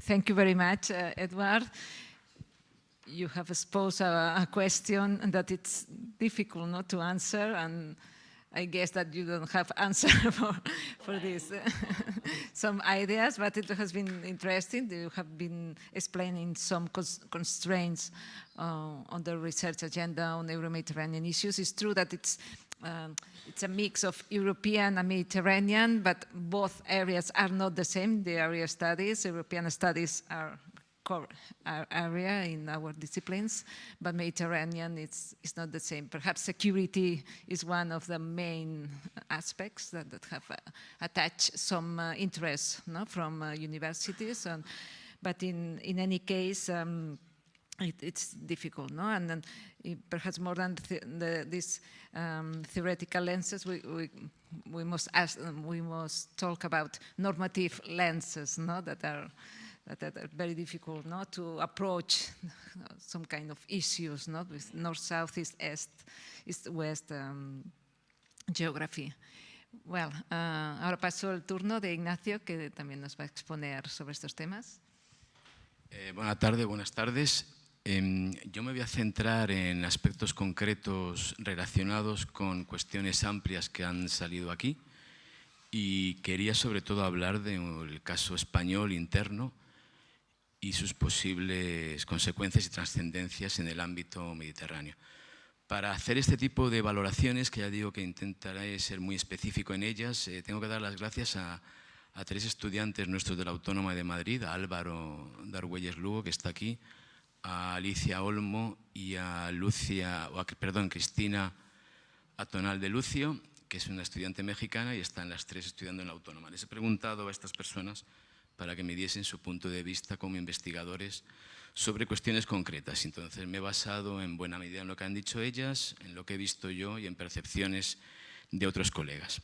Thank you very much, Edward. You have exposed a question that it's difficult not to answer, and I guess that you don't have answer for this. Some ideas, but it has been interesting. You have been explaining some constraints on the research agenda on Euro-Mediterranean issues. It's true that it's a mix of European and Mediterranean, but both areas are not the same. The area studies, European studies are core area in our disciplines, but Mediterranean is not the same. Perhaps security is one of the main aspects that have attached some interest, no, from universities. But in any case, it's difficult, no? And then perhaps more than these theoretical lenses, we must talk about normative lenses, no, that are very difficult, no, to approach some kind of issues, no, with north, south, east, west geography. Well, ahora paso el turno de Ignacio, que también nos va a exponer sobre estos temas. Buenas tardes. Yo me voy a centrar en aspectos concretos relacionados con cuestiones amplias que han salido aquí, y quería sobre todo hablar del caso español interno y sus posibles consecuencias y trascendencias en el ámbito mediterráneo. Para hacer este tipo de valoraciones, que ya digo que intentaré ser muy específico en ellas, tengo que dar las gracias a tres estudiantes nuestros de la Autónoma de Madrid, a Álvaro de Argüelles Lugo, que está aquí, a Alicia Olmo y a Cristina Atonal de Lucio, que es una estudiante mexicana y están las tres estudiando en la Autónoma. Les he preguntado a estas personas para que me diesen su punto de vista como investigadores sobre cuestiones concretas. Entonces me he basado en buena medida en lo que han dicho ellas, en lo que he visto yo y en percepciones de otros colegas.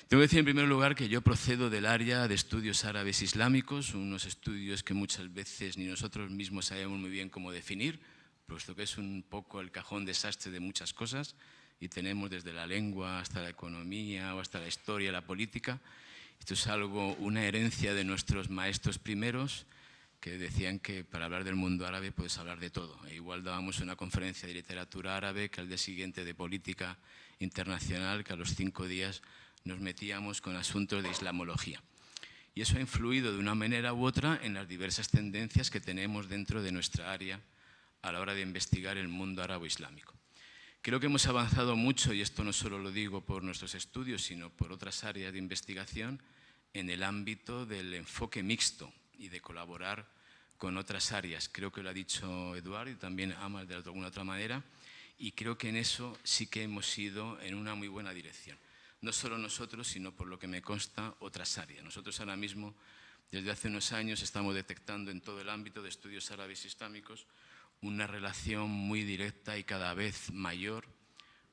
Tengo que decir en primer lugar que yo procedo del área de estudios árabes islámicos, unos estudios que muchas veces ni nosotros mismos sabemos muy bien cómo definir, puesto que es un poco el cajón desastre de muchas cosas y tenemos desde la lengua hasta la economía o hasta la historia, la política. Esto es algo, una herencia de nuestros maestros primeros que decían que para hablar del mundo árabe puedes hablar de todo. E igual dábamos una conferencia de literatura árabe que al día siguiente de política internacional, que a los 5 días nos metíamos con asuntos de islamología. Y eso ha influido de una manera u otra en las diversas tendencias que tenemos dentro de nuestra área a la hora de investigar el mundo árabe-islámico. Creo que hemos avanzado mucho, y esto no solo lo digo por nuestros estudios, sino por otras áreas de investigación, en el ámbito del enfoque mixto y de colaborar con otras áreas. Creo que lo ha dicho Eduardo y también Amal de alguna otra manera, y creo que en eso sí que hemos ido en una muy buena dirección. No solo nosotros, sino por lo que me consta, otras áreas. Nosotros ahora mismo, desde hace unos años, estamos detectando en todo el ámbito de estudios árabes islámicos una relación muy directa y cada vez mayor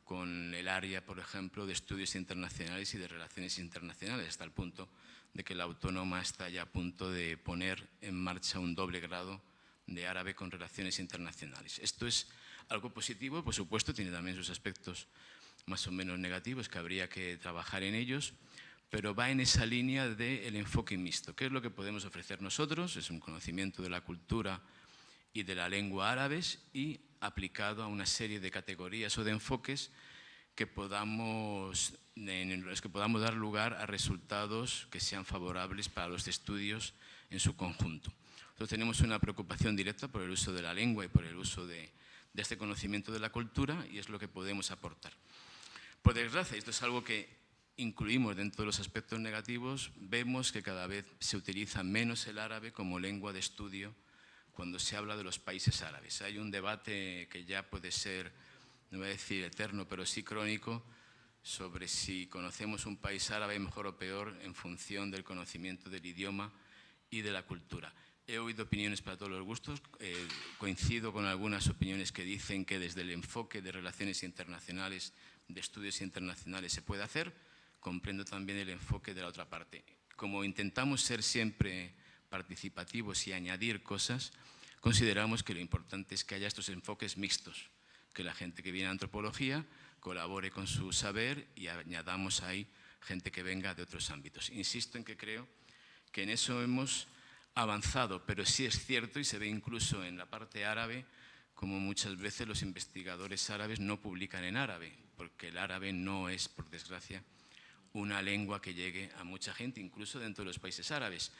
con el área, por ejemplo, de estudios internacionales y de relaciones internacionales, hasta el punto de que la Autónoma está ya a punto de poner en marcha un doble grado de árabe con relaciones internacionales. Esto es algo positivo, por supuesto, tiene también sus aspectos más o menos negativos que habría que trabajar en ellos, pero va en esa línea del enfoque mixto. ¿Qué es lo que podemos ofrecer nosotros? Es un conocimiento de la cultura y de la lengua árabes y aplicado a una serie de categorías o de enfoques que en los que podamos dar lugar a resultados que sean favorables para los estudios en su conjunto. Nosotros tenemos una preocupación directa por el uso de la lengua y por el uso de este conocimiento de la cultura y es lo que podemos aportar. Por desgracia, esto es algo que incluimos dentro de los aspectos negativos, vemos que cada vez se utiliza menos el árabe como lengua de estudio cuando se habla de los países árabes. Hay un debate que ya puede ser, no voy a decir eterno, pero sí crónico, sobre si conocemos un país árabe mejor o peor en función del conocimiento del idioma y de la cultura. He oído opiniones para todos los gustos, coincido con algunas opiniones que dicen que desde el enfoque de relaciones internacionales, de estudios internacionales se puede hacer, comprendo también el enfoque de la otra parte. Como intentamos ser siempre participativos y añadir cosas, consideramos que lo importante es que haya estos enfoques mixtos, que la gente que viene a antropología colabore con su saber y añadamos ahí gente que venga de otros ámbitos. Insisto en que creo que en eso hemos avanzado, pero sí es cierto y se ve incluso en la parte árabe como muchas veces los investigadores árabes no publican en árabe, porque el árabe no es, por desgracia, una lengua que llegue a mucha gente, incluso dentro de los países árabes.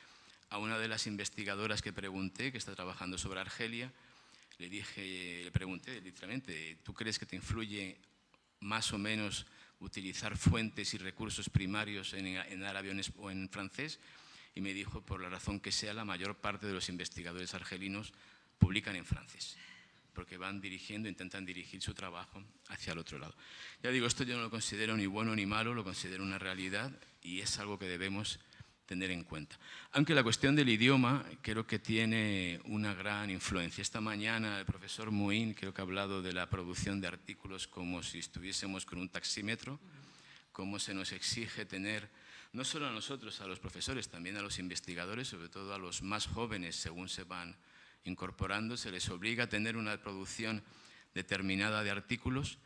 A una de las investigadoras que pregunté, que está trabajando sobre Argelia, le pregunté literalmente, ¿tú crees que te influye más o menos utilizar fuentes y recursos primarios en árabe o en francés? Y me dijo, por la razón que sea, la mayor parte de los investigadores argelinos publican en francés, porque van dirigiendo, intentan dirigir su trabajo hacia el otro lado. Ya digo, esto yo no lo considero ni bueno ni malo, lo considero una realidad y es algo que debemos tener en cuenta. Aunque la cuestión del idioma creo que tiene una gran influencia. Esta mañana el profesor Muin creo que ha hablado de la producción de artículos como si estuviésemos con un taxímetro, cómo se nos exige tener, no solo a nosotros, a los profesores, también a los investigadores, sobre todo a los más jóvenes, según se van incorporando, se les obliga a tener una producción determinada de artículos,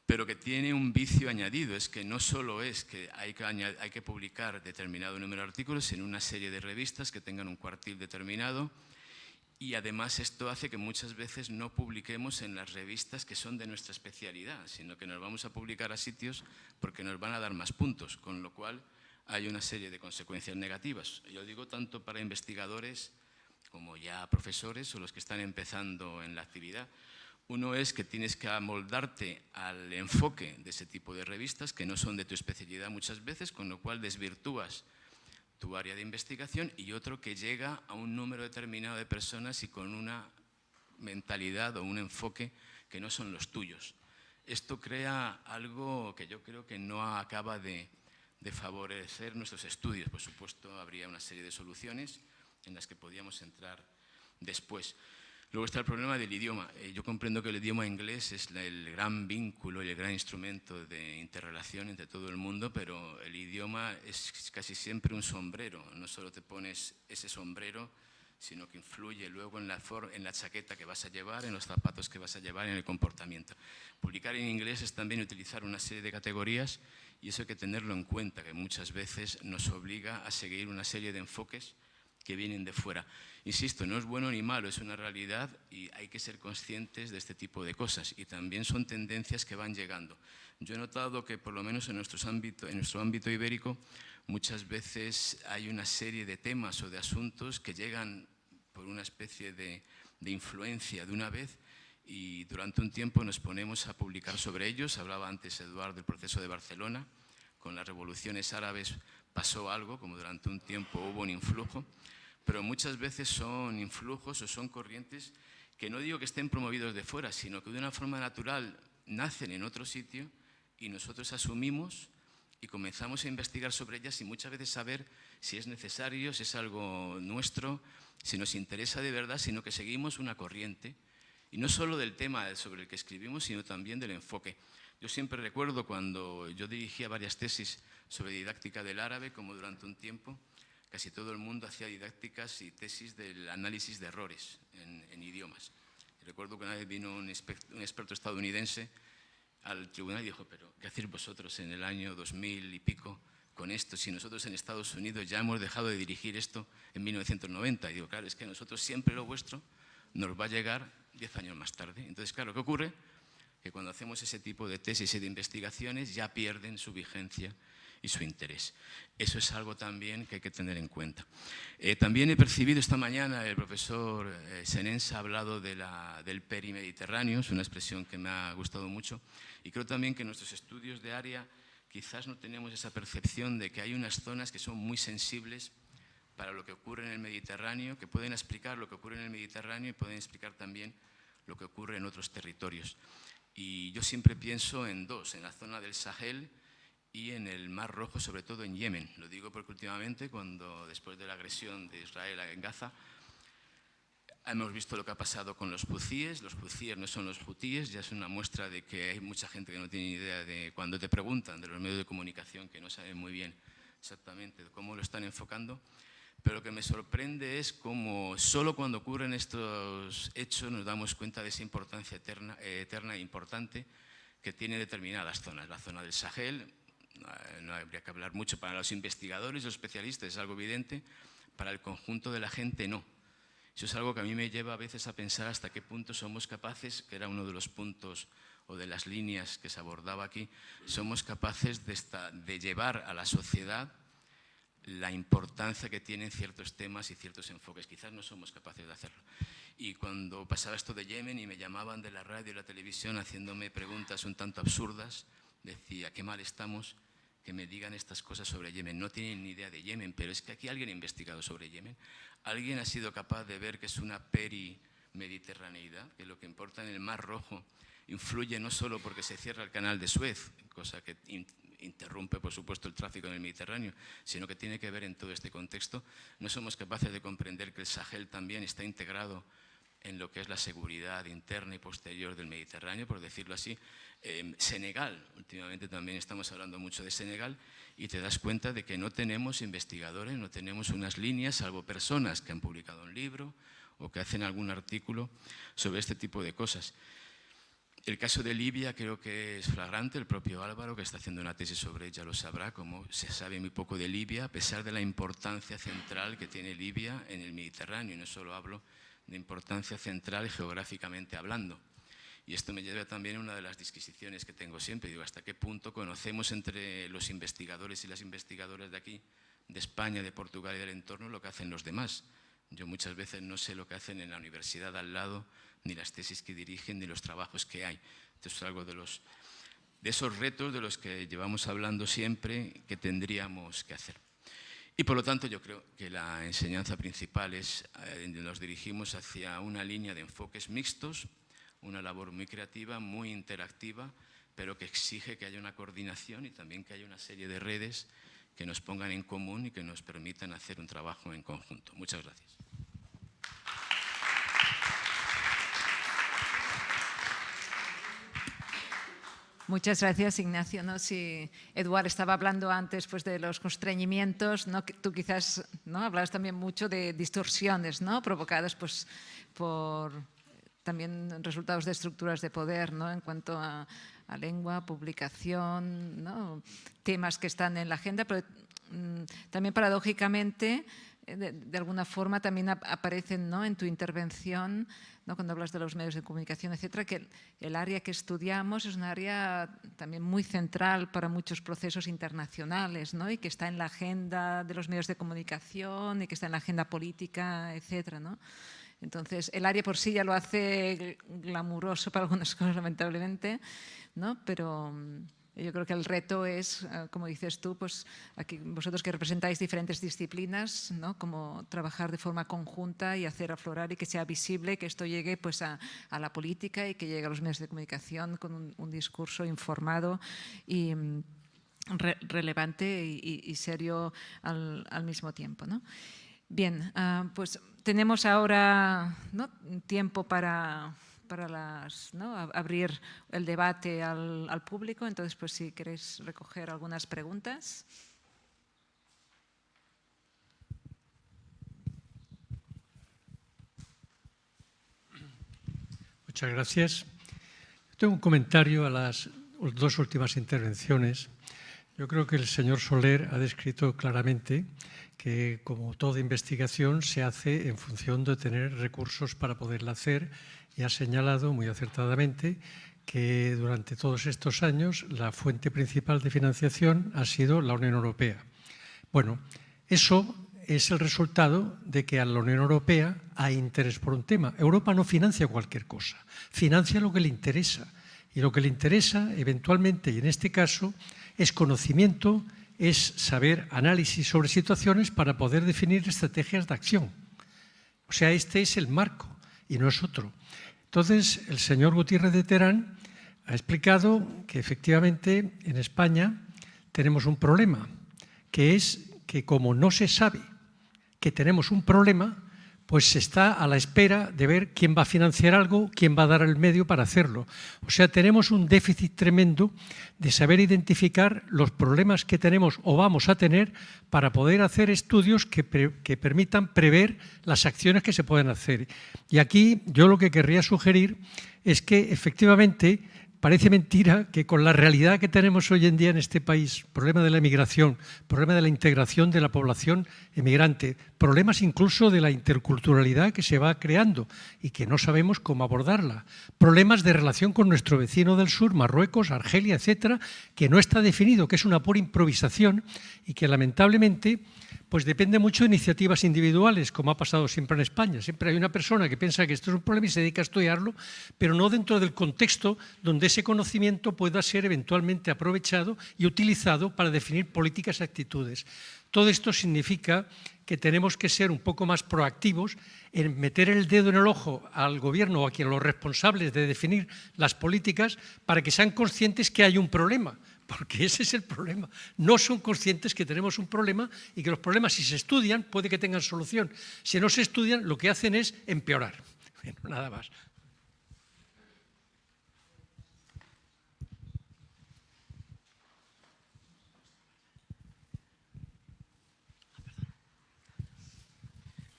pero que tiene un vicio añadido, es que no solo es que hay que publicar determinado número de artículos en una serie de revistas que tengan un cuartil determinado y además esto hace que muchas veces no publiquemos en las revistas que son de nuestra especialidad, sino que nos vamos a publicar a sitios porque nos van a dar más puntos, con lo cual hay una serie de consecuencias negativas. Yo digo tanto para investigadores como ya profesores o los que están empezando en la actividad. Uno es que tienes que amoldarte al enfoque de ese tipo de revistas que no son de tu especialidad muchas veces, con lo cual desvirtúas tu área de investigación, y otro que llega a un número determinado de personas y con una mentalidad o un enfoque que no son los tuyos. Esto crea algo que yo creo que no acaba de favorecer nuestros estudios. Por supuesto, habría una serie de soluciones en las que podíamos entrar después. Luego está el problema del idioma. Yo comprendo que el idioma inglés es el gran vínculo y el gran instrumento de interrelación entre todo el mundo, pero el idioma es casi siempre un sombrero. No solo te pones ese sombrero, sino que influye luego en la chaqueta que vas a llevar, en los zapatos que vas a llevar, en el comportamiento. Publicar en inglés es también utilizar una serie de categorías y eso hay que tenerlo en cuenta, que muchas veces nos obliga a seguir una serie de enfoques que vienen de fuera. Insisto, no es bueno ni malo, es una realidad y hay que ser conscientes de este tipo de cosas y también son tendencias que van llegando. Yo he notado que por lo menos en nuestro ámbito ibérico muchas veces hay una serie de temas o de asuntos que llegan por una especie de influencia de una vez y durante un tiempo nos ponemos a publicar sobre ellos. Hablaba antes Eduardo del proceso de Barcelona. Con las revoluciones árabes pasó algo, como durante un tiempo hubo un influjo, pero muchas veces son influjos o son corrientes que no digo que estén promovidos de fuera, sino que de una forma natural nacen en otro sitio y nosotros asumimos y comenzamos a investigar sobre ellas y muchas veces saber si es necesario, si es algo nuestro, si nos interesa de verdad, sino que seguimos una corriente y no solo del tema sobre el que escribimos, sino también del enfoque. Yo siempre recuerdo cuando yo dirigía varias tesis sobre didáctica del árabe, como durante un tiempo casi todo el mundo hacía didácticas y tesis del análisis de errores en idiomas. Y recuerdo que una vez vino un experto estadounidense al tribunal y dijo, pero ¿qué hacéis vosotros en el año 2000 y pico con esto? Si nosotros en Estados Unidos ya hemos dejado de dirigir esto en 1990. Y digo, claro, es que a nosotros siempre lo vuestro nos va a llegar 10 años más tarde. Entonces, claro, ¿qué ocurre? Que cuando hacemos ese tipo de tesis y de investigaciones ya pierden su vigencia y su interés. Eso es algo también que hay que tener en cuenta. También he percibido esta mañana, el profesor Senens ha hablado del perimediterráneo, es una expresión que me ha gustado mucho, y creo también que en nuestros estudios de área quizás no tenemos esa percepción de que hay unas zonas que son muy sensibles para lo que ocurre en el Mediterráneo, que pueden explicar lo que ocurre en el Mediterráneo y pueden explicar también lo que ocurre en otros territorios. Y yo siempre pienso en dos, en la zona del Sahel y en el Mar Rojo, sobre todo en Yemen. Lo digo porque últimamente, después de la agresión de Israel en Gaza, hemos visto lo que ha pasado con los hutíes. Los hutíes no son los hutíes, ya es una muestra de que hay mucha gente que no tiene ni idea de, cuando te preguntan de los medios de comunicación, que no saben muy bien exactamente cómo lo están enfocando. Pero lo que me sorprende es cómo solo cuando ocurren estos hechos nos damos cuenta de esa importancia eterna e importante que tiene determinadas zonas. La zona del Sahel, no habría que hablar mucho para los investigadores y los especialistas, es algo evidente, para el conjunto de la gente no. Eso es algo que a mí me lleva a veces a pensar hasta qué punto somos capaces, que era uno de los puntos o de las líneas que se abordaba aquí, somos capaces de llevar a la sociedad la importancia que tienen ciertos temas y ciertos enfoques. Quizás no somos capaces de hacerlo. Y cuando pasaba esto de Yemen y me llamaban de la radio y la televisión haciéndome preguntas un tanto absurdas, decía, qué mal estamos que me digan estas cosas sobre Yemen. No tienen ni idea de Yemen, pero es que aquí alguien ha investigado sobre Yemen. Alguien ha sido capaz de ver que es una perimediterraneidad, que lo que importa en el Mar Rojo influye no solo porque se cierra el canal de Suez, cosa que interrumpe, por supuesto, el tráfico en el Mediterráneo, sino que tiene que ver en todo este contexto. No somos capaces de comprender que el Sahel también está integrado en lo que es la seguridad interna y posterior del Mediterráneo, por decirlo así. Senegal, últimamente también estamos hablando mucho de Senegal, y te das cuenta de que no tenemos investigadores, no tenemos unas líneas, salvo personas que han publicado un libro o que hacen algún artículo sobre este tipo de cosas. El caso de Libia creo que es flagrante, el propio Álvaro, que está haciendo una tesis sobre ella, lo sabrá, como se sabe muy poco de Libia, a pesar de la importancia central que tiene Libia en el Mediterráneo, y no solo hablo de importancia central geográficamente hablando. Y esto me lleva también a una de las disquisiciones que tengo siempre, digo, hasta qué punto conocemos entre los investigadores y las investigadoras de aquí, de España, de Portugal y del entorno, lo que hacen los demás. Yo muchas veces no sé lo que hacen en la universidad al lado, ni las tesis que dirigen, ni los trabajos que hay. Esto es algo de esos retos de los que llevamos hablando siempre que tendríamos que hacer. Y por lo tanto yo creo que la enseñanza principal es, nos dirigimos hacia una línea de enfoques mixtos, una labor muy creativa, muy interactiva, pero que exige que haya una coordinación y también que haya una serie de redes que nos pongan en común y que nos permitan hacer un trabajo en conjunto. Muchas gracias. Muchas gracias, Ignacio. ¿No? Si Eduard estaba hablando antes pues, de los constreñimientos, ¿no? Tú quizás ¿no? hablabas también mucho de distorsiones ¿no? provocadas pues, por también resultados de estructuras de poder ¿no? en cuanto a lengua, publicación, ¿no? temas que están en la agenda, pero también paradójicamente de alguna forma también aparecen ¿no? en tu intervención, ¿no? cuando hablas de los medios de comunicación, etcétera, que el área que estudiamos es un área también muy central para muchos procesos internacionales, ¿no? y que está en la agenda de los medios de comunicación y que está en la agenda política, etcétera, ¿no? Entonces, el área por sí ya lo hace glamuroso para algunas cosas, lamentablemente, ¿no? Pero yo creo que el reto es, como dices tú, pues aquí vosotros que representáis diferentes disciplinas, ¿no? Como trabajar de forma conjunta y hacer aflorar y que sea visible, que esto llegue pues, a la política y que llegue a los medios de comunicación con un discurso informado y relevante y serio al mismo tiempo, ¿no? Bien, pues tenemos ahora ¿no? tiempo para ¿no? abrir el debate al público, entonces pues si queréis recoger algunas preguntas. Muchas gracias. Tengo un comentario a las dos últimas intervenciones. Yo creo que el señor Soler ha descrito claramente que, como toda investigación, se hace en función de tener recursos para poderla hacer y ha señalado muy acertadamente que durante todos estos años la fuente principal de financiación ha sido la Unión Europea. Bueno, eso es el resultado de que a la Unión Europea hay interés por un tema. Europa no financia cualquier cosa, financia lo que le interesa. Y lo que le interesa, eventualmente, y en este caso, es conocimiento, es saber análisis sobre situaciones para poder definir estrategias de acción. O sea, este es el marco y no es otro. Entonces, el señor Gutiérrez de Terán ha explicado que efectivamente en España tenemos un problema, que es que como no se sabe que tenemos un problema, pues se está a la espera de ver quién va a financiar algo, quién va a dar el medio para hacerlo. O sea, tenemos un déficit tremendo de saber identificar los problemas que tenemos o vamos a tener para poder hacer estudios que permitan prever las acciones que se pueden hacer. Y aquí yo lo que querría sugerir es que efectivamente parece mentira que con la realidad que tenemos hoy en día en este país, problema de la emigración, problema de la integración de la población emigrante, problemas incluso de la interculturalidad que se va creando y que no sabemos cómo abordarla, problemas de relación con nuestro vecino del sur, Marruecos, Argelia, etcétera, que no está definido, que es una pura improvisación y que lamentablemente pues depende mucho de iniciativas individuales, como ha pasado siempre en España. Siempre hay una persona que piensa que esto es un problema y se dedica a estudiarlo, pero no dentro del contexto donde ese conocimiento pueda ser eventualmente aprovechado y utilizado para definir políticas y actitudes. Todo esto significa que tenemos que ser un poco más proactivos en meter el dedo en el ojo al gobierno o a los responsables de definir las políticas para que sean conscientes que hay un problema. Porque ese es el problema. No son conscientes que tenemos un problema y que los problemas, si se estudian, puede que tengan solución. Si no se estudian, lo que hacen es empeorar. Bueno, nada más.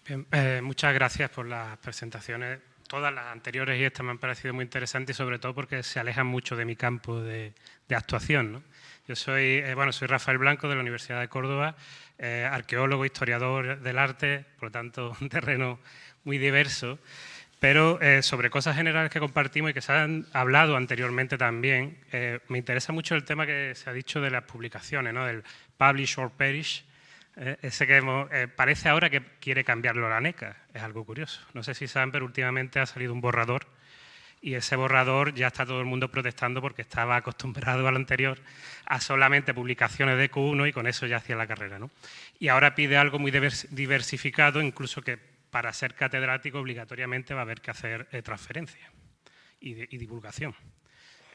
Bien, muchas gracias por las presentaciones. Todas las anteriores y esta me han parecido muy interesantes y sobre todo porque se alejan mucho de mi campo de actuación, ¿no? Yo soy Rafael Blanco de la Universidad de Córdoba, arqueólogo, historiador del arte, por lo tanto un terreno muy diverso, pero sobre cosas generales que compartimos y que se han hablado anteriormente también, me interesa mucho el tema que se ha dicho de las publicaciones, ¿no? Del publish or perish. Ese que parece ahora que quiere cambiarlo la NECA, es algo curioso. No sé si saben, pero últimamente ha salido un borrador y ese borrador ya está todo el mundo protestando porque estaba acostumbrado al anterior a solamente publicaciones de Q1 y con eso ya hacía la carrera, ¿no? Y ahora pide algo muy diversificado, incluso que para ser catedrático obligatoriamente va a haber que hacer transferencia y divulgación.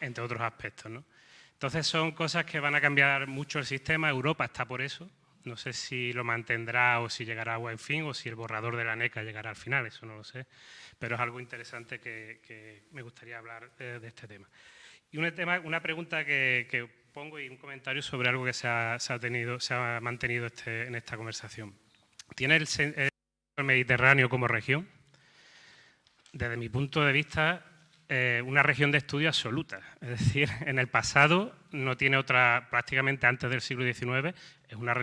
entre otros aspectos, ¿no? Entonces son cosas que van a cambiar mucho el sistema. Europa está por eso. No sé si lo mantendrá o si llegará a buen fin o si el borrador de la NECA llegará al final, eso no lo sé. Pero es algo interesante que me gustaría hablar de este tema. Y una pregunta que pongo y un comentario sobre algo que se ha mantenido en esta conversación. ¿Tiene el Mediterráneo como región? Desde mi punto de vista, una región de estudio absoluta. Es decir, en el pasado no tiene otra, prácticamente antes del siglo XIX, es una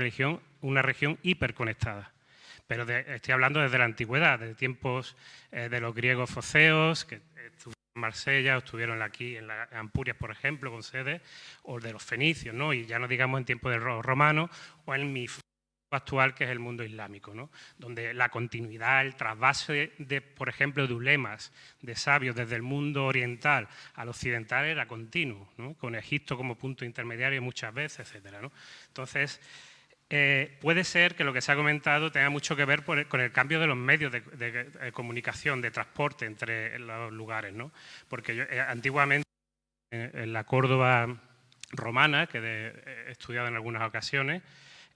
región hiperconectada. Pero estoy hablando desde la antigüedad, de tiempos de los griegos foceos, que estuvieron en Marsella, o estuvieron aquí en Ampurias, por ejemplo, con sede, o de los fenicios, ¿no? Y ya no digamos en tiempos de los romanos, o en mi actual, que es el mundo islámico, ¿no? Donde la continuidad, el trasvase, por ejemplo, de ulemas, de sabios desde el mundo oriental al occidental era continuo, ¿no? Con Egipto como punto intermediario muchas veces, etcétera, ¿no? Entonces, puede ser que lo que se ha comentado tenga mucho que ver con el cambio de los medios de comunicación, de transporte entre los lugares, ¿no? Porque yo, antiguamente, en la Córdoba romana, que he estudiado en algunas ocasiones,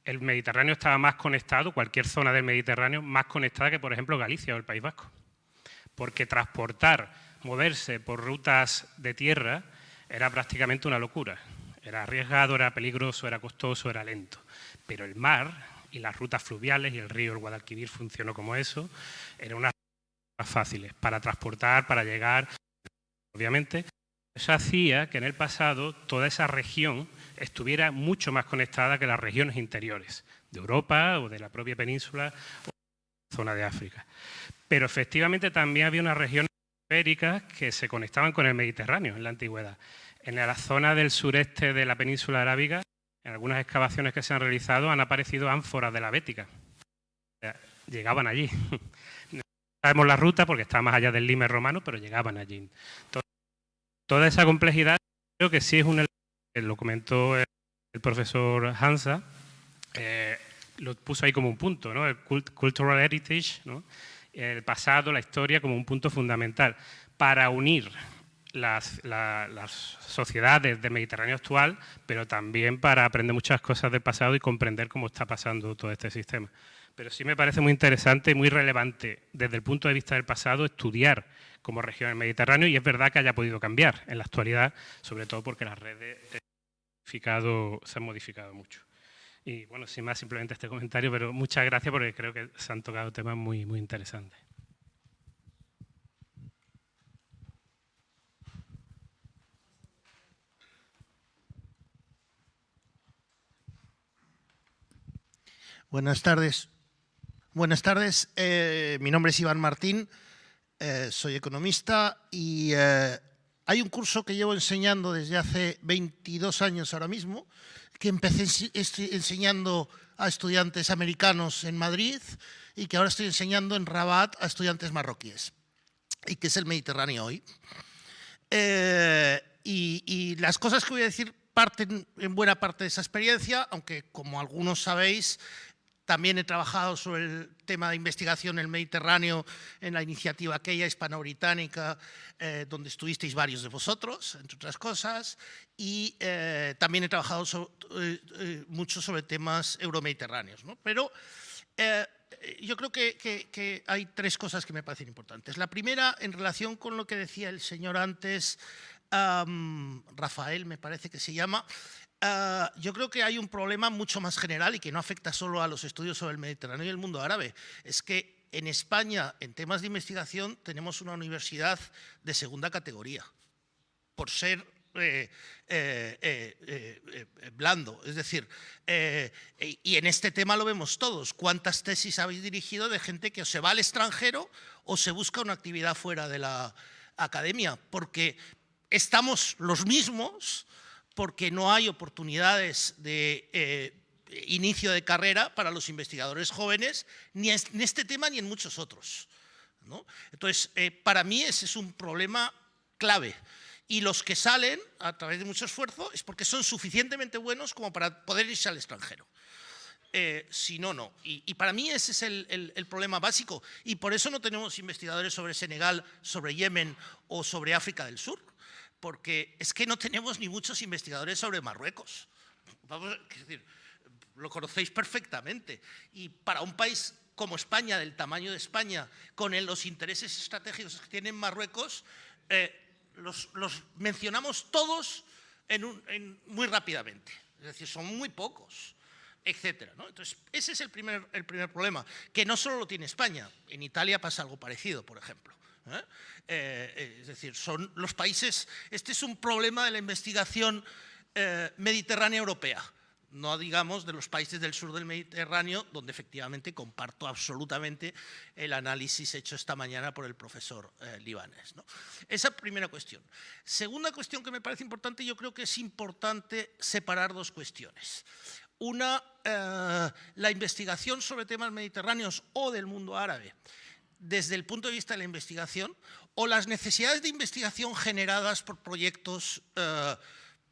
el Mediterráneo estaba más conectado, cualquier zona del Mediterráneo, más conectada que, por ejemplo, Galicia o el País Vasco. Porque moverse por rutas de tierra era prácticamente una locura. Era arriesgado, era peligroso, era costoso, era lento. Pero el mar y las rutas fluviales y el río, el Guadalquivir funcionó como eso, eran unas rutas fáciles para transportar, para llegar, obviamente. Eso hacía que en el pasado toda esa región estuviera mucho más conectada que las regiones interiores de Europa o de la propia península o de la zona de África. Pero efectivamente también había unas regiones periféricas que se conectaban con el Mediterráneo en la antigüedad. En la zona del sureste de la península arábiga, en algunas excavaciones que se han realizado, han aparecido ánforas de la Bética. Llegaban allí. No sabemos la ruta porque está más allá del Lime romano, pero llegaban allí. Entonces, toda esa complejidad creo que sí es un elemento, lo comentó el profesor Hansa, lo puso ahí como un punto, ¿no? El cultural heritage, ¿no? El pasado, la historia como un punto fundamental para unir las sociedades del Mediterráneo actual, pero también para aprender muchas cosas del pasado y comprender cómo está pasando todo este sistema. Pero sí me parece muy interesante y muy relevante desde el punto de vista del pasado estudiar como región el Mediterráneo, y es verdad que haya podido cambiar en la actualidad, sobre todo porque las redes se han modificado mucho. Y bueno, sin más, simplemente este comentario, pero muchas gracias porque creo que se han tocado temas muy, muy interesantes. Buenas tardes. Buenas tardes. Mi nombre es Iván Martín, soy economista y hay un curso que llevo enseñando desde hace 22 años ahora mismo, que empecé enseñando a estudiantes americanos en Madrid y que ahora estoy enseñando en Rabat a estudiantes marroquíes, y que es el Mediterráneo hoy. Y las cosas que voy a decir parten en buena parte de esa experiencia, aunque como algunos sabéis, también he trabajado sobre el tema de investigación en el Mediterráneo en la iniciativa aquella hispano-británica, donde estuvisteis varios de vosotros, entre otras cosas, y también he trabajado mucho sobre temas euromediterráneos, ¿no? Pero yo creo que hay tres cosas que me parecen importantes. La primera, en relación con lo que decía el señor antes, Rafael me parece que se llama, yo creo que hay un problema mucho más general y que no afecta solo a los estudios sobre el Mediterráneo y el mundo árabe. Es que en España, en temas de investigación, tenemos una universidad de segunda categoría, por ser blando. Es decir, y en este tema lo vemos todos. ¿Cuántas tesis habéis dirigido de gente que o se va al extranjero o se busca una actividad fuera de la academia? Porque estamos los mismos, porque no hay oportunidades de inicio de carrera para los investigadores jóvenes, ni en este tema ni en muchos otros, ¿no? Entonces, para mí ese es un problema clave. Y los que salen a través de mucho esfuerzo es porque son suficientemente buenos como para poder irse al extranjero. Si no, no. Y para mí ese es el problema básico. Y por eso no tenemos investigadores sobre Senegal, sobre Yemen o sobre África del Sur. porque es que no tenemos ni muchos investigadores sobre Marruecos. Vamos, es decir, lo conocéis perfectamente. Y para un país como España, del tamaño de España, con los intereses estratégicos que tiene Marruecos, los mencionamos todos muy rápidamente. Es decir, son muy pocos, etcétera, ¿no? Entonces, ese es el primer problema, que no solo lo tiene España. En Italia pasa algo parecido, por ejemplo. Es decir, son los países... Este es un problema de la investigación mediterránea europea, no digamos de los países del sur del Mediterráneo, donde efectivamente comparto absolutamente el análisis hecho esta mañana por el profesor libanés, ¿no? Esa primera cuestión. Segunda cuestión que me parece importante, yo creo que es importante separar dos cuestiones. Una, la investigación sobre temas mediterráneos o del mundo árabe, desde el punto de vista de la investigación, o las necesidades de investigación generadas por proyectos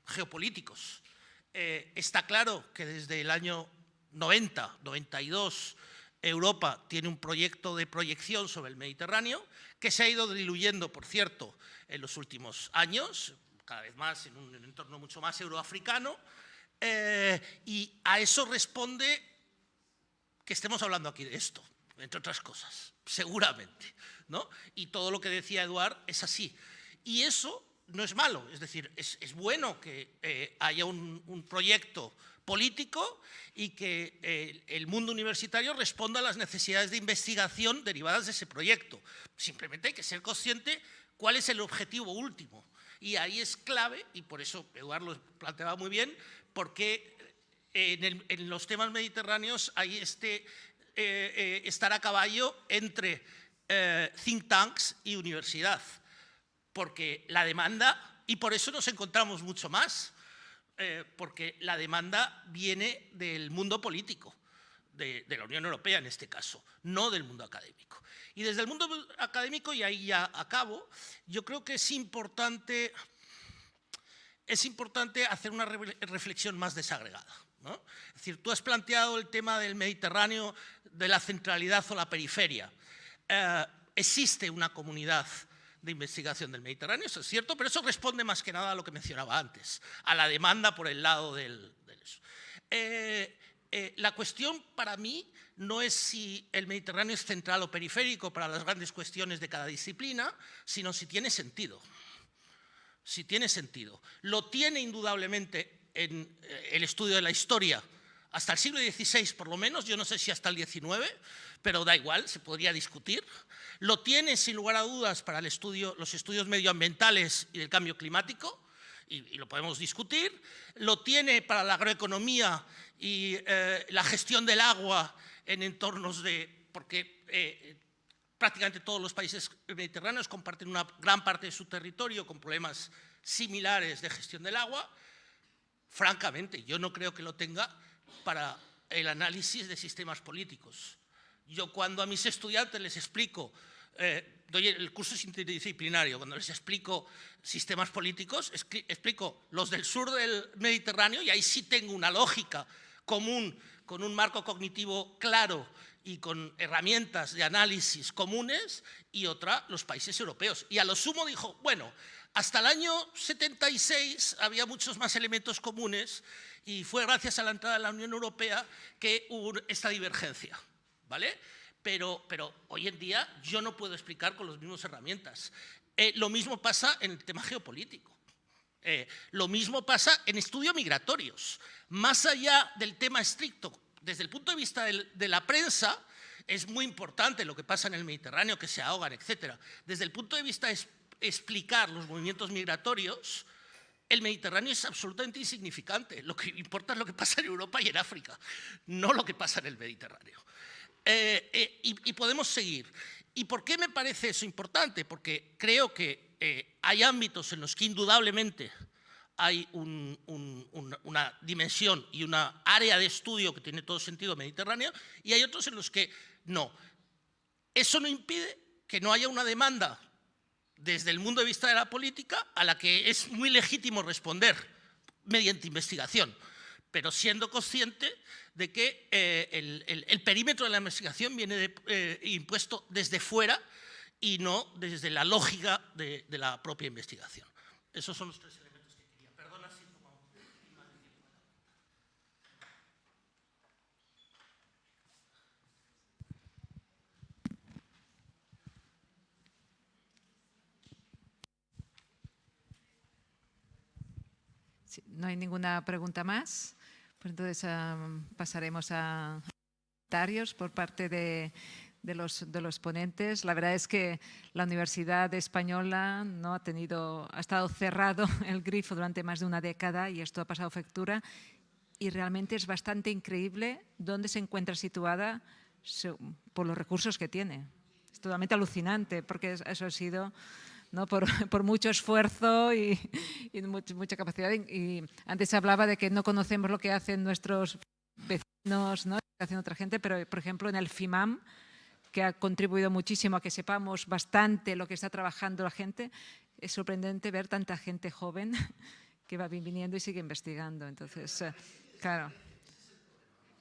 geopolíticos. Está claro que desde el año 90, 92, Europa tiene un proyecto de proyección sobre el Mediterráneo que se ha ido diluyendo, por cierto, en los últimos años, cada vez más en un entorno mucho más euroafricano, y a eso responde que estemos hablando aquí de esto, entre otras cosas, seguramente, ¿no? Y todo lo que decía Eduard es así. Y eso no es malo, es decir, es bueno que haya un proyecto político y que el mundo universitario responda a las necesidades de investigación derivadas de ese proyecto. Simplemente hay que ser consciente cuál es el objetivo último. Y ahí es clave, y por eso Eduard lo planteaba muy bien, porque en los temas mediterráneos hay estar a caballo entre think tanks y universidad. Porque la demanda, y por eso nos encontramos mucho más, porque la demanda viene del mundo político, de la Unión Europea en este caso, no del mundo académico. Y desde el mundo académico, y ahí ya acabo, yo creo que es importante hacer una reflexión más desagregada, ¿no? Es decir, tú has planteado el tema del Mediterráneo, de la centralidad o la periferia. Existe una comunidad de investigación del Mediterráneo, eso es cierto, pero eso responde más que nada a lo que mencionaba antes, a la demanda por el lado del eso. La cuestión para mí no es si el Mediterráneo es central o periférico para las grandes cuestiones de cada disciplina, sino si tiene sentido. Si tiene sentido. Lo tiene indudablemente en el estudio de la historia, hasta el siglo XVI por lo menos, yo no sé si hasta el XIX, pero da igual, se podría discutir. Lo tiene sin lugar a dudas para los estudios medioambientales y del cambio climático, y lo podemos discutir. Lo tiene para la agroeconomía y la gestión del agua en entornos porque prácticamente todos los países mediterráneos comparten una gran parte de su territorio con problemas similares de gestión del agua. Francamente, yo no creo que lo tenga para el análisis de sistemas políticos. Yo cuando a mis estudiantes les explico, el curso es interdisciplinario, cuando les explico sistemas políticos, explico los del sur del Mediterráneo y ahí sí tengo una lógica común, con un marco cognitivo claro y con herramientas de análisis comunes, y otra, los países europeos. Y a lo sumo dijo, bueno, hasta el año 76 había muchos más elementos comunes y fue gracias a la entrada de la Unión Europea que hubo esta divergencia, ¿vale? Pero hoy en día yo no puedo explicar con las mismas herramientas. Lo mismo pasa en el tema geopolítico. Lo mismo pasa en estudios migratorios. Más allá del tema estricto, desde el punto de vista de la prensa, es muy importante lo que pasa en el Mediterráneo, que se ahogan, etc. Desde el punto de vista de explicar los movimientos migratorios, el Mediterráneo es absolutamente insignificante. Lo que importa es lo que pasa en Europa y en África, no lo que pasa en el Mediterráneo. Y podemos seguir. ¿Y por qué me parece eso importante? Porque creo que hay ámbitos en los que indudablemente hay una dimensión y una área de estudio que tiene todo sentido mediterráneo, y hay otros en los que no. Eso no impide que no haya una demanda desde el punto de vista de la política a la que es muy legítimo responder mediante investigación, pero siendo consciente de que el perímetro de la investigación viene impuesto desde fuera y no desde la lógica de la propia investigación. Esos son los tres elementos que quería. Perdona si he tomado más de tiempo. Si no hay ninguna pregunta más, pues entonces pasaremos a comentarios por parte de los ponentes. La verdad es que la Universidad Española no ha estado cerrado el grifo durante más de una década y esto ha pasado factura y realmente es bastante increíble dónde se encuentra situada por los recursos que tiene. Es totalmente alucinante porque eso ha sido, ¿no?, por mucho esfuerzo y mucha capacidad. Y antes se hablaba de que no conocemos lo que hacen nuestros vecinos, ¿no?, que hacen otra gente, pero por ejemplo en el FIMAM, que ha contribuido muchísimo a que sepamos bastante lo que está trabajando la gente, es sorprendente ver tanta gente joven que va viniendo y sigue investigando. Entonces, claro.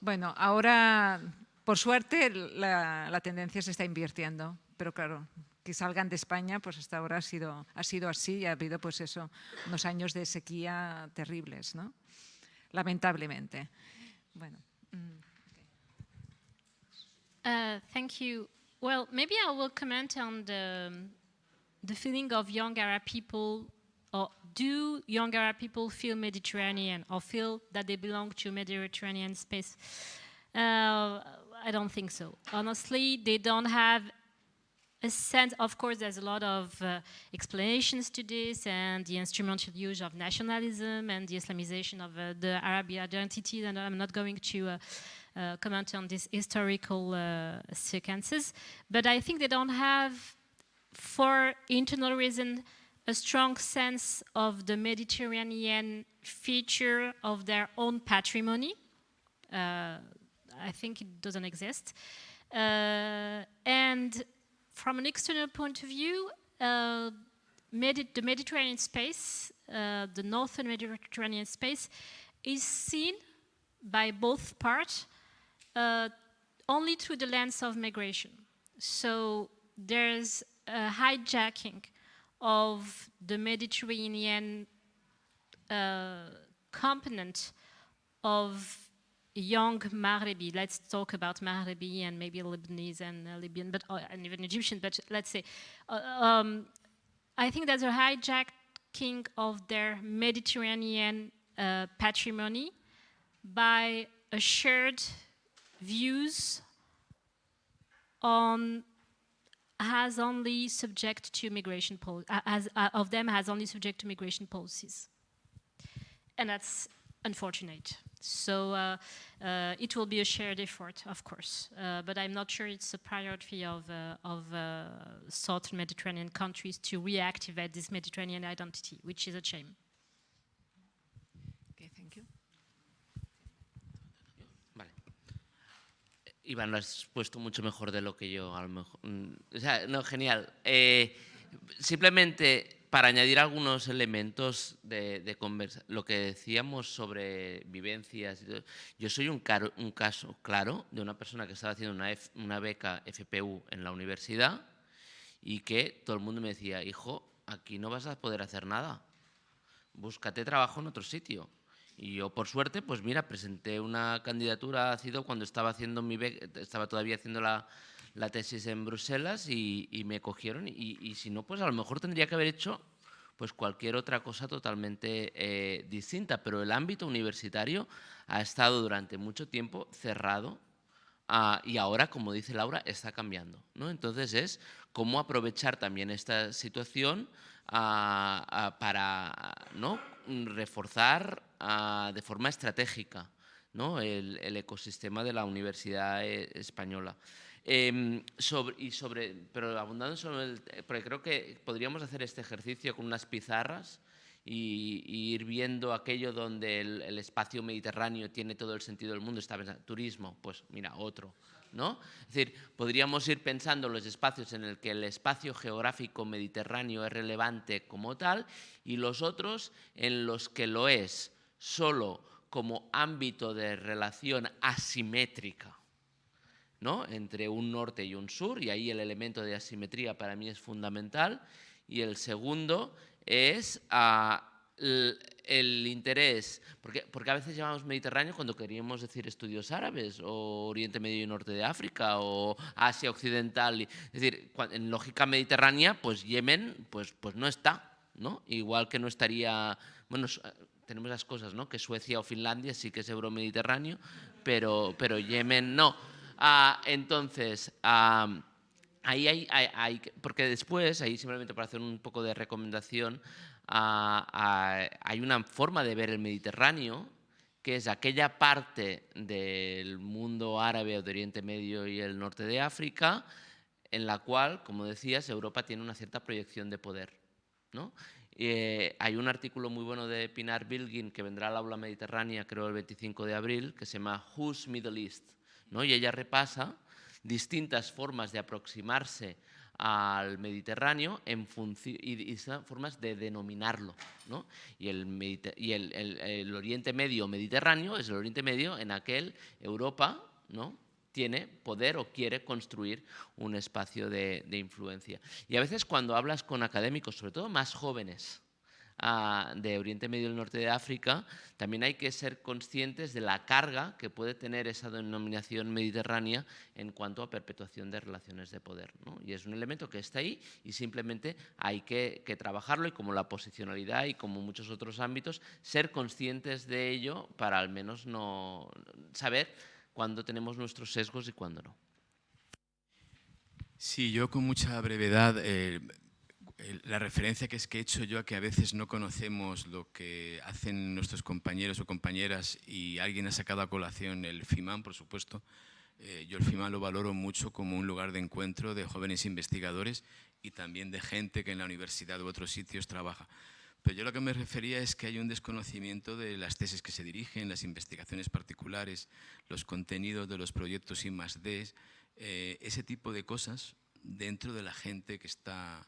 Bueno, ahora, por suerte, la tendencia se está invirtiendo, pero claro, que salgan de España, pues hasta ahora ha sido así y ha habido, pues eso, unos años de sequía terribles, ¿no? Lamentablemente. Bueno. Thank you. Well, maybe I will comment on the feeling of young Arab people, or do young Arab people feel Mediterranean or feel that they belong to Mediterranean space? I don't think so. Honestly, they don't have a sense. Of course, there's a lot of explanations to this and the instrumental use of nationalism and the Islamization of the Arab identity, and I'm not going to comment on these historical sequences, but I think they don't have, for internal reason, a strong sense of the Mediterranean feature of their own patrimony. I think it doesn't exist. And from an external point of view, the Mediterranean space, the northern Mediterranean space, is seen by both parts only through the lens of migration. So there's a hijacking of the Mediterranean component of young Maghrebi. Let's talk about Maghrebi and maybe Lebanese and Libyan, and even Egyptian, but let's say, I think there's a hijacking of their Mediterranean patrimony by a shared views on has only subject to migration of them has only subject to migration policies, and that's unfortunate. So it will be a shared effort, of course, but I'm not sure it's a priority of southern Mediterranean countries to reactivate this Mediterranean identity, which is a shame. Okay, thank you. Iván, lo has puesto mucho mejor de lo que yo, a lo mejor. O sea, no, genial. Simplemente para añadir algunos elementos de conversa, lo que decíamos sobre vivencias, yo soy un caso claro de una persona que estaba haciendo una beca FPU en la universidad y que todo el mundo me decía, hijo, aquí no vas a poder hacer nada, búscate trabajo en otro sitio. Y yo, por suerte, pues mira, presenté una candidatura a CIDO cuando estaba haciendo estaba todavía haciendo la tesis en Bruselas y me cogieron. Y si no, pues a lo mejor tendría que haber hecho pues cualquier otra cosa totalmente distinta. Pero el ámbito universitario ha estado durante mucho tiempo cerrado y ahora, como dice Laura, está cambiando, ¿no? Entonces es cómo aprovechar también esta situación para, ¿no?, reforzar de forma estratégica, ¿no?, el ecosistema de la universidad española. Pero abundando sobre porque creo que podríamos hacer este ejercicio con unas pizarras y ir viendo aquello donde el espacio mediterráneo tiene todo el sentido del mundo. Turismo, pues mira, otro, ¿no? Es decir, podríamos ir pensando los espacios en el que el espacio geográfico mediterráneo es relevante como tal y los otros en los que lo es solo como ámbito de relación asimétrica, ¿no?, entre un norte y un sur, y ahí el elemento de asimetría para mí es fundamental. Y el segundo, es el interés, porque a veces llamamos Mediterráneo cuando queríamos decir estudios árabes, o Oriente Medio y Norte de África, o Asia Occidental. Es decir, en lógica mediterránea, pues Yemen pues no está, ¿no? Igual que no estaría, bueno, tenemos las cosas, ¿no? Que Suecia o Finlandia sí que es euromediterráneo, pero Yemen no. Entonces, ahí hay, porque después, ahí simplemente para hacer un poco de recomendación, hay una forma de ver el Mediterráneo, que es aquella parte del mundo árabe o de Oriente Medio y el norte de África, en la cual, como decías, Europa tiene una cierta proyección de poder, ¿no? Hay un artículo muy bueno de Pinar Bilgin que vendrá al Aula Mediterránea, creo el 25 de abril, que se llama Who's Middle East, ¿no? Y ella repasa distintas formas de aproximarse al Mediterráneo y formas de denominarlo, ¿no? Y el Oriente Medio Mediterráneo es el Oriente Medio en aquel Europa, ¿no?, tiene poder o quiere construir un espacio de influencia. Y a veces cuando hablas con académicos, sobre todo más jóvenes, de Oriente Medio y el norte de África, también hay que ser conscientes de la carga que puede tener esa denominación mediterránea en cuanto a perpetuación de relaciones de poder, ¿no? Y es un elemento que está ahí y simplemente hay que trabajarlo, y como la posicionalidad y como muchos otros ámbitos, ser conscientes de ello para al menos no saber cuándo tenemos nuestros sesgos y cuándo no. Sí, yo con mucha brevedad, la referencia que he hecho yo a que a veces no conocemos lo que hacen nuestros compañeros o compañeras, y alguien ha sacado a colación el FIMAN, por supuesto. Yo el FIMAN lo valoro mucho como un lugar de encuentro de jóvenes investigadores y también de gente que en la universidad u otros sitios trabaja. Pero yo lo que me refería es que hay un desconocimiento de las tesis que se dirigen, las investigaciones particulares, los contenidos de los proyectos I+D, ese tipo de cosas dentro de la gente que está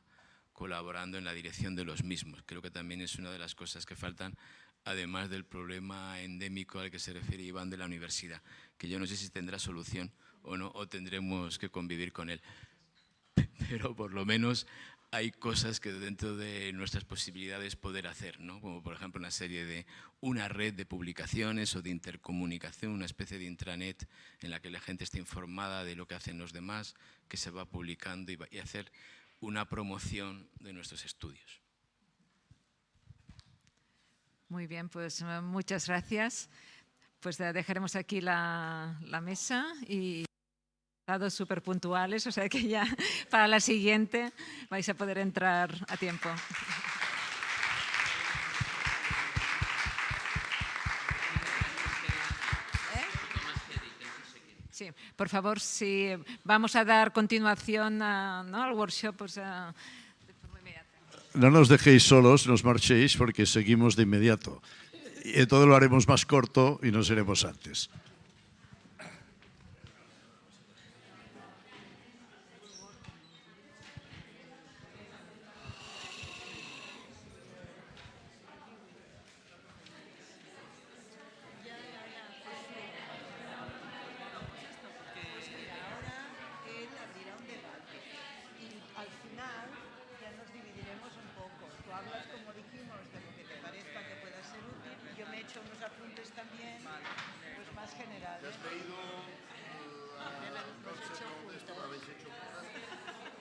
colaborando en la dirección de los mismos. Creo que también es una de las cosas que faltan, además del problema endémico al que se refiere Iván de la universidad, que yo no sé si tendrá solución o no, o tendremos que convivir con él. Pero por lo menos hay cosas que dentro de nuestras posibilidades poder hacer, ¿no? Como por ejemplo una red de publicaciones o de intercomunicación, una especie de intranet en la que la gente esté informada de lo que hacen los demás, que se va publicando y hacer una promoción de nuestros estudios. Muy bien, pues muchas gracias. Pues dejaremos aquí la mesa y dados súper puntuales, o sea que ya para la siguiente vais a poder entrar a tiempo. Sí, por favor, si vamos a dar continuación ¿no?, al workshop, pues, de forma inmediata. No nos dejéis solos, nos marchéis, porque seguimos de inmediato. Y todo lo haremos más corto y nos iremos antes.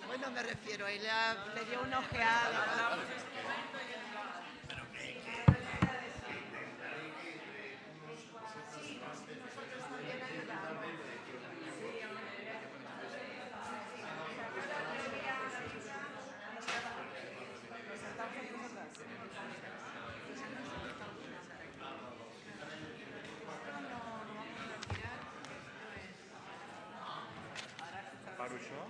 Bueno, me refiero, ella le dio una ojeada. Paro això?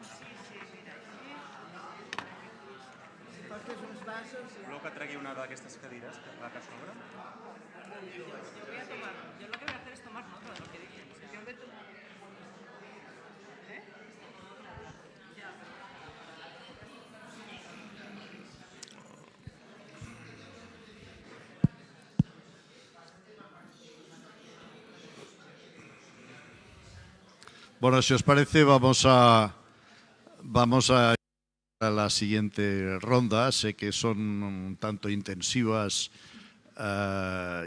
Portes uns vasos i... Voleu que tregui una d'aquestes cadires que va a sobre? Yo voy a tomar, yo lo que voy a hacer es tomar nota de lo que dije. ¿De dónde tú? ¿Eh? Ya. Bueno, si os parece, vamos a a la siguiente ronda. Sé que son un tanto intensivas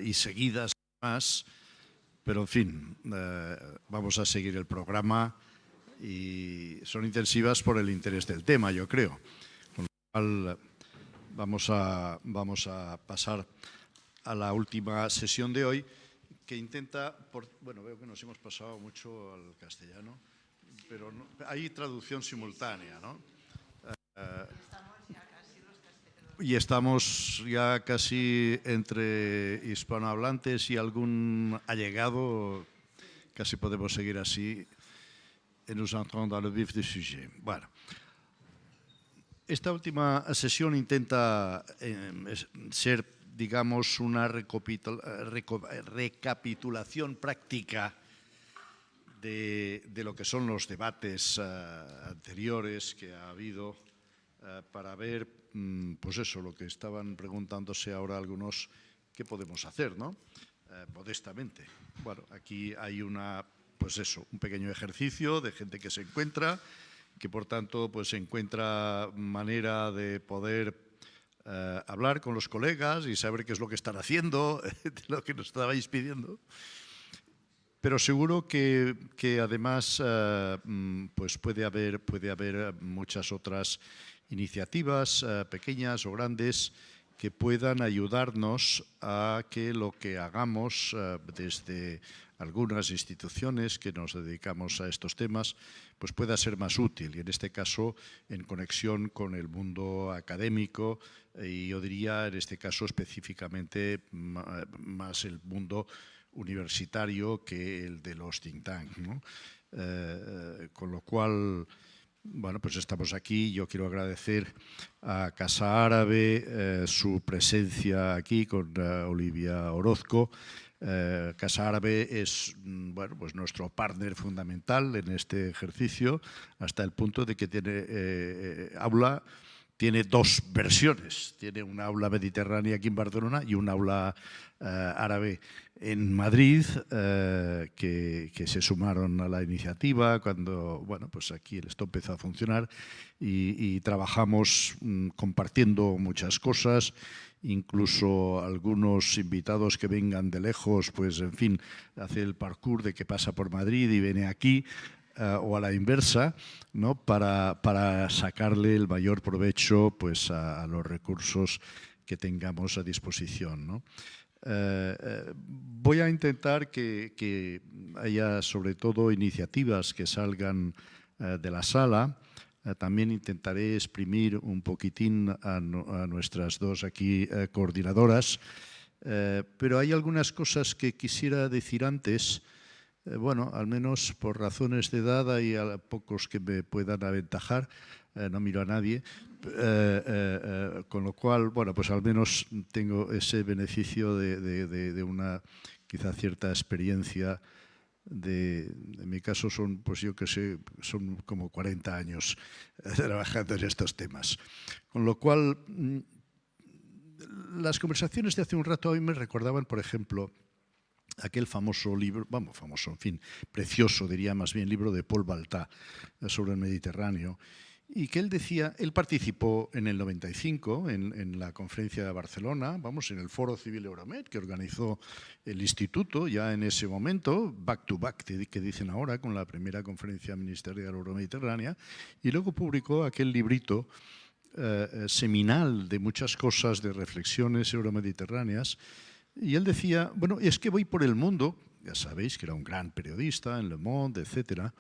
y seguidas más, pero en fin, vamos a seguir el programa y son intensivas por el interés del tema, yo creo. Con lo cual vamos a pasar a la última sesión de hoy, que intenta, bueno, veo que nos hemos pasado mucho al castellano, pero no, hay traducción simultánea, ¿no? Y estamos ya casi entre hispanohablantes y algún allegado, casi podemos seguir así, et nous entrons dans le vif du sujet. Bueno, esta última sesión intenta ser, digamos, una recapitulación práctica de lo que son los debates anteriores que ha habido para ver, pues eso, lo que estaban preguntándose ahora algunos, ¿qué podemos hacer, no? Modestamente. Bueno, aquí hay pues eso, un pequeño ejercicio de gente que se encuentra, que por tanto pues encuentra manera de poder hablar con los colegas y saber qué es lo que están haciendo, de lo que nos estabais pidiendo. Pero seguro que además pues puede haber muchas otras iniciativas pequeñas o grandes que puedan ayudarnos a que lo que hagamos desde algunas instituciones que nos dedicamos a estos temas pues pueda ser más útil, y en este caso en conexión con el mundo académico, y yo diría en este caso específicamente más el mundo universitario que el de los think tanks, ¿no? Con lo cual, bueno, pues estamos aquí. Yo quiero agradecer a Casa Árabe su presencia aquí con Olivia Orozco. Casa Árabe es, bueno, pues nuestro partner fundamental en este ejercicio, hasta el punto de que tiene Aula. Tiene dos versiones, tiene una aula mediterránea aquí en Barcelona y una aula árabe en Madrid, que se sumaron a la iniciativa cuando, bueno, pues aquí esto empezó a funcionar y trabajamos compartiendo muchas cosas, incluso algunos invitados que vengan de lejos, pues en fin, hace el parkour de que pasa por Madrid y viene aquí, o a la inversa, ¿no? para sacarle el mayor provecho pues, a los recursos que tengamos a disposición, ¿no? Voy a intentar que haya sobre todo iniciativas que salgan de la sala. También intentaré exprimir un poquitín a nuestras dos aquí coordinadoras, pero hay algunas cosas que quisiera decir antes. Bueno, al menos por razones de edad y a pocos que me puedan aventajar, no miro a nadie, con lo cual, bueno, pues al menos tengo ese beneficio de una quizá cierta experiencia. En mi caso son, pues yo que sé, son como 40 años trabajando en estos temas. Con lo cual, las conversaciones de hace un rato a mí me recordaban, por ejemplo, aquel famoso libro, vamos, famoso, en fin, precioso, diría más bien, libro de Paul Baltà sobre el Mediterráneo, y que él decía, él participó en el 95 en la conferencia de Barcelona, vamos, en el Foro Civil IEMed que organizó el instituto ya en ese momento, back to back, que dicen ahora, con la primera conferencia ministerial euromediterránea, y luego publicó aquel librito seminal de muchas cosas, de reflexiones euromediterráneas. Y él decía, bueno, es que voy por el mundo, ya sabéis que era un gran periodista en Le Monde, etcétera,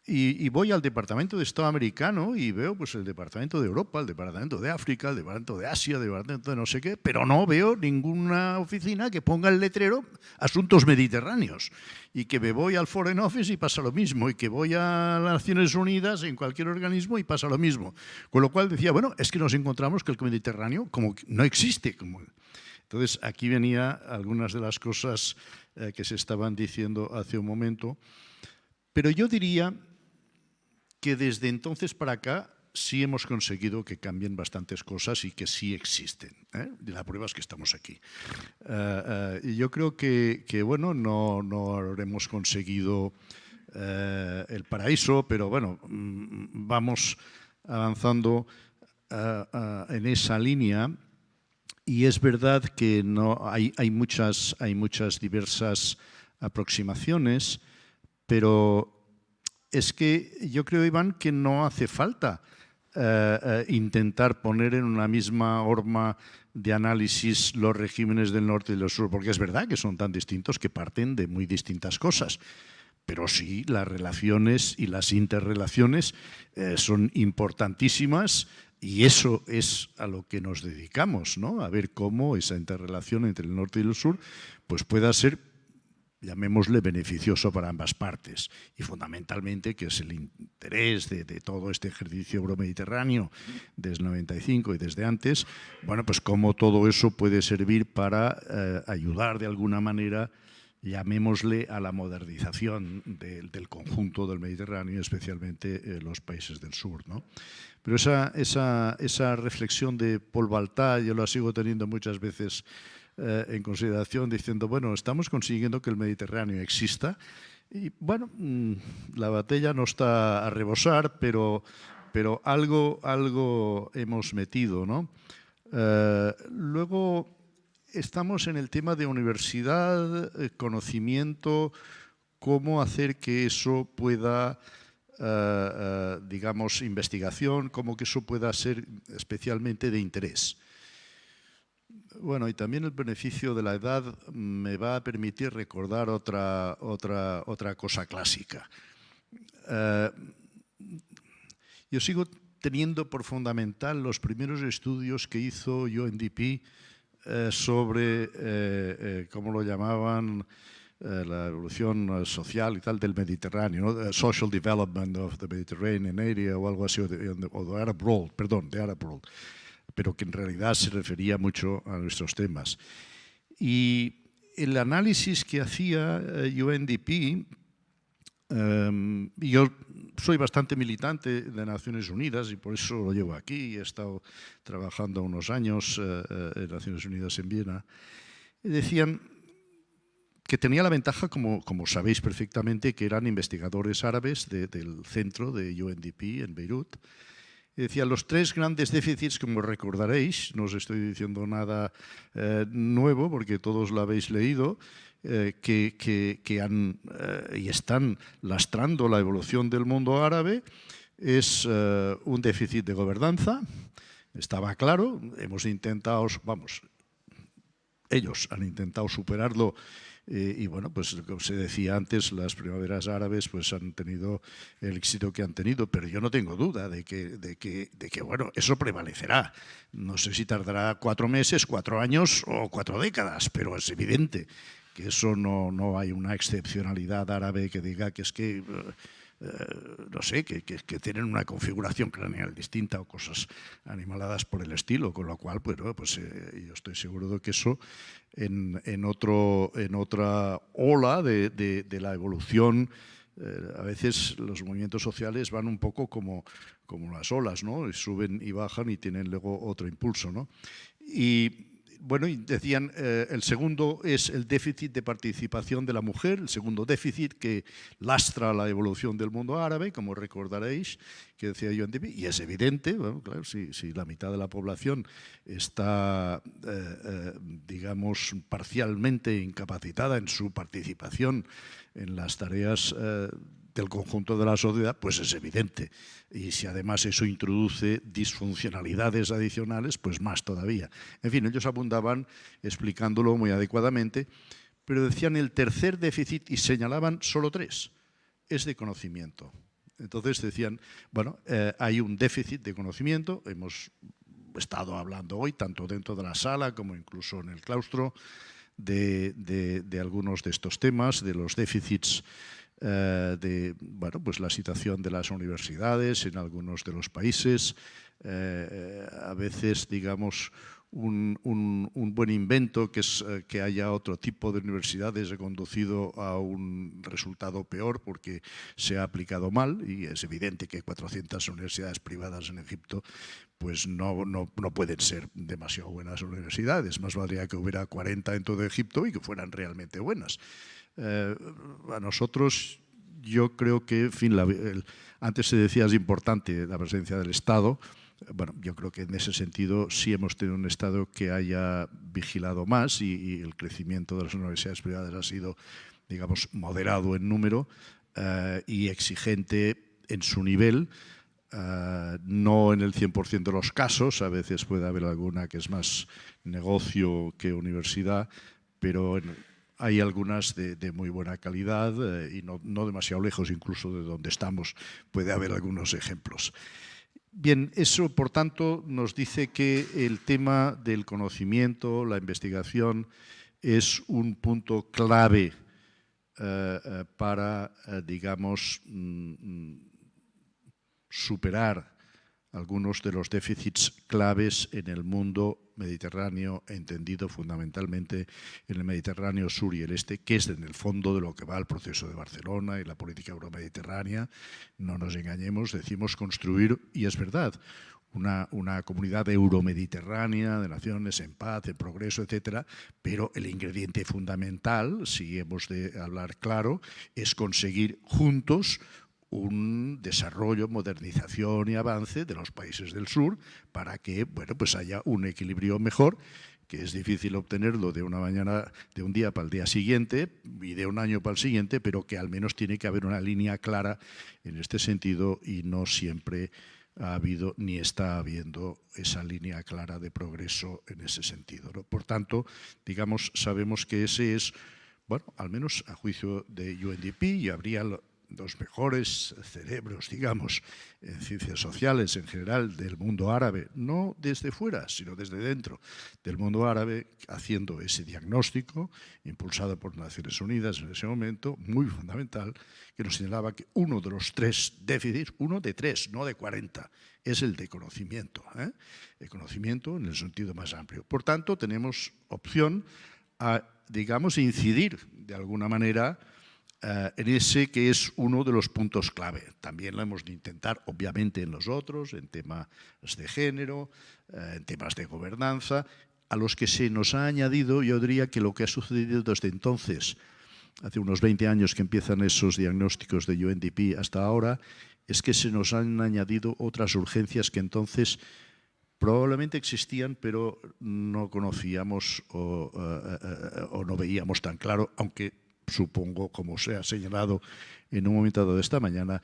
y voy al Departamento de Estado americano y veo pues el Departamento de Europa, el Departamento de África, el Departamento de Asia, el Departamento de no sé qué, pero no veo ninguna oficina que ponga el letrero Asuntos Mediterráneos, y que me voy al Foreign Office y pasa lo mismo, y que voy a las Naciones Unidas en cualquier organismo y pasa lo mismo. Con lo cual decía, bueno, es que nos encontramos que el Mediterráneo como que no existe. Entonces, aquí venía algunas de las cosas que se estaban diciendo hace un momento, pero yo diría que desde entonces para acá sí hemos conseguido que cambien bastantes cosas y que sí existen, ¿eh? Y la prueba es que estamos aquí. Y yo creo que bueno, no habremos conseguido el paraíso, pero bueno, vamos avanzando en esa línea. Y es verdad que hay muchas diversas aproximaciones, pero es que yo creo, Iván, que no hace falta intentar poner en una misma horma de análisis los regímenes del norte y del sur, porque es verdad que son tan distintos que parten de muy distintas cosas. Pero sí, las relaciones y las interrelaciones son importantísimas y eso es a lo que nos dedicamos, ¿no? A ver cómo esa interrelación entre el norte y el sur pues pueda ser, llamémosle, beneficioso para ambas partes. Y fundamentalmente, que es el interés de todo este ejercicio euromediterráneo desde el 95 y desde antes, bueno, pues cómo todo eso puede servir para ayudar de alguna manera, llamémosle, a la modernización del conjunto del Mediterráneo, especialmente los países del sur, ¿no? Pero esa reflexión de Paul Baltà yo la sigo teniendo muchas veces en consideración, diciendo, bueno, estamos consiguiendo que el Mediterráneo exista y, bueno, la batalla no está a rebosar, pero algo hemos metido, ¿no? Luego estamos en el tema de universidad, conocimiento, cómo hacer que eso pueda, digamos, investigación, cómo que eso pueda ser especialmente de interés. Bueno, y también el beneficio de la edad me va a permitir recordar otra cosa clásica. Yo sigo teniendo por fundamental los primeros estudios que hizo UNDP sobre, ¿cómo lo llamaban?, la evolución social y tal del Mediterráneo, ¿no? Social Development of the Mediterranean Area o algo así, o the Arab World, perdón, the Arab World, pero que en realidad se refería mucho a nuestros temas. Y el análisis que hacía UNDP, yo soy bastante militante de Naciones Unidas y por eso lo llevo aquí, he estado trabajando unos años en Naciones Unidas en Viena, y decían que tenía la ventaja, como sabéis perfectamente, que eran investigadores árabes del centro de UNDP en Beirut. Y decía, los tres grandes déficits, como recordaréis, no os estoy diciendo nada nuevo porque todos lo habéis leído, que han y están lastrando la evolución del mundo árabe, es un déficit de gobernanza, estaba claro, hemos intentado, vamos, ellos han intentado superarlo. Y bueno, pues como se decía antes, las primaveras árabes pues han tenido el éxito que han tenido, pero yo no tengo duda de que bueno, eso prevalecerá. No sé si tardará 4 meses, 4 años o 4 décadas, pero es evidente que eso no hay una excepcionalidad árabe que diga que es que no sé, que tienen una configuración craneal distinta o cosas animaladas por el estilo, con lo cual, pues yo estoy seguro de que eso en otra ola de la evolución, a veces los movimientos sociales van un poco como las olas, ¿no? Suben y bajan y tienen luego otro impulso, ¿no? Y bueno, y decían, el segundo es el déficit de participación de la mujer, el segundo déficit que lastra la evolución del mundo árabe, como recordaréis, que decía UNDP, y es evidente, bueno, claro, si la mitad de la población está, digamos, parcialmente incapacitada en su participación en las tareas del conjunto de la sociedad, pues es evidente. Y si además eso introduce disfuncionalidades adicionales, pues más todavía. En fin, ellos abundaban explicándolo muy adecuadamente, pero decían el tercer déficit, y señalaban solo 3, es de conocimiento. Entonces decían, bueno, hay un déficit de conocimiento, hemos estado hablando hoy, tanto dentro de la sala como incluso en el claustro, de algunos de estos temas, de los déficits de bueno, pues la situación de las universidades en algunos de los países, a veces, digamos, un buen invento que es que haya otro tipo de universidades ha conducido a un resultado peor porque se ha aplicado mal, y es evidente que 400 universidades privadas en Egipto pues no pueden ser demasiado buenas universidades, más valdría que hubiera 40 en todo Egipto y que fueran realmente buenas. A nosotros, yo creo que, en fin, Antes se decía es importante la presencia del Estado. Bueno, yo creo que en ese sentido sí hemos tenido un Estado que haya vigilado más y el crecimiento de las universidades privadas ha sido, digamos, moderado en número y exigente en su nivel. No en el 100% de los casos, a veces puede haber alguna que es más negocio que universidad, pero hay algunas de muy buena calidad y no demasiado lejos incluso de donde estamos. Puede haber algunos ejemplos. Bien, eso por tanto nos dice que el tema del conocimiento, la investigación, es un punto clave para, digamos, superar algunos de los déficits claves en el mundo mediterráneo, entendido fundamentalmente en el Mediterráneo sur y el este, que es en el fondo de lo que va el proceso de Barcelona y la política euromediterránea. No nos engañemos, decimos construir, y es verdad, una comunidad euromediterránea de naciones en paz, en progreso, etcétera, pero el ingrediente fundamental, si hemos de hablar claro, es conseguir juntos un desarrollo, modernización y avance de los países del sur para que, bueno, pues haya un equilibrio mejor, que es difícil obtenerlo de una mañana, de un día para el día siguiente y de un año para el siguiente, pero que al menos tiene que haber una línea clara en este sentido y no siempre ha habido ni está habiendo esa línea clara de progreso en ese sentido, ¿no? Por tanto, digamos, sabemos que ese es, bueno, al menos a juicio de UNDP, y habría los mejores cerebros, digamos, en ciencias sociales en general del mundo árabe, no desde fuera, sino desde dentro del mundo árabe, haciendo ese diagnóstico, impulsado por Naciones Unidas en ese momento, muy fundamental, que nos señalaba que uno de los 3 déficits, uno de 3, no de 40, es el de conocimiento, el conocimiento en el sentido más amplio. Por tanto, tenemos opción a, digamos, incidir de alguna manera en ese que es uno de los puntos clave. También lo hemos de intentar, obviamente, en los otros, en temas de género, en temas de gobernanza, a los que se nos ha añadido, yo diría que lo que ha sucedido desde entonces, hace unos 20 años que empiezan esos diagnósticos de UNDP hasta ahora, es que se nos han añadido otras urgencias que entonces probablemente existían, pero no conocíamos o no veíamos tan claro, aunque supongo, como se ha señalado en un momento dado de esta mañana,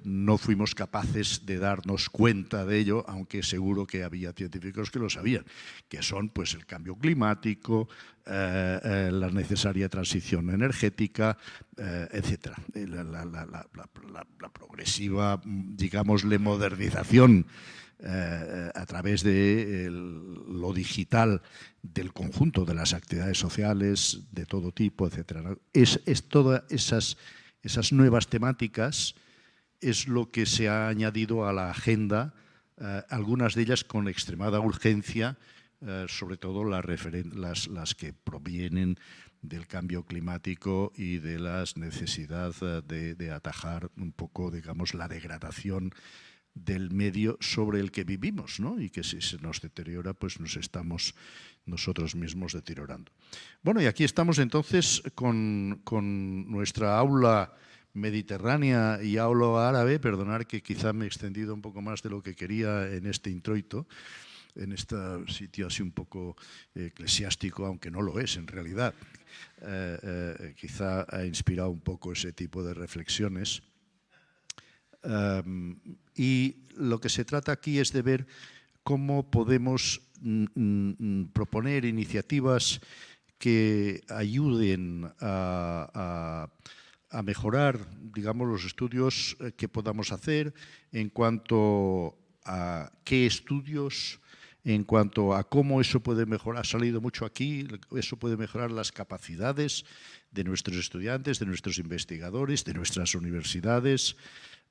no fuimos capaces de darnos cuenta de ello, aunque seguro que había científicos que lo sabían, que son pues el cambio climático, la necesaria transición energética, etcétera. La progresiva, digámosle, modernización a través de lo digital del conjunto de las actividades sociales de todo tipo, etcétera, ¿no? Es todas esas nuevas temáticas es lo que se ha añadido a la agenda, algunas de ellas con extremada urgencia, sobre todo las que provienen del cambio climático y de la necesidad de atajar un poco, digamos, la degradación del medio sobre el que vivimos, ¿no? Y que si se nos deteriora, pues nos estamos nosotros mismos deteriorando. Bueno, y aquí estamos entonces con nuestra aula mediterránea y aula árabe. Perdonar que quizá me he extendido un poco más de lo que quería en este introito, en este sitio así un poco eclesiástico, aunque no lo es en realidad. Quizá ha inspirado un poco ese tipo de reflexiones. Y lo que se trata aquí es de ver cómo podemos proponer iniciativas que ayuden a mejorar, digamos, los estudios que podamos hacer en cuanto a qué estudios, en cuanto a cómo eso puede mejorar. Ha salido mucho aquí, eso puede mejorar las capacidades de nuestros estudiantes, de nuestros investigadores, de nuestras universidades.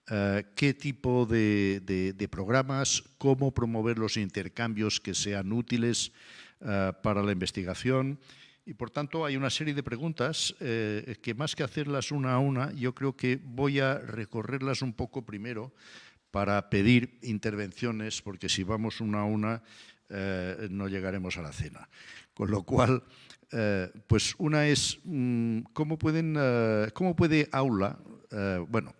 Qué tipo de programas, cómo promover los intercambios que sean útiles para la investigación. Y, por tanto, hay una serie de preguntas que, más que hacerlas una a una, yo creo que voy a recorrerlas un poco primero para pedir intervenciones, porque si vamos una a una no llegaremos a la cena. Con lo cual, pues una es, ¿cómo puede Aula, bueno,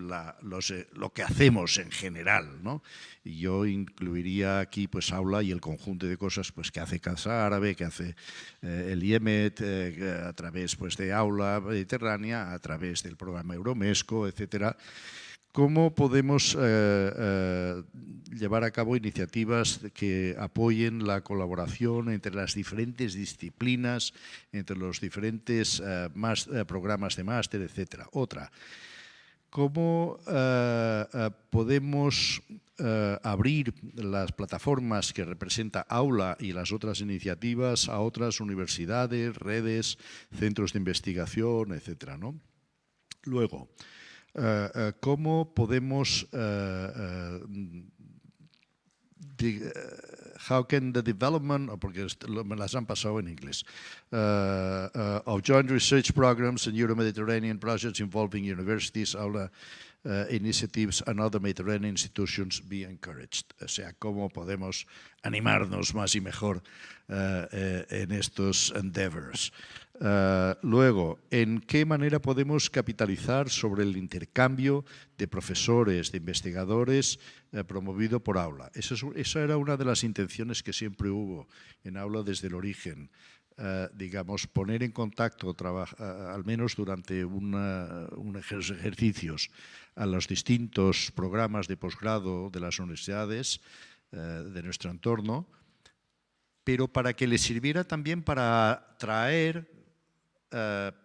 lo que hacemos en general, ¿no? Y yo incluiría aquí pues Aula y el conjunto de cosas pues, que hace Casa Árabe, que hace el IEMed, a través pues, de Aula Mediterrània, a través del programa Euromesco, etcétera. ¿Cómo podemos llevar a cabo iniciativas que apoyen la colaboración entre las diferentes disciplinas, entre los diferentes programas de máster, etcétera? Otra, ¿cómo podemos abrir las plataformas que representa Aula y las otras iniciativas a otras universidades, redes, centros de investigación, etcétera, ¿no? Luego, ¿cómo podemos how can the development, porque me las han pasado en inglés, of joint research programs and Euro-Mediterranean projects involving universities, Aula initiatives and other Mediterranean institutions be encouraged? O sea, ¿cómo podemos animarnos más y mejor en estos endeavors? Luego, ¿en qué manera podemos capitalizar sobre el intercambio de profesores, de investigadores promovido por Aula? Esa era una de las intenciones que siempre hubo en Aula desde el origen. Digamos, poner en contacto, al menos durante unos ejercicios, a los distintos programas de posgrado de las universidades de nuestro entorno, pero para que les sirviera también para traer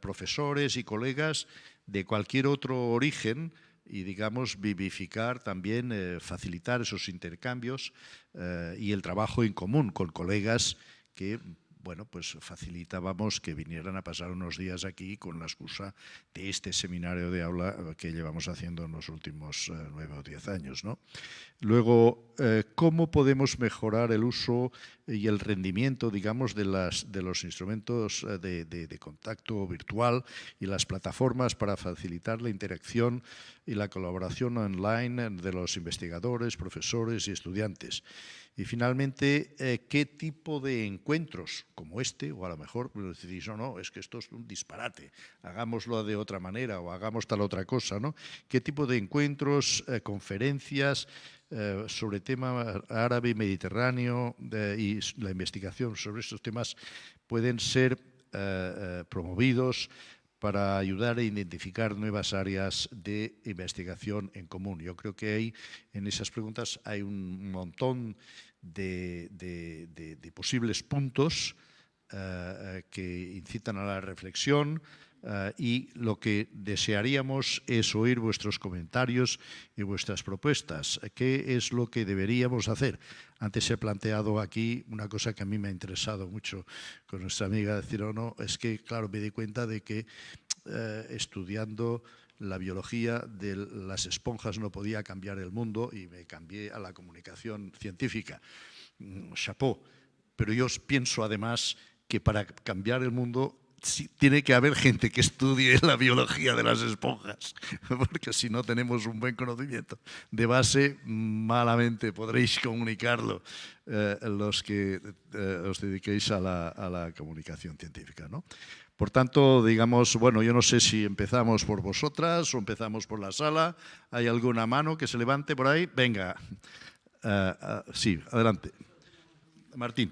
profesores y colegas de cualquier otro origen y, digamos, vivificar también, facilitar esos intercambios y el trabajo en común con colegas que, bueno, pues facilitábamos que vinieran a pasar unos días aquí con la excusa de este seminario de Aula que llevamos haciendo en los últimos 9 o 10 años, ¿no? Luego, ¿cómo podemos mejorar el uso y el rendimiento, digamos, de los instrumentos de contacto virtual y las plataformas para facilitar la interacción y la colaboración online de los investigadores, profesores y estudiantes? Y finalmente, ¿qué tipo de encuentros como este, o a lo mejor decís, no, es que esto es un disparate, hagámoslo de otra manera o hagamos tal otra cosa, ¿no? ¿Qué tipo de encuentros, conferencias sobre tema árabe y mediterráneo y la investigación sobre estos temas pueden ser promovidos para ayudar a identificar nuevas áreas de investigación en común? Yo creo que hay, en esas preguntas hay un montón de posibles puntos que incitan a la reflexión y lo que desearíamos es oír vuestros comentarios y vuestras propuestas. ¿Qué es lo que deberíamos hacer? Antes he planteado aquí una cosa que a mí me ha interesado mucho con nuestra amiga, decir, no, es que, claro, me di cuenta de que estudiando la biología de las esponjas no podía cambiar el mundo y me cambié a la comunicación científica. Chapeau. Pero yo pienso además que para cambiar el mundo tiene que haber gente que estudie la biología de las esponjas, porque si no tenemos un buen conocimiento de base, malamente podréis comunicarlo los que os dediquéis a la comunicación científica, ¿no? Por tanto, digamos, bueno, yo no sé si empezamos por vosotras o empezamos por la sala. ¿Hay alguna mano que se levante por ahí? Venga. Sí, adelante. Martín.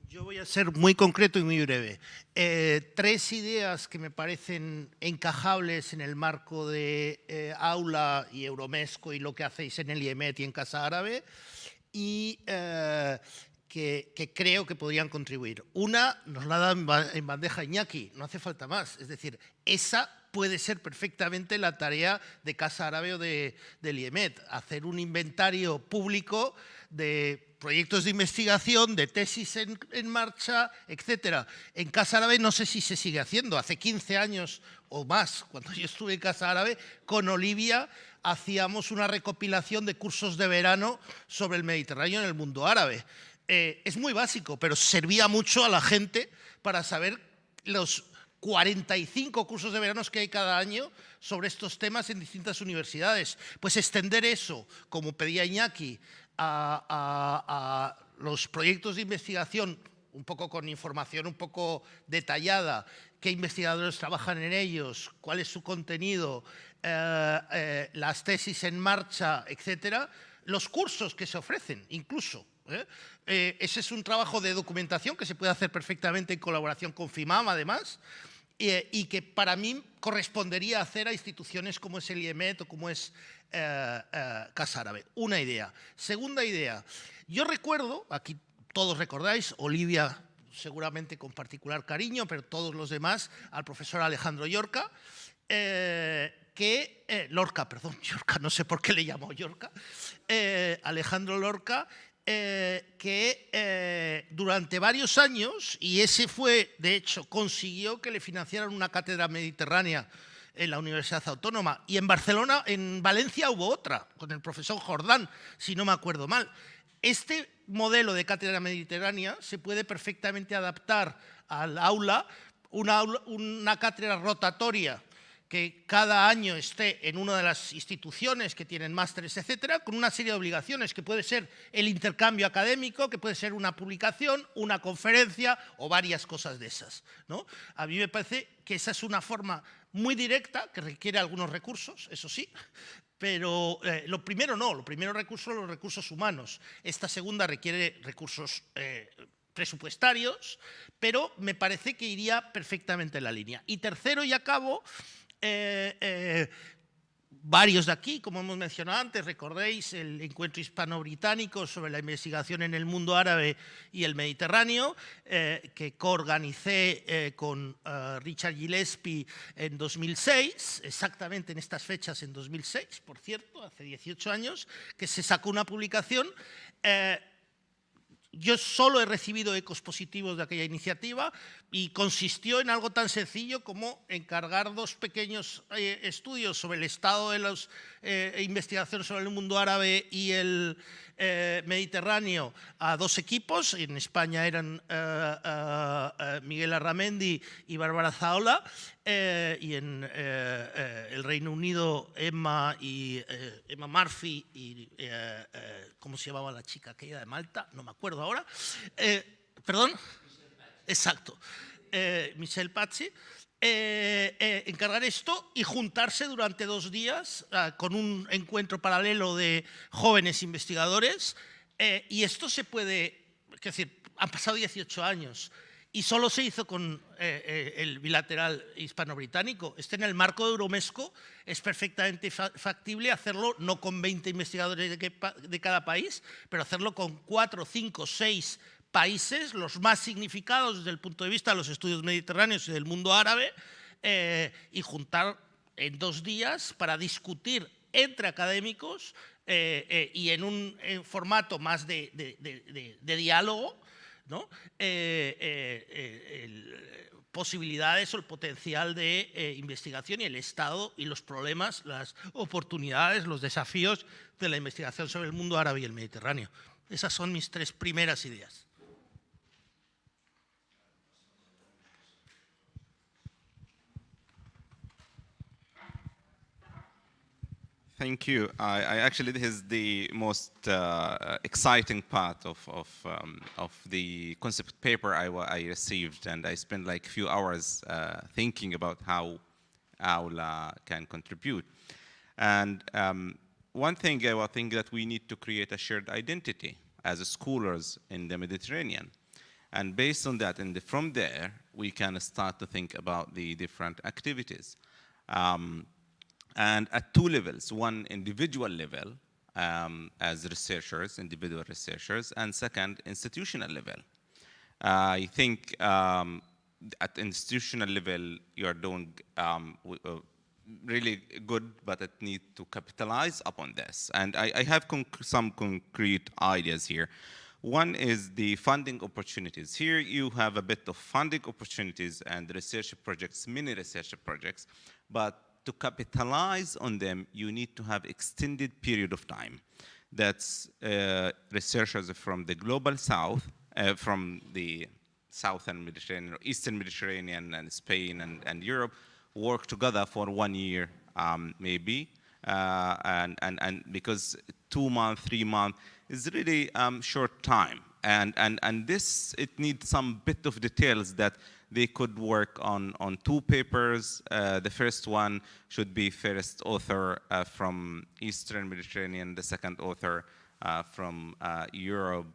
Yo voy a ser muy concreto y muy breve. 3 ideas que me parecen encajables en el marco de Aula y Euromesco y lo que hacéis en el IEMed y en Casa Árabe, y que creo que podrían contribuir. Una nos la da en bandeja Iñaki, no hace falta más. Es decir, esa puede ser perfectamente la tarea de Casa Árabe o del IEMed, hacer un inventario público de proyectos de investigación, de tesis en marcha, etc. En Casa Árabe no sé si se sigue haciendo. Hace 15 años o más, cuando yo estuve en Casa Árabe, con Olivia hacíamos una recopilación de cursos de verano sobre el Mediterráneo en el mundo árabe. Es muy básico, pero servía mucho a la gente para saber los 45 cursos de veranos que hay cada año sobre estos temas en distintas universidades. Pues extender eso, como pedía Iñaki, a los proyectos de investigación un poco con información un poco detallada, qué investigadores trabajan en ellos, cuál es su contenido, las tesis en marcha, etcétera, los cursos que se ofrecen incluso. Ese es un trabajo de documentación que se puede hacer perfectamente en colaboración con FIMAM, además, y que para mí correspondería hacer a instituciones como es el IEMed o como es Casa Árabe. Una idea. Segunda idea. Yo recuerdo, aquí todos recordáis, Olivia seguramente con particular cariño, pero todos los demás, al profesor Alejandro Lorca, Lorca, no sé por qué le llamo Lorca, Alejandro Lorca, que durante varios años, y ese fue, de hecho, consiguió que le financiaran una cátedra mediterránea en la Universidad Autónoma, y en Barcelona, en Valencia hubo otra, con el profesor Jordán, si no me acuerdo mal. Este modelo de cátedra mediterránea se puede perfectamente adaptar al aula, una cátedra rotatoria que cada año esté en una de las instituciones que tienen másteres, etcétera, con una serie de obligaciones, que puede ser el intercambio académico, que puede ser una publicación, una conferencia o varias cosas de esas, ¿no? A mí me parece que esa es una forma muy directa, que requiere algunos recursos, eso sí, pero lo primero no, lo primero recurso los recursos humanos. Esta segunda requiere recursos presupuestarios, pero me parece que iría perfectamente en la línea. Y tercero, y acabo, varios de aquí, como hemos mencionado antes, recordéis el encuentro hispano-británico sobre la investigación en el mundo árabe y el Mediterráneo, que coorganicé con Richard Gillespie en 2006, exactamente en estas fechas en 2006, por cierto, hace 18 años, que se sacó una publicación. Yo solo he recibido ecos positivos de aquella iniciativa y consistió en algo tan sencillo como encargar dos pequeños estudios sobre el estado de las investigaciones sobre el mundo árabe y el Mediterráneo a dos equipos. En España eran Miguel Arramendi y Bárbara Zaola, y en el Reino Unido Emma Murphy y ¿cómo se llamaba la chica aquella de Malta? No me acuerdo ahora. ¿Perdón? Exacto. Michelle Pazzi. Encargar esto y juntarse durante 2 días con un encuentro paralelo de jóvenes investigadores, y esto se puede, es decir, han pasado 18 años y solo se hizo con el bilateral hispano-británico. En el marco de Euromesco es perfectamente factible hacerlo, no con 20 investigadores de cada país, pero hacerlo con 4, 5, 6 países, los más significados desde el punto de vista de los estudios mediterráneos y del mundo árabe, y juntar en 2 días para discutir entre académicos y en un formato más de diálogo, ¿no? Posibilidades o el potencial de investigación y el estado y los problemas, las oportunidades, los desafíos de la investigación sobre el mundo árabe y el Mediterráneo. Esas son mis 3 primeras ideas. Thank you. I actually, this is the most exciting part of the concept paper I received, and I spent like a few hours thinking about how Aula can contribute. And one thing I think that we need to create a shared identity as scholars in the Mediterranean. And based on that, and from there, we can start to think about the different activities. And at 2 levels, one individual level as researchers, individual researchers, and second, institutional level. I think at institutional level, you are doing really good, but it needs to capitalize upon this. And I have some concrete ideas here. One is the funding opportunities. Here you have a bit of funding opportunities and research projects, many research projects, but to capitalize on them, you need to have extended period of time. That's researchers from the global south, from the southern Mediterranean, or eastern Mediterranean, and Spain and Europe, work together for 1 year, maybe, and because 2 months, 3 months is really short time. And this, it needs some bit of details that they could work on 2 papers. The first one should be first author from Eastern Mediterranean, the second author from Europe,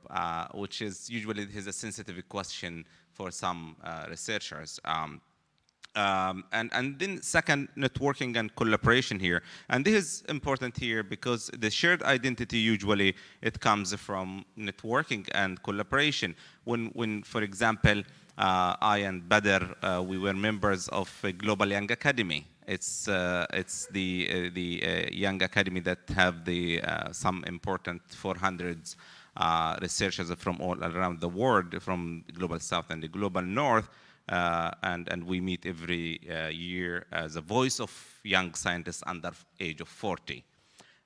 which is usually is a sensitive question for some researchers. And then second, networking and collaboration here. And this is important here because the shared identity usually it comes from networking and collaboration. When for example, I and Badr, we were members of a Global Young Academy. It's the Young Academy that have the some important 400 researchers from all around the world, from Global South and the Global North. And we meet every year as a voice of young scientists under age of 40.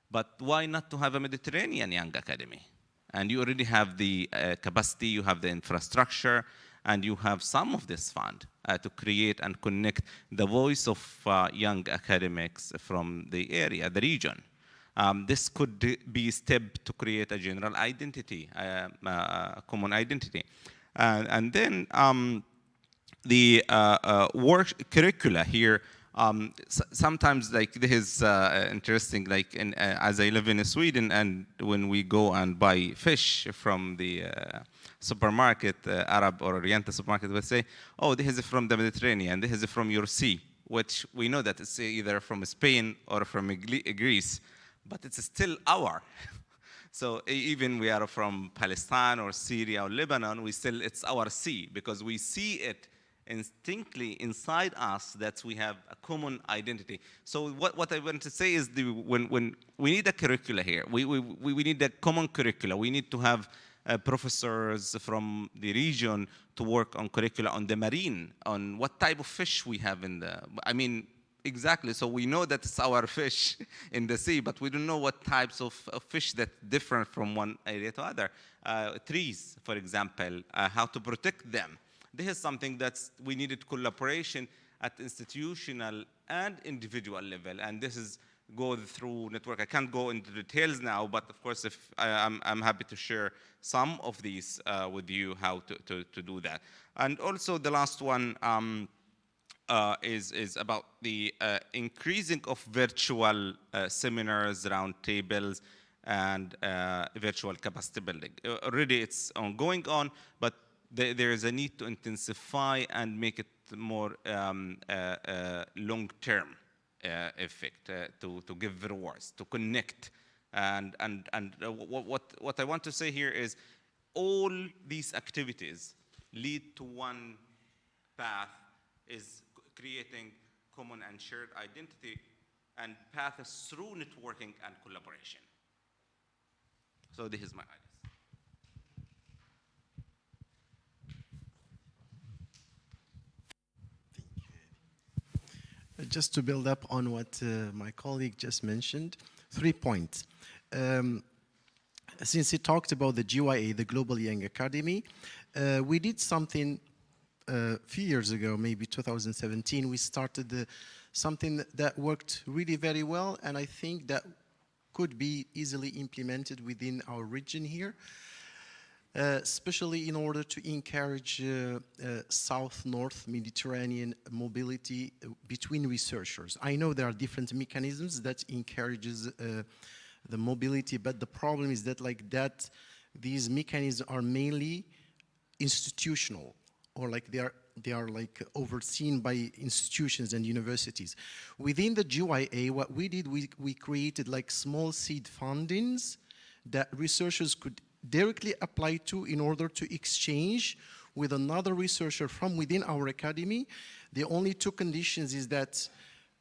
But why not to have a Mediterranean Young Academy? And you already have the capacity, you have the infrastructure, and you have some of this fund to create and connect the voice of young academics from the area, the region. This could be a step to create a general identity, a common identity. And then, the work curricula here, sometimes like this is interesting, like as I live in Sweden, and when we go and buy fish from the supermarket, Arab or Oriental supermarket, will say, oh, this is from the Mediterranean, this is from your sea, which we know that it's either from Spain or from Greece, but it's still our. So even we are from Palestine or Syria or Lebanon, it's our sea, because we see it instinctively inside us that we have a common identity. So what I want to say is when we need a curricula here, we need a common curricula. We need to have professors from the region to work on curricula on the marine, on what type of fish we have in the, I mean, exactly. So we know that it's our fish in the sea, but we don't know what types of fish that different from one area to other. Trees, for example, how to protect them. This is something that we needed collaboration at institutional and individual level, and this is go through network. I can't go into details now, but of course, if I'm happy to share some of these with you, how to do that. And also the last one is about the increasing of virtual seminars, round tables, and virtual capacity building. Already it's going on, but there is a need to intensify and make it more long-term effect, to give rewards, to connect. And what I want to say here is all these activities lead to one path, is creating common and shared identity, and path is through networking and collaboration. So this is my idea. Just to build up on what my colleague just mentioned, 3 points. Since he talked about the GYA, the Global Young Academy, we did something a few years ago, maybe 2017. We started something that worked really very well, and I think that could be easily implemented within our region here. Especially in order to encourage South-North Mediterranean mobility between researchers. I know there are different mechanisms that encourages the mobility, but the problem is that these mechanisms are mainly institutional, or they are like overseen by institutions and universities. Within the GYA, what we did, we created like small seed fundings that researchers could directly apply to in order to exchange with another researcher from within our academy. The only 2 conditions is that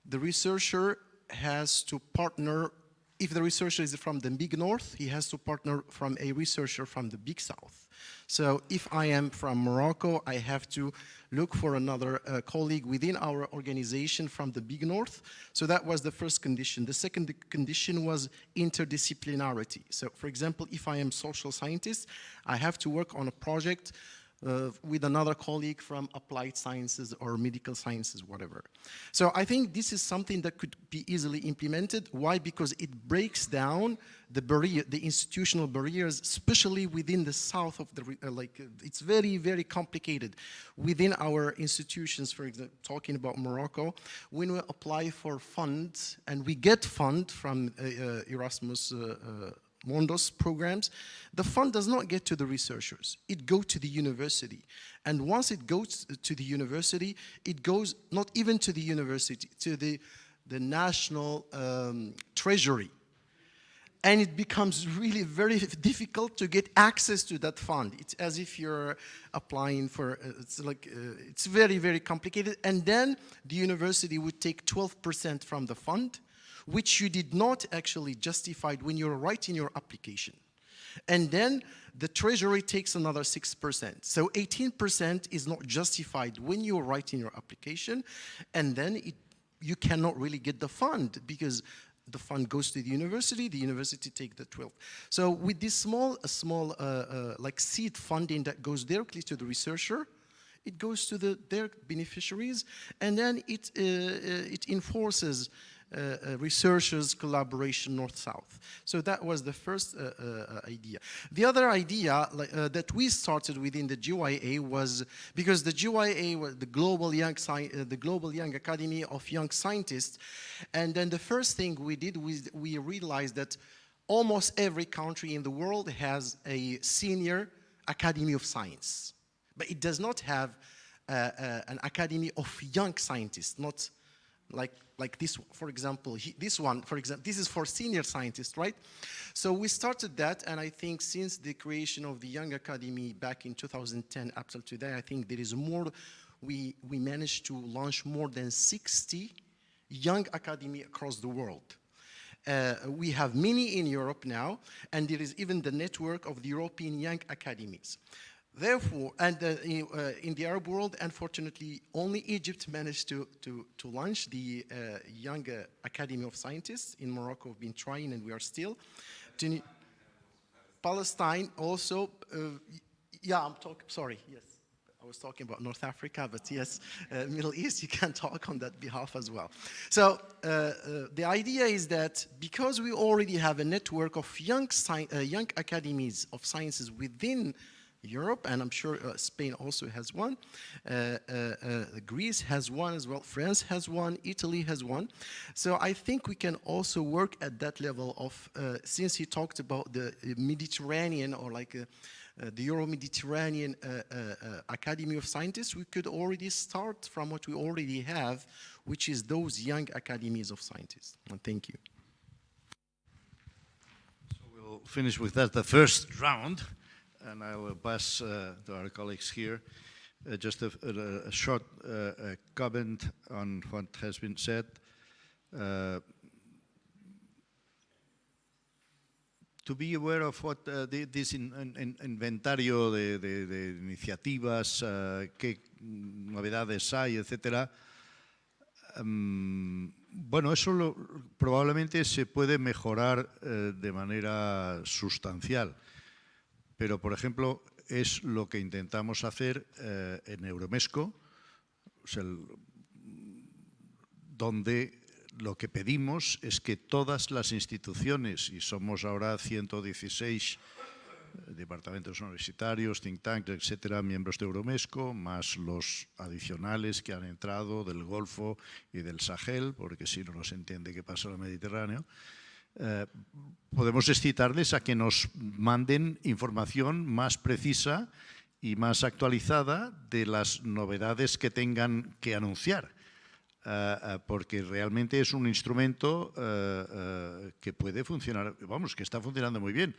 the researcher has to partner. If the researcher is from the Big North, he has to partner from a researcher from the Big South. So if I am from Morocco, I have to look for another colleague within our organization from the Big North. So that was the first condition. The second condition was interdisciplinarity. So for example, if I am social scientist, I have to work on a project with another colleague from applied sciences or medical sciences, whatever. So I think this is something that could be easily implemented. Why? Because it breaks down the barrier, the institutional barriers, especially within the south of the, it's very, very complicated within our institutions. For example, talking about Morocco, when we apply for funds and we get fund from Erasmus Mundus programs, the fund does not get to the researchers. It goes to the university. And once it goes to the university, it goes not even to the university, to the national treasury. And it becomes really very difficult to get access to that fund. It's as if you're applying for, it's very, very complicated. And then the university would take 12% from the fund, which you did not actually justify when you're writing your application. And then the treasury takes another 6%. So 18% is not justified when you're writing your application, and then you cannot really get the fund because the fund goes to the university takes the 12. So with this small like seed funding that goes directly to the researcher, it goes to their beneficiaries, and then it enforces researchers' collaboration north-south. So that was the first idea. The other idea that we started within the GYA was, because the GYA was the Global Young Academy of Young Scientists, and then the first thing we did was we realized that almost every country in the world has a senior Academy of Science, but it does not have an Academy of Young Scientists, not like this, for example, this is for senior scientists, right? So we started that, and I think since the creation of the Young Academy back in 2010 up till today, I think there is more, we managed to launch more than 60 Young Academy across the world. We have many in Europe now, and there is even the network of the European Young Academies. Therefore, and in the Arab world, unfortunately, only Egypt managed to launch the Young Academy of Scientists. In Morocco, we've been trying, and we are still. Palestine also, yeah, I'm talking, sorry, yes. I was talking about North Africa, but yes, Middle East, you can talk on that behalf as well. So the idea is that because we already have a network of young academies of sciences within Europe, and I'm sure Spain also has one, Greece has one as well, France has one, Italy has one. So I think we can also work at that level of, since he talked about the Mediterranean or like the Euro-Mediterranean Academy of Scientists, we could already start from what we already have, which is those young academies of scientists. And thank you. So we'll finish with that, the first round. And I will pass to our colleagues here just a short comment on what has been said. To be aware of what this inventario de iniciativas, qué novedades hay, etcétera. Bueno, eso probablemente se puede mejorar de manera sustancial. Pero, por ejemplo, es lo que intentamos hacer en Euromesco, o sea, donde lo que pedimos es que todas las instituciones, y somos ahora 116 departamentos universitarios, think tanks, etcétera, miembros de Euromesco, más los adicionales que han entrado del Golfo y del Sahel, porque si no se entiende qué pasa en el Mediterráneo, podemos excitarles a que nos manden información más precisa y más actualizada de las novedades que tengan que anunciar, porque realmente es un instrumento que puede funcionar, vamos, que está funcionando muy bien.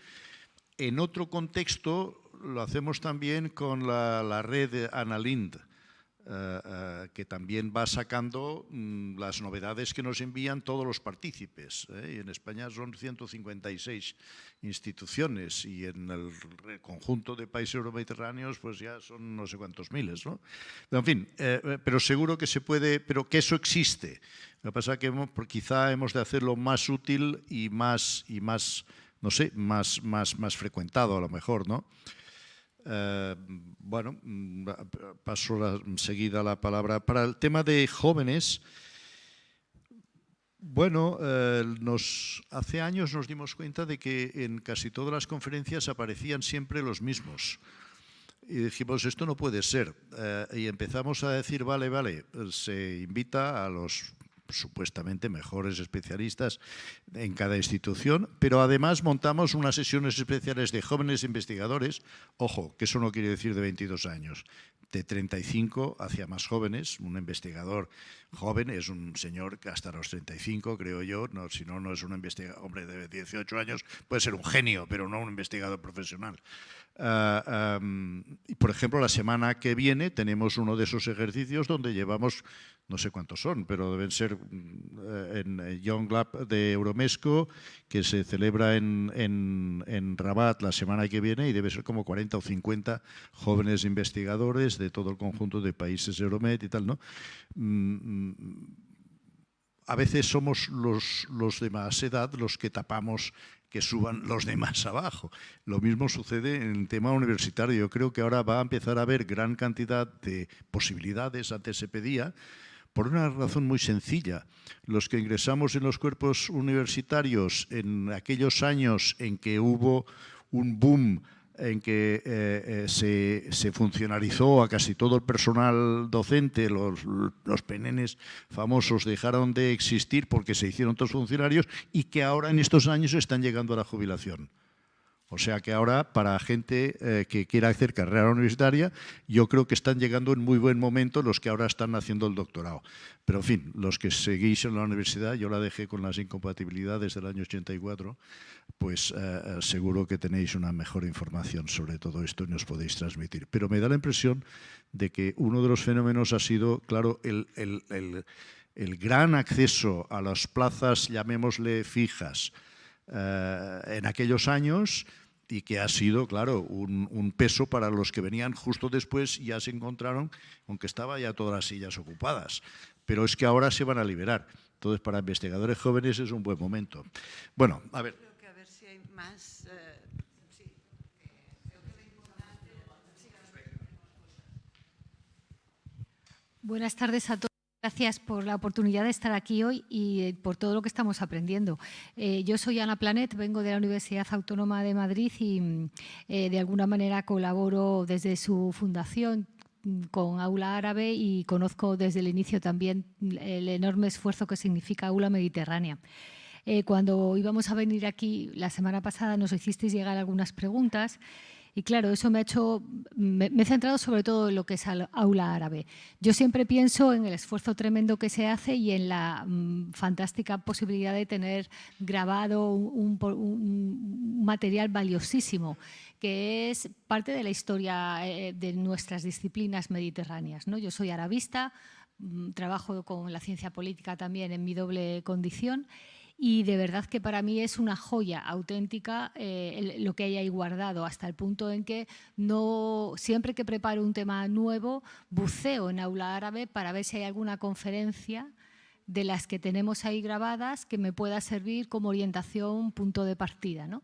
En otro contexto lo hacemos también con la red Analind, que también va sacando las novedades que nos envían todos los partícipes. Y en España son 156 instituciones y en el conjunto de países euromediterráneos pues ya son no sé cuántos miles, ¿no? En fin, pero seguro que se puede, pero que eso existe. Lo que pasa es que quizá hemos de hacerlo más útil y más no sé, más frecuentado a lo mejor, ¿no? Bueno, paso enseguida la palabra. Para el tema de jóvenes, bueno, hace años nos dimos cuenta de que en casi todas las conferencias aparecían siempre los mismos. Y dijimos, esto no puede ser. Y empezamos a decir, vale, se invita a los supuestamente mejores especialistas en cada institución, pero además montamos unas sesiones especiales de jóvenes investigadores. Ojo, que eso no quiere decir de 22 años, de 35 hacia más jóvenes. Un investigador joven es un señor que hasta los 35, creo yo, si no, no es un investigador. Hombre, de 18 años puede ser un genio, pero no un investigador profesional. Y por ejemplo, la semana que viene tenemos uno de esos ejercicios donde llevamos, no sé cuántos son, pero deben ser en Young Lab de Euromesco, que se celebra en Rabat la semana que viene, y debe ser como 40 o 50 jóvenes investigadores de todo el conjunto de países Euromed y tal, ¿no? A veces somos los de más edad los que tapamos que suban los demás abajo. Lo mismo sucede en el tema universitario. Yo creo que ahora va a empezar a haber gran cantidad de posibilidades, antes se pedía, por una razón muy sencilla. Los que ingresamos en los cuerpos universitarios en aquellos años en que hubo un boom, en que se funcionalizó a casi todo el personal docente, los penenes famosos dejaron de existir porque se hicieron todos funcionarios, y que ahora en estos años están llegando a la jubilación. O sea que ahora, para gente que quiera hacer carrera universitaria, yo creo que están llegando en muy buen momento los que ahora están haciendo el doctorado. Pero en fin, los que seguís en la universidad, yo la dejé con las incompatibilidades del año 84, pues seguro que tenéis una mejor información sobre todo esto y nos podéis transmitir. Pero me da la impresión de que uno de los fenómenos ha sido, claro, el gran acceso a las plazas, llamémosle fijas, en aquellos años, y que ha sido, claro, un peso para los que venían justo después y ya se encontraron, aunque estaban ya todas las sillas ocupadas. Pero es que ahora se van a liberar. Entonces, para investigadores jóvenes es un buen momento. Bueno, a ver. Creo que a ver si hay más... Buenas tardes a todos. Gracias por la oportunidad de estar aquí hoy y por todo lo que estamos aprendiendo. Yo soy Ana Planet, vengo de la Universidad Autónoma de Madrid y de alguna manera colaboro desde su fundación con Aula Árabe y conozco desde el inicio también el enorme esfuerzo que significa Aula Mediterránea. Cuando íbamos a venir aquí la semana pasada nos hicisteis llegar algunas preguntas. Y claro, eso me he centrado sobre todo en lo que es Aula Árabe. Yo siempre pienso en el esfuerzo tremendo que se hace y en la fantástica posibilidad de tener grabado un material valiosísimo, que es parte de la historia de nuestras disciplinas mediterráneas, ¿no? Yo soy arabista, trabajo con la ciencia política también en mi doble condición. Y de verdad que para mí es una joya auténtica lo que hay ahí guardado, hasta el punto en que siempre que preparo un tema nuevo, buceo en Aula Árabe para ver si hay alguna conferencia de las que tenemos ahí grabadas que me pueda servir como orientación, punto de partida, ¿no?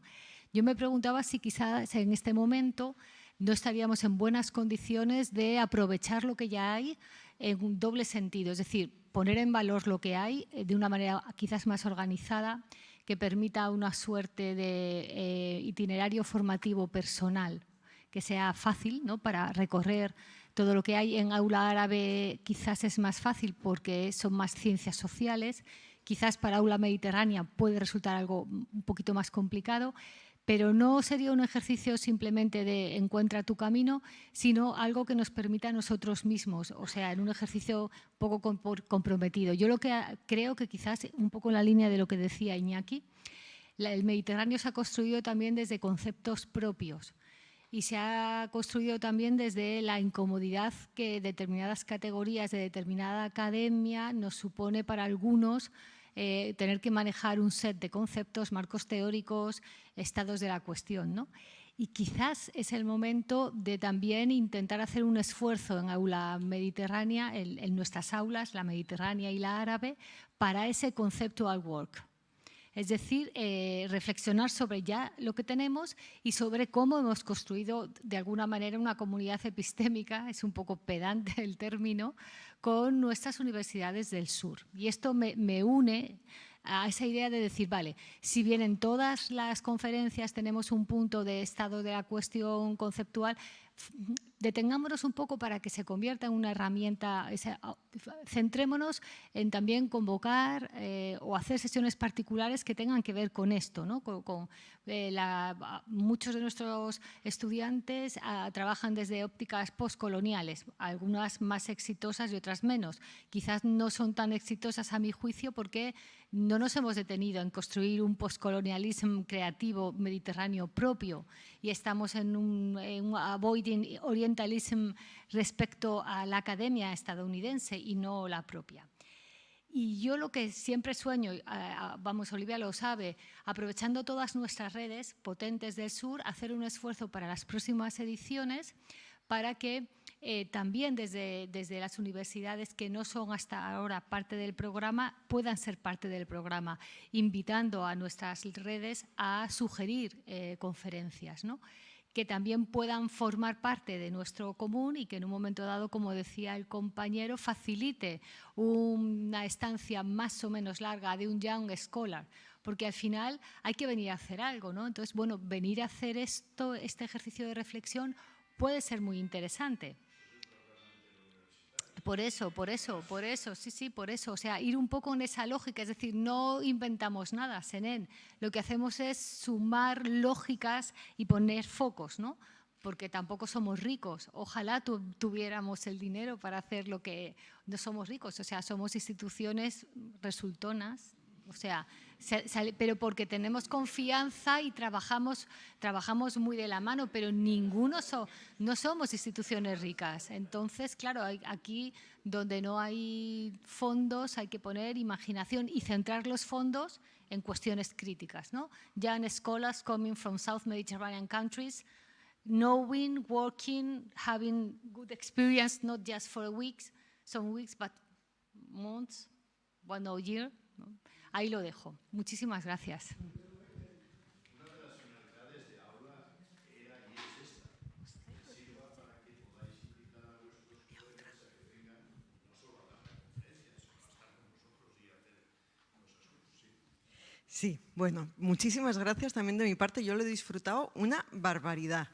Yo me preguntaba si quizás en este momento no estaríamos en buenas condiciones de aprovechar lo que ya hay en un doble sentido, es decir, poner en valor lo que hay de una manera quizás más organizada, que permita una suerte de itinerario formativo personal que sea fácil, ¿no?, para recorrer todo lo que hay. En Aula Árabe quizás es más fácil porque son más ciencias sociales, quizás para Aula Mediterránea puede resultar algo un poquito más complicado, pero no sería un ejercicio simplemente de encuentra tu camino, sino algo que nos permita a nosotros mismos, o sea, en un ejercicio poco comprometido. Yo lo que creo que quizás un poco en la línea de lo que decía Iñaki, el Mediterráneo se ha construido también desde conceptos propios y se ha construido también desde la incomodidad que determinadas categorías de determinada academia nos supone para algunos tener que manejar un set de conceptos, marcos teóricos, estados de la cuestión, ¿no? Y quizás es el momento de también intentar hacer un esfuerzo en Aula Mediterránea, en nuestras aulas, la Mediterránea y la Árabe, para ese conceptual work. Es decir, reflexionar sobre ya lo que tenemos y sobre cómo hemos construido de alguna manera una comunidad epistémica, es un poco pedante el término, con nuestras universidades del sur. Y esto me une a esa idea de decir, vale, si bien en todas las conferencias tenemos un punto de estado de la cuestión conceptual, detengámonos un poco para que se convierta en una herramienta, centrémonos en también convocar o hacer sesiones particulares que tengan que ver con esto, ¿no? Muchos de nuestros estudiantes trabajan desde ópticas postcoloniales, algunas más exitosas y otras menos. Quizás no son tan exitosas a mi juicio porque no nos hemos detenido en construir un postcolonialismo creativo mediterráneo propio y estamos en un avoiding orientalism respecto a la academia estadounidense y no la propia. Y yo lo que siempre sueño, vamos, Olivia lo sabe, aprovechando todas nuestras redes potentes del sur, hacer un esfuerzo para las próximas ediciones para que también desde las universidades que no son hasta ahora parte del programa puedan ser parte del programa, invitando a nuestras redes a sugerir conferencias, ¿no? Que también puedan formar parte de nuestro común y que en un momento dado, como decía el compañero, facilite una estancia más o menos larga de un young scholar, porque al final hay que venir a hacer algo, ¿no? Entonces, bueno, venir a hacer este ejercicio de reflexión puede ser muy interesante. Por eso, sí, por eso. O sea, ir un poco en esa lógica, es decir, no inventamos nada, Senén. Lo que hacemos es sumar lógicas y poner focos, ¿no? Porque tampoco somos ricos. Ojalá tuviéramos el dinero para hacer lo que no somos ricos. O sea, somos instituciones resultonas. O sea, pero porque tenemos confianza y trabajamos muy de la mano, pero no somos instituciones ricas. Entonces, claro, aquí donde no hay fondos hay que poner imaginación y centrar los fondos en cuestiones críticas, ¿no? Young scholars coming from South Mediterranean countries, knowing, working, having good experience, not just for some weeks, but months, 1 year, ¿no? Ahí lo dejo. Muchísimas gracias. Una de las finalidades de Aula era y es esta, que sirva para que podáis invitar a vuestros colegas a que vengan no solo a dar la conferencia, sino a estar con vosotros y hacer cosas juntos. Sí, bueno, muchísimas gracias también de mi parte. Yo lo he disfrutado una barbaridad.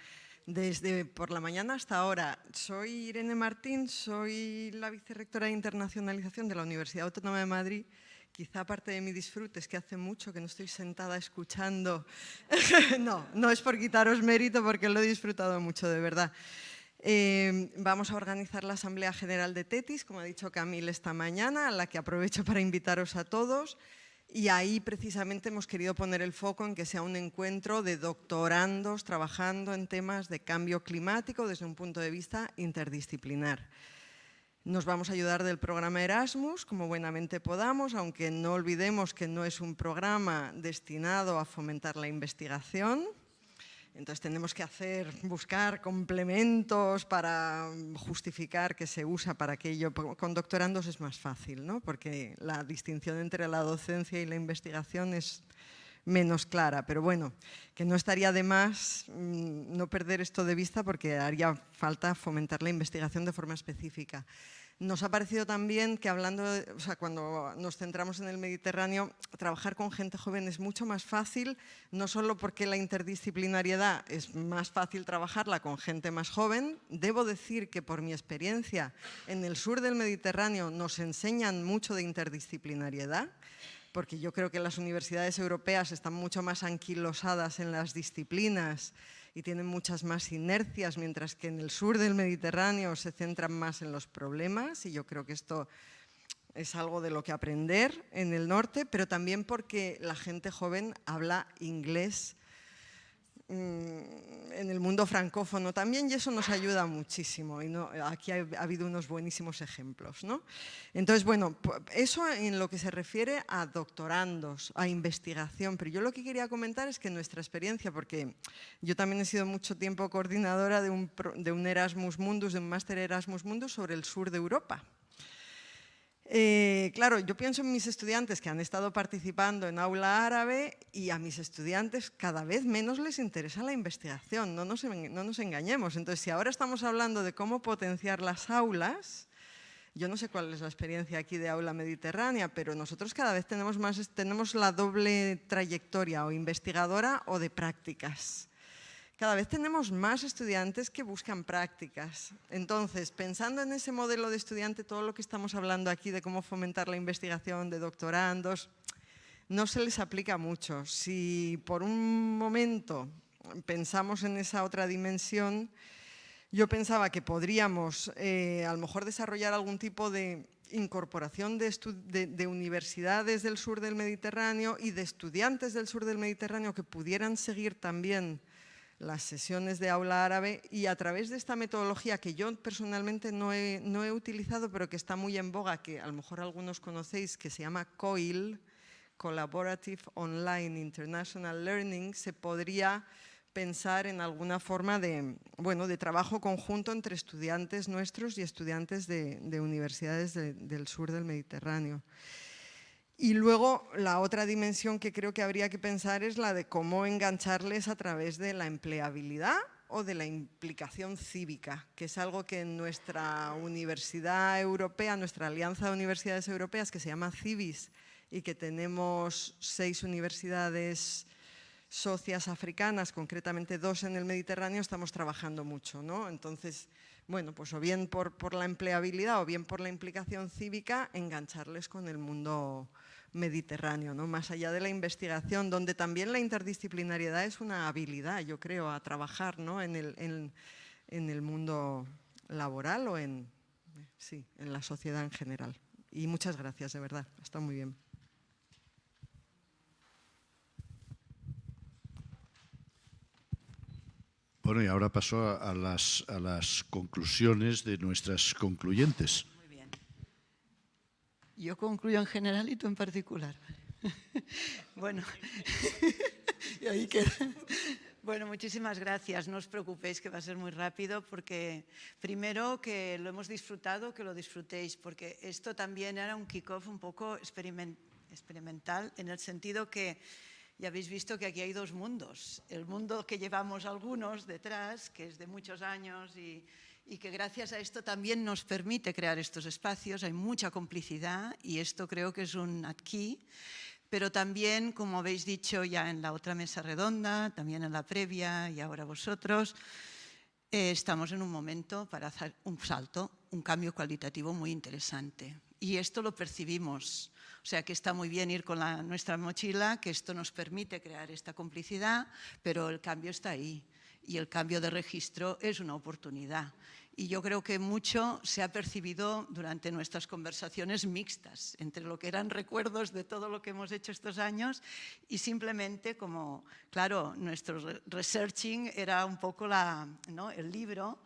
Desde por la mañana hasta ahora. Soy Irene Martín, soy la vicerrectora de internacionalización de la Universidad Autónoma de Madrid. Quizá parte de mi disfrute es que hace mucho que no estoy sentada escuchando. No es por quitaros mérito porque lo he disfrutado mucho, de verdad. Vamos a organizar la Asamblea General de TETIS, como ha dicho Camille esta mañana, a la que aprovecho para invitaros a todos. Y ahí precisamente hemos querido poner el foco en que sea un encuentro de doctorandos trabajando en temas de cambio climático desde un punto de vista interdisciplinar. Nos vamos a ayudar del programa Erasmus como buenamente podamos, aunque no olvidemos que no es un programa destinado a fomentar la investigación. Entonces tenemos que buscar complementos para justificar que se usa para aquello. Con doctorandos es más fácil, ¿no? Porque la distinción entre la docencia y la investigación es menos clara. Pero bueno, que no estaría de más no perder esto de vista porque haría falta fomentar la investigación de forma específica. Nos ha parecido también que cuando nos centramos en el Mediterráneo, trabajar con gente joven es mucho más fácil, no solo porque la interdisciplinariedad es más fácil trabajarla con gente más joven. Debo decir que por mi experiencia en el sur del Mediterráneo nos enseñan mucho de interdisciplinariedad, porque yo creo que las universidades europeas están mucho más anquilosadas en las disciplinas y tienen muchas más inercias, mientras que en el sur del Mediterráneo se centran más en los problemas, y yo creo que esto es algo de lo que aprender en el norte, pero también porque la gente joven habla inglés en el mundo francófono también, y eso nos ayuda muchísimo. Y aquí ha habido unos buenísimos ejemplos, ¿no? Entonces, bueno, eso en lo que se refiere a doctorandos, a investigación. Pero yo lo que quería comentar es que nuestra experiencia, porque yo también he sido mucho tiempo coordinadora de un Erasmus Mundus, de un máster Erasmus Mundus sobre el sur de Europa. Claro, yo pienso en mis estudiantes que han estado participando en Aula Árabe y a mis estudiantes cada vez menos les interesa la investigación, no nos engañemos. Entonces, si ahora estamos hablando de cómo potenciar las aulas, yo no sé cuál es la experiencia aquí de Aula Mediterránea, pero nosotros cada vez tenemos la doble trayectoria, o investigadora o de prácticas. Cada vez tenemos más estudiantes que buscan prácticas. Entonces, pensando en ese modelo de estudiante, todo lo que estamos hablando aquí de cómo fomentar la investigación de doctorandos, no se les aplica mucho. Si por un momento pensamos en esa otra dimensión, yo pensaba que podríamos a lo mejor desarrollar algún tipo de incorporación de universidades del sur del Mediterráneo y de estudiantes del sur del Mediterráneo que pudieran seguir también las sesiones de aula árabe, y a través de esta metodología que yo personalmente no he utilizado, pero que está muy en boga, que a lo mejor algunos conocéis, que se llama COIL, Collaborative Online International Learning, se podría pensar en alguna forma de trabajo conjunto entre estudiantes nuestros y estudiantes de universidades del sur del Mediterráneo. Y luego la otra dimensión que creo que habría que pensar es la de cómo engancharles a través de la empleabilidad o de la implicación cívica, que es algo que en nuestra universidad europea, nuestra alianza de universidades europeas, que se llama CIVIS, y que tenemos 6 universidades socias africanas, concretamente 2 en el Mediterráneo, estamos trabajando mucho, ¿no? Entonces, bueno, pues o bien por la empleabilidad o bien por la implicación cívica, engancharles con el mundo mediterráneo, ¿no? Más allá de la investigación, donde también la interdisciplinariedad es una habilidad, yo creo, a trabajar, ¿no? en el mundo laboral o en la sociedad en general. Y muchas gracias, de verdad, está muy bien. Bueno, y ahora paso a las conclusiones de nuestras concluyentes. Muy bien. Yo concluyo en general y tú en particular. Bueno, y ahí queda. Bueno, muchísimas gracias. No os preocupéis que va a ser muy rápido, porque primero que lo hemos disfrutado, que lo disfrutéis, porque esto también era un kick-off un poco experimental, en el sentido que ya habéis visto que aquí hay 2 mundos. El mundo que llevamos algunos detrás, que es de muchos años y que gracias a esto también nos permite crear estos espacios. Hay mucha complicidad y esto creo que es un adquí. Pero también, como habéis dicho ya en la otra mesa redonda, también en la previa y ahora vosotros, estamos en un momento para hacer un salto, un cambio cualitativo muy interesante. Y esto lo percibimos. O sea que está muy bien ir con nuestra mochila, que esto nos permite crear esta complicidad, pero el cambio está ahí. Y el cambio de registro es una oportunidad. Y yo creo que mucho se ha percibido durante nuestras conversaciones mixtas, entre lo que eran recuerdos de todo lo que hemos hecho estos años y simplemente como, claro, nuestro researching era un poco el libro,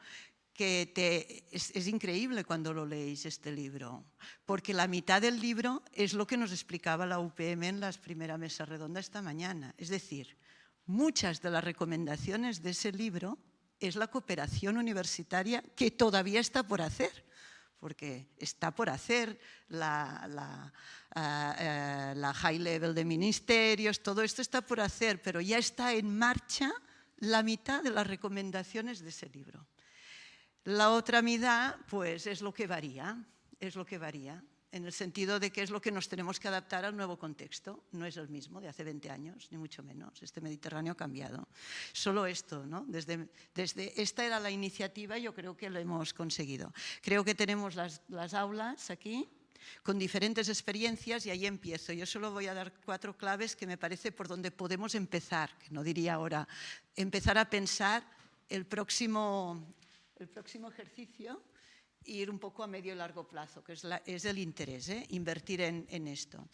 que es increíble cuando lo leéis este libro, porque la mitad del libro es lo que nos explicaba la UPM en la primera mesa redonda esta mañana. Es decir, muchas de las recomendaciones de ese libro es la cooperación universitaria que todavía está por hacer, porque está por hacer la high level de ministerios, todo esto está por hacer, pero ya está en marcha la mitad de las recomendaciones de ese libro. La otra mitad, pues, es lo que varía, en el sentido de que es lo que nos tenemos que adaptar al nuevo contexto. No es el mismo de hace 20 años, ni mucho menos. Este Mediterráneo ha cambiado. Solo esto, ¿no? Desde esta era la iniciativa, yo creo que lo hemos conseguido. Creo que tenemos las aulas aquí, con diferentes experiencias, y ahí empiezo. Yo solo voy a dar 4 claves que me parece por donde podemos empezar, que no diría ahora, empezar a pensar el próximo ejercicio, ir un poco a medio y largo plazo, que es el interés, invertir en esto.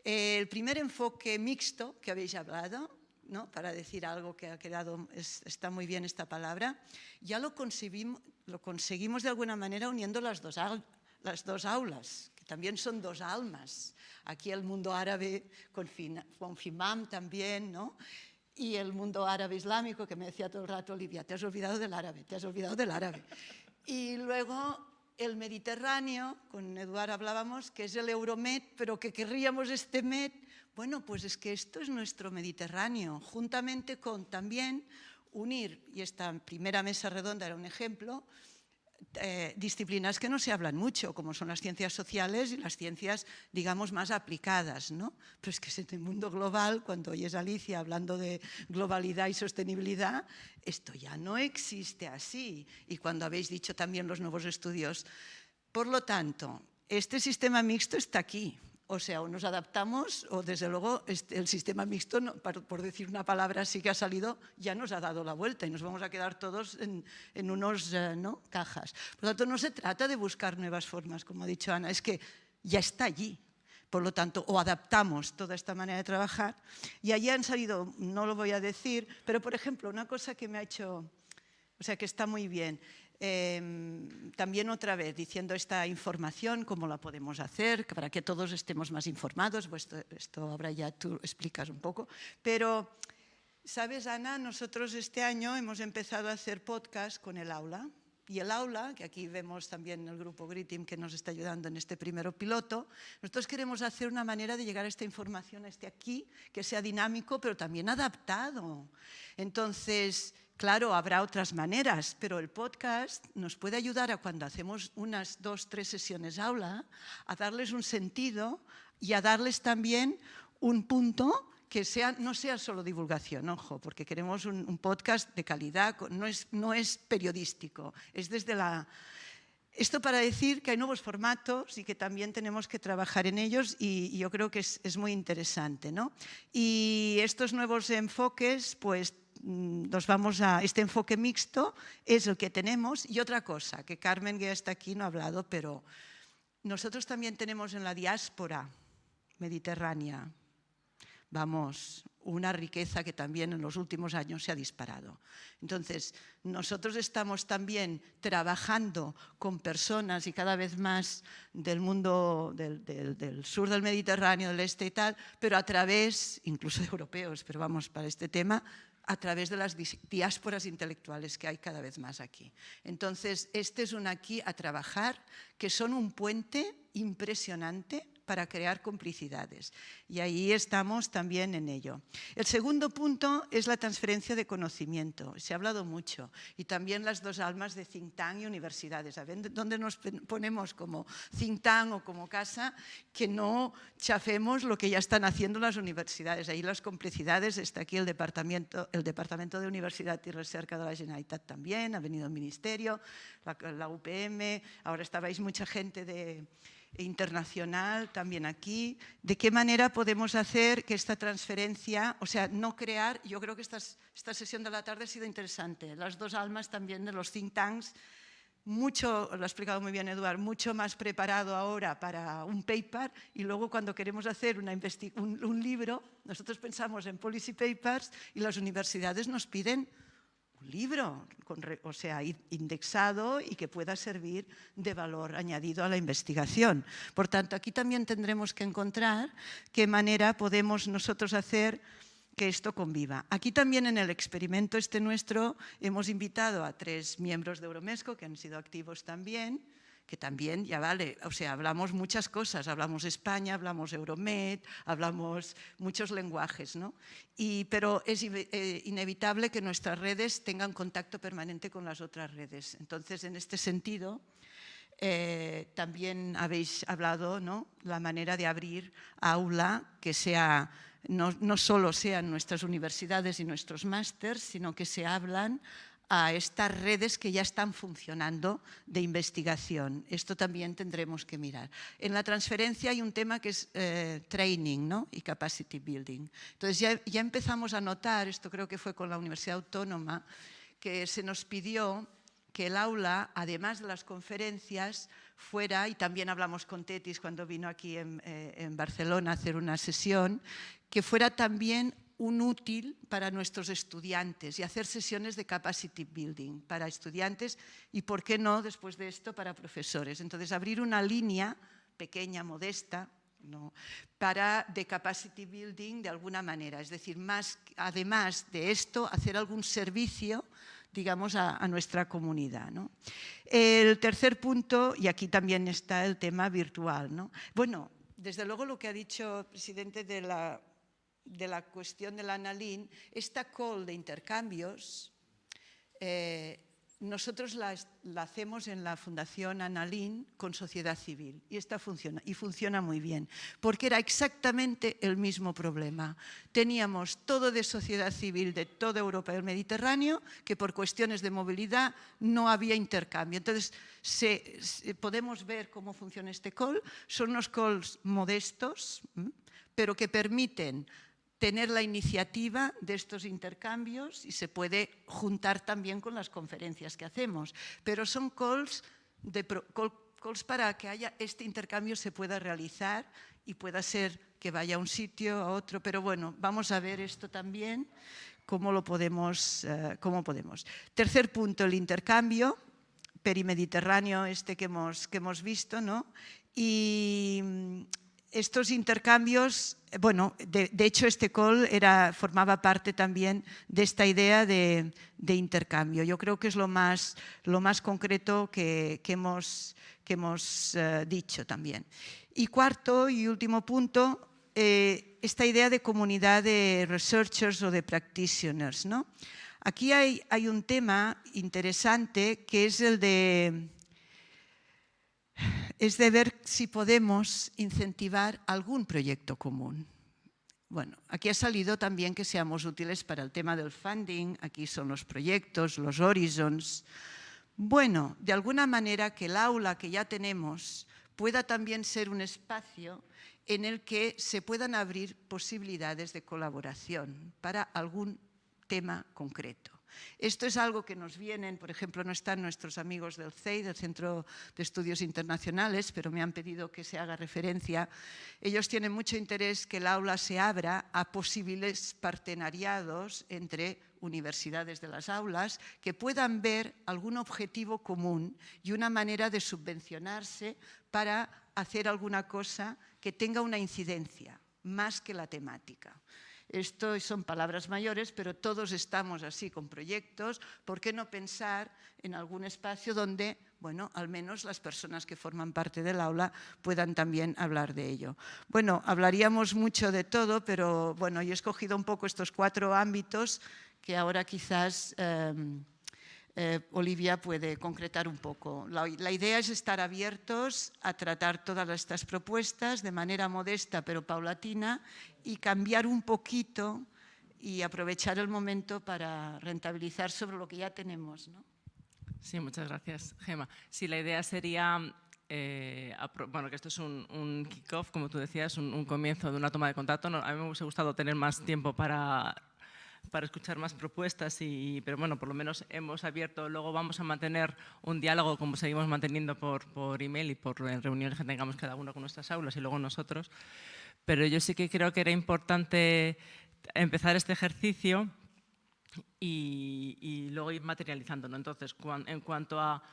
El primer enfoque mixto que habéis hablado, ¿no? Para decir algo que ha quedado, está muy bien esta palabra, ya lo conseguimos de alguna manera uniendo las dos aulas, que también son 2 almas. Aquí el mundo árabe con FIMAM también, ¿no? Y el mundo árabe islámico, que me decía todo el rato Olivia, te has olvidado del árabe, te has olvidado del árabe. Y luego el Mediterráneo, con Eduard hablábamos, que es el Euromed, pero que querríamos este Med. Bueno, pues es que esto es nuestro Mediterráneo, juntamente con también unir, y esta primera mesa redonda era un ejemplo, disciplinas que no se hablan mucho, como son las ciencias sociales y las ciencias, digamos, más aplicadas, ¿no? Pero es que en el mundo global, cuando oyes a Alicia hablando de globalidad y sostenibilidad, esto ya no existe así. Y cuando habéis dicho también los nuevos estudios. Por lo tanto, este sistema mixto está aquí. O sea, o nos adaptamos o, desde luego, el sistema mixto, por decir una palabra así que ha salido, ya nos ha dado la vuelta y nos vamos a quedar todos en unos cajas. Por lo tanto, no se trata de buscar nuevas formas, como ha dicho Ana, es que ya está allí. Por lo tanto, o adaptamos toda esta manera de trabajar y allí han salido, no lo voy a decir, pero, por ejemplo, una cosa que me ha hecho, o sea, que está muy bien. También otra vez diciendo esta información, cómo la podemos hacer, para que todos estemos más informados, pues esto ahora ya tú explicas un poco, pero, ¿sabes, Ana? Nosotros este año hemos empezado a hacer podcast con el Aula, y el Aula, que aquí vemos también el grupo Gritim que nos está ayudando en este primero piloto, nosotros queremos hacer una manera de llegar a esta información aquí, que sea dinámico, pero también adaptado. Entonces, claro, habrá otras maneras, pero el podcast nos puede ayudar a cuando hacemos unas 2 o 3 sesiones aula, a darles un sentido y a darles también un punto que no sea solo divulgación, ojo, porque queremos un podcast de calidad, no es periodístico, es desde la... Esto para decir que hay nuevos formatos y que también tenemos que trabajar en ellos y yo creo que es muy interesante, ¿no? Y estos nuevos enfoques, pues este enfoque mixto es el que tenemos. Y otra cosa, que Carmen, que ya está aquí, no ha hablado, pero nosotros también tenemos en la diáspora mediterránea, vamos, una riqueza que también en los últimos años se ha disparado. Entonces, nosotros estamos también trabajando con personas y cada vez más del mundo del sur del Mediterráneo, del este y tal, pero a través, incluso de europeos, pero vamos, para este tema, a través de las diásporas intelectuales que hay cada vez más aquí. Entonces, este es un aquí a trabajar, que son un puente impresionante para crear complicidades. Y ahí estamos también en ello. El segundo punto es la transferencia de conocimiento. Se ha hablado mucho. Y también las 2 almas de think tank y universidades. ¿Saben dónde nos ponemos como think tank o como casa? Que no chafemos lo que ya están haciendo las universidades. Ahí las complicidades, está aquí el Departamento de Universidad y Recerca de la Generalitat también, ha venido el Ministerio, la UPM, ahora estabais mucha gente internacional también aquí. ¿De qué manera podemos hacer que esta transferencia, o sea, no crear, yo creo que esta sesión de la tarde ha sido interesante, las 2 almas también de los think tanks, mucho, lo ha explicado muy bien Eduard, mucho más preparado ahora para un paper y luego cuando queremos hacer un libro, nosotros pensamos en policy papers y las universidades nos piden un libro, o sea, indexado y que pueda servir de valor añadido a la investigación. Por tanto, aquí también tendremos que encontrar qué manera podemos nosotros hacer que esto conviva. Aquí también en el experimento nuestro hemos invitado a 3 miembros de Euromesco que han sido activos también, que también ya vale, o sea, hablamos muchas cosas, hablamos España, hablamos Euromed, hablamos muchos lenguajes, ¿no? Pero es inevitable que nuestras redes tengan contacto permanente con las otras redes. Entonces, en este sentido, también habéis hablado, ¿no?, la manera de abrir aula que sea, no solo sean nuestras universidades y nuestros másters, sino que se hablan a estas redes que ya están funcionando de investigación. Esto también tendremos que mirar. En la transferencia hay un tema que es training, ¿no?, y capacity building. Entonces ya empezamos a notar, esto creo que fue con la Universidad Autónoma, que se nos pidió que el aula, además de las conferencias, fuera, y también hablamos con Tetis cuando vino aquí en Barcelona a hacer una sesión, que fuera también un útil para nuestros estudiantes y hacer sesiones de capacity building para estudiantes y, ¿por qué no, después de esto, para profesores? Entonces, abrir una línea pequeña, modesta, ¿no?, de capacity building de alguna manera. Es decir, además de esto, hacer algún servicio digamos, a nuestra comunidad, ¿no? El tercer punto, y aquí también está el tema virtual, ¿no? Bueno, desde luego lo que ha dicho el presidente de la cuestión del ANALIN, esta call de intercambios, nosotros la hacemos en la Fundación ANALIN con sociedad civil y esta funciona, y funciona muy bien, porque era exactamente el mismo problema. Teníamos todo de sociedad civil de toda Europa y el Mediterráneo, que por cuestiones de movilidad no había intercambio. Entonces, podemos ver cómo funciona este call. Son unos calls modestos, pero que permiten tener la iniciativa de estos intercambios y se puede juntar también con las conferencias que hacemos. Pero son calls para que haya este intercambio se pueda realizar y pueda ser que vaya a un sitio, a otro. Pero bueno, vamos a ver esto también, cómo podemos. Tercer punto, el intercambio perimediterráneo que hemos visto, ¿no? Y estos intercambios, bueno, de hecho este call formaba parte también de esta idea de intercambio. Yo creo que es lo más concreto que hemos dicho también. Y cuarto y último punto, esta idea de comunidad de researchers o de practitioners, ¿no? Aquí hay un tema interesante que es el de ver si podemos incentivar algún proyecto común. Bueno, aquí ha salido también que seamos útiles para el tema del funding, aquí son los proyectos, los horizons. Bueno, de alguna manera que el aula que ya tenemos pueda también ser un espacio en el que se puedan abrir posibilidades de colaboración para algún tema concreto. Esto es algo que nos vienen, por ejemplo, no están nuestros amigos del CEI, del Centro de Estudios Internacionales, pero me han pedido que se haga referencia. Ellos tienen mucho interés que el aula se abra a posibles partenariados entre universidades de las aulas que puedan ver algún objetivo común y una manera de subvencionarse para hacer alguna cosa que tenga una incidencia, más que la temática. Esto son palabras mayores, pero todos estamos así con proyectos. ¿Por qué no pensar en algún espacio donde, bueno, al menos las personas que forman parte del aula puedan también hablar de ello? Bueno, hablaríamos mucho de todo, pero bueno, yo he escogido un poco estos 4 ámbitos que ahora quizás Olivia puede concretar un poco. La idea es estar abiertos a tratar todas estas propuestas de manera modesta pero paulatina y cambiar un poquito y aprovechar el momento para rentabilizar sobre lo que ya tenemos, ¿no? Sí, muchas gracias, Gemma. Sí, la idea sería, bueno, que esto es un kick-off, como tú decías, un comienzo de una toma de contacto. A mí me hubiese gustado tener más tiempo para escuchar más propuestas, pero bueno, por lo menos hemos abierto, luego vamos a mantener un diálogo como seguimos manteniendo por email y por reuniones que tengamos cada uno con nuestras aulas y luego nosotros, pero yo sí que creo que era importante empezar este ejercicio y luego ir materializándolo. Entonces, en cuanto a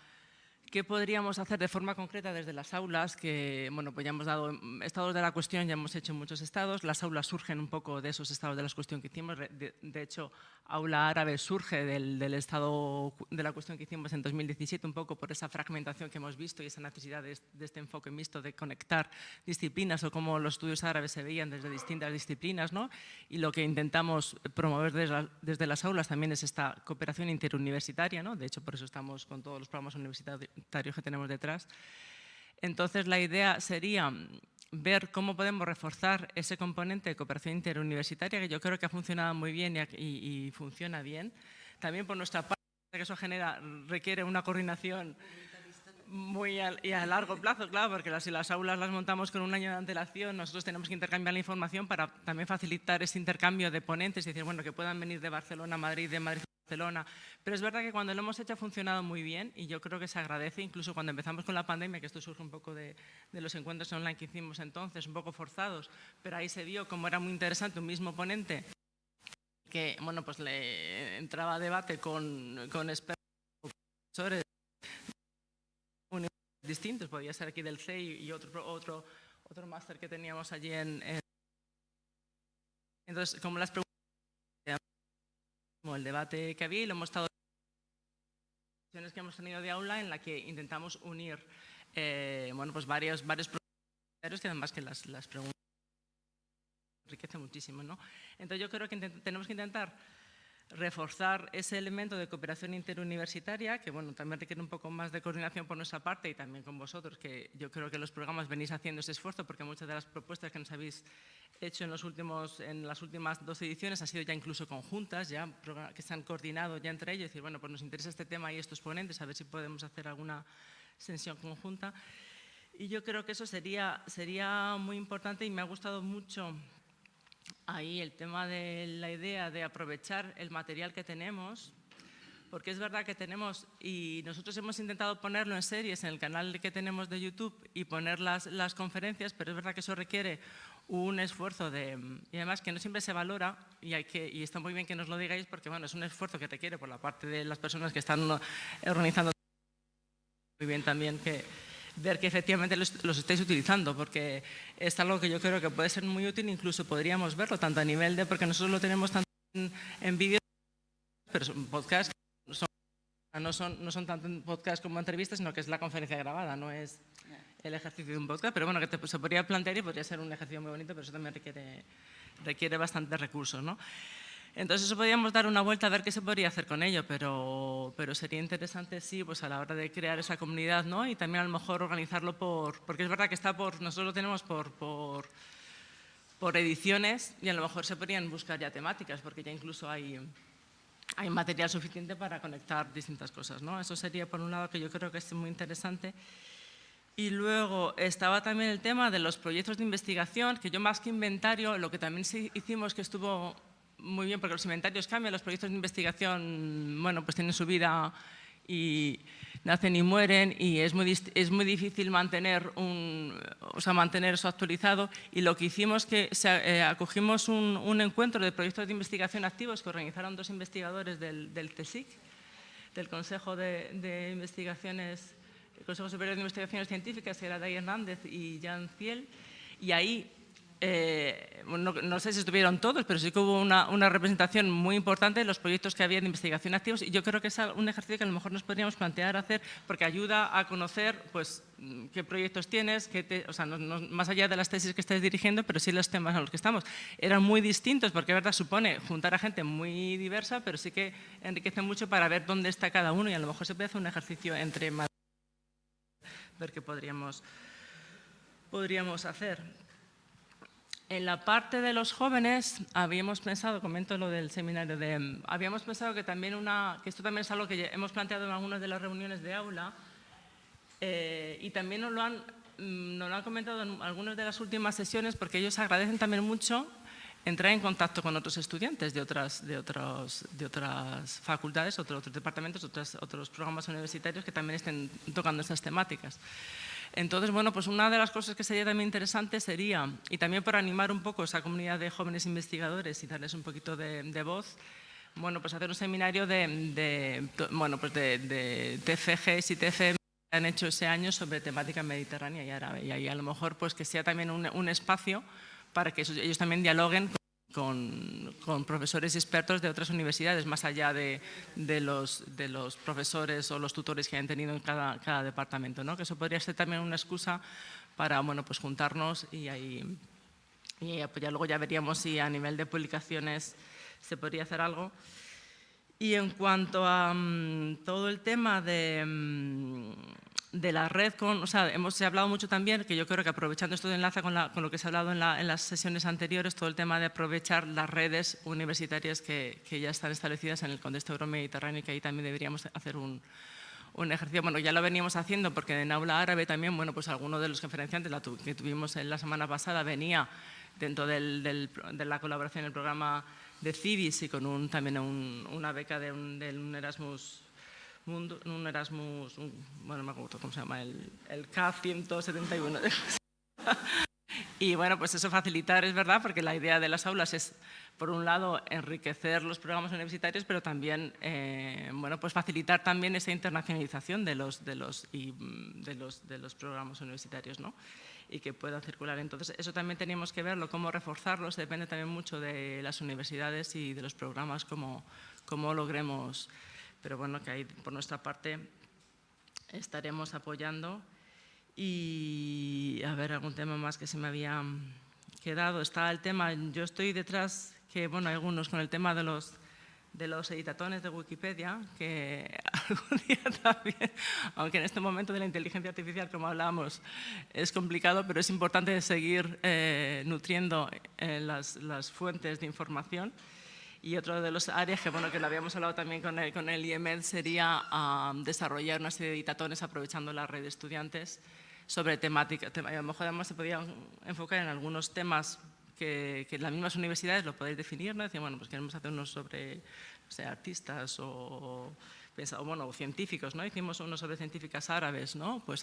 ¿qué podríamos hacer de forma concreta desde las aulas? Que, bueno, pues ya hemos dado estados de la cuestión, ya hemos hecho muchos estados. Las aulas surgen un poco de esos estados de la cuestión que hicimos. De hecho, Aula Árabe surge del estado de la cuestión que hicimos en 2017, un poco por esa fragmentación que hemos visto y esa necesidad de este enfoque mixto de conectar disciplinas o cómo los estudios árabes se veían desde distintas disciplinas, ¿no? Y lo que intentamos promover desde las aulas también es esta cooperación interuniversitaria, ¿no? De hecho, por eso estamos con todos los programas universitarios que tenemos detrás. Entonces, la idea sería ver cómo podemos reforzar ese componente de cooperación interuniversitaria, que yo creo que ha funcionado muy bien y funciona bien. También por nuestra parte, que eso requiere una coordinación muy a largo plazo, claro, porque si las aulas las montamos con un año de antelación, nosotros tenemos que intercambiar la información para también facilitar ese intercambio de ponentes y decir, bueno, que puedan venir de Barcelona a Madrid, de Madrid a Barcelona. Pero es verdad que cuando lo hemos hecho ha funcionado muy bien y yo creo que se agradece, incluso cuando empezamos con la pandemia, que esto surge un poco de los encuentros online que hicimos entonces, un poco forzados, pero ahí se vio como era muy interesante un mismo ponente que, bueno, pues le entraba a debate con expertos, profesores distintos, podía ser aquí del CEI y otro máster que teníamos allí Entonces, como las preguntas, el debate que había y lo hemos estado que hemos tenido de aula en la que intentamos unir bueno, pues varios profesores que además que las preguntas enriquece muchísimo, ¿no? Entonces yo creo que tenemos que intentar reforzar ese elemento de cooperación interuniversitaria, que bueno, también requiere un poco más de coordinación por nuestra parte y también con vosotros, que yo creo que los programas venís haciendo ese esfuerzo, porque muchas de las propuestas que nos habéis hecho en las últimas 2 ediciones han sido ya incluso conjuntas, ya que se han coordinado ya entre ellos, y decir, bueno, pues nos interesa este tema y estos ponentes, a ver si podemos hacer alguna sesión conjunta. Y yo creo que eso sería muy importante y me ha gustado mucho ahí el tema de la idea de aprovechar el material que tenemos, porque es verdad que tenemos, y nosotros hemos intentado ponerlo en series en el canal que tenemos de YouTube y poner las conferencias, pero es verdad que eso requiere un esfuerzo y además que no siempre se valora y está muy bien que nos lo digáis porque bueno, es un esfuerzo que requiere por la parte de las personas que están organizando. Muy bien también ver que efectivamente los estáis utilizando, porque es algo que yo creo que puede ser muy útil, incluso podríamos verlo tanto a nivel de, porque nosotros lo tenemos tanto en vídeo, pero son podcasts, no son tanto podcasts como entrevistas, sino que es la conferencia grabada, no es el ejercicio de un podcast, pero bueno, que se podría plantear y podría ser un ejercicio muy bonito, pero eso también requiere bastantes recursos, ¿no? Entonces eso podríamos dar una vuelta a ver qué se podría hacer con ello, pero sería interesante, sí, pues a la hora de crear esa comunidad, ¿no? Y también a lo mejor organizarlo porque es verdad que nosotros lo tenemos por ediciones y a lo mejor se podrían buscar ya temáticas, porque ya incluso hay material suficiente para conectar distintas cosas, ¿no? Eso sería por un lado que yo creo que es muy interesante. Y luego estaba también el tema de los proyectos de investigación, que yo más que inventario, lo que también sí hicimos que estuvo muy bien, porque los inventarios cambian, los proyectos de investigación, bueno, pues tienen su vida y nacen y mueren y es muy difícil mantener eso actualizado, y lo que hicimos que acogimos un encuentro de proyectos de investigación activos que organizaron 2 investigadores del CSIC, del Consejo de Investigaciones, el Consejo Superior de Investigaciones Científicas, que era Day Hernández y Jan Ciel, y ahí no sé si estuvieron todos, pero sí que hubo una representación muy importante de los proyectos que había de investigación activos, y yo creo que es un ejercicio que a lo mejor nos podríamos plantear hacer, porque ayuda a conocer pues, qué proyectos tienes, más allá de las tesis que estáis dirigiendo, pero sí los temas en los que estamos. Eran muy distintos, porque es verdad, supone juntar a gente muy diversa, pero sí que enriquece mucho para ver dónde está cada uno, y a lo mejor se puede hacer un ejercicio entre más, ver qué podríamos hacer. En la parte de los jóvenes habíamos pensado, comento lo del seminario, habíamos pensado que también que esto también es algo que hemos planteado en algunas de las reuniones de aula y también nos lo han comentado en algunas de las últimas sesiones, porque ellos agradecen también mucho entrar en contacto con otros estudiantes de otras facultades, otros departamentos, otros programas universitarios que también estén tocando estas temáticas. Entonces, bueno, pues una de las cosas que sería también interesante sería, y también para animar un poco esa comunidad de jóvenes investigadores y darles un poquito de voz, bueno, pues hacer un seminario de TFGs y TFM que han hecho ese año sobre temática mediterránea y árabe, y ahí a lo mejor pues que sea también un espacio para que ellos también dialoguen con profesores y expertos de otras universidades, más allá de los profesores o los tutores que hayan tenido en cada departamento, ¿no? Que eso podría ser también una excusa para pues juntarnos y pues ya luego ya veríamos si a nivel de publicaciones se podría hacer algo. Y en cuanto a todo el tema de la red, hemos hablado mucho también, que yo creo que aprovechando esto de enlaza con lo que se ha hablado en las sesiones anteriores, todo el tema de aprovechar las redes universitarias que ya están establecidas en el contexto euromediterráneo, que ahí también deberíamos hacer un ejercicio. Bueno, ya lo veníamos haciendo porque en Aula Árabe también, bueno, pues alguno de los conferenciantes que tuvimos la semana pasada venía dentro de la colaboración en el programa de CIVIS y con también una beca de un Erasmus, bueno, no me acuerdo cómo se llama, el K171. Y bueno, pues eso facilitar, es verdad, porque la idea de las aulas es, por un lado, enriquecer los programas universitarios, pero también, bueno, pues facilitar también esa internacionalización de los programas universitarios, ¿no? Y que puedan circular. Entonces, eso también teníamos que verlo, cómo reforzarlos, depende también mucho de las universidades y de los programas, cómo logremos pero bueno, que ahí por nuestra parte estaremos apoyando. Y a ver, algún tema más que se me había quedado. Está el tema, yo estoy detrás, que bueno, hay algunos con el tema de los editatones de Wikipedia, que algún día también, aunque en este momento de la inteligencia artificial, como hablábamos, es complicado, pero es importante seguir nutriendo las fuentes de información. Y otro de los áreas que, bueno, que lo habíamos hablado también con el IEMed sería desarrollar una serie de editatones aprovechando la red de estudiantes sobre temática. A lo mejor además se podían enfocar en algunos temas que las mismas universidades lo podéis definir, ¿no? Decir, bueno, pues queremos hacer unos sobre, no sé, artistas o científicos, ¿no? Hicimos unos sobre científicas árabes, ¿no? Pues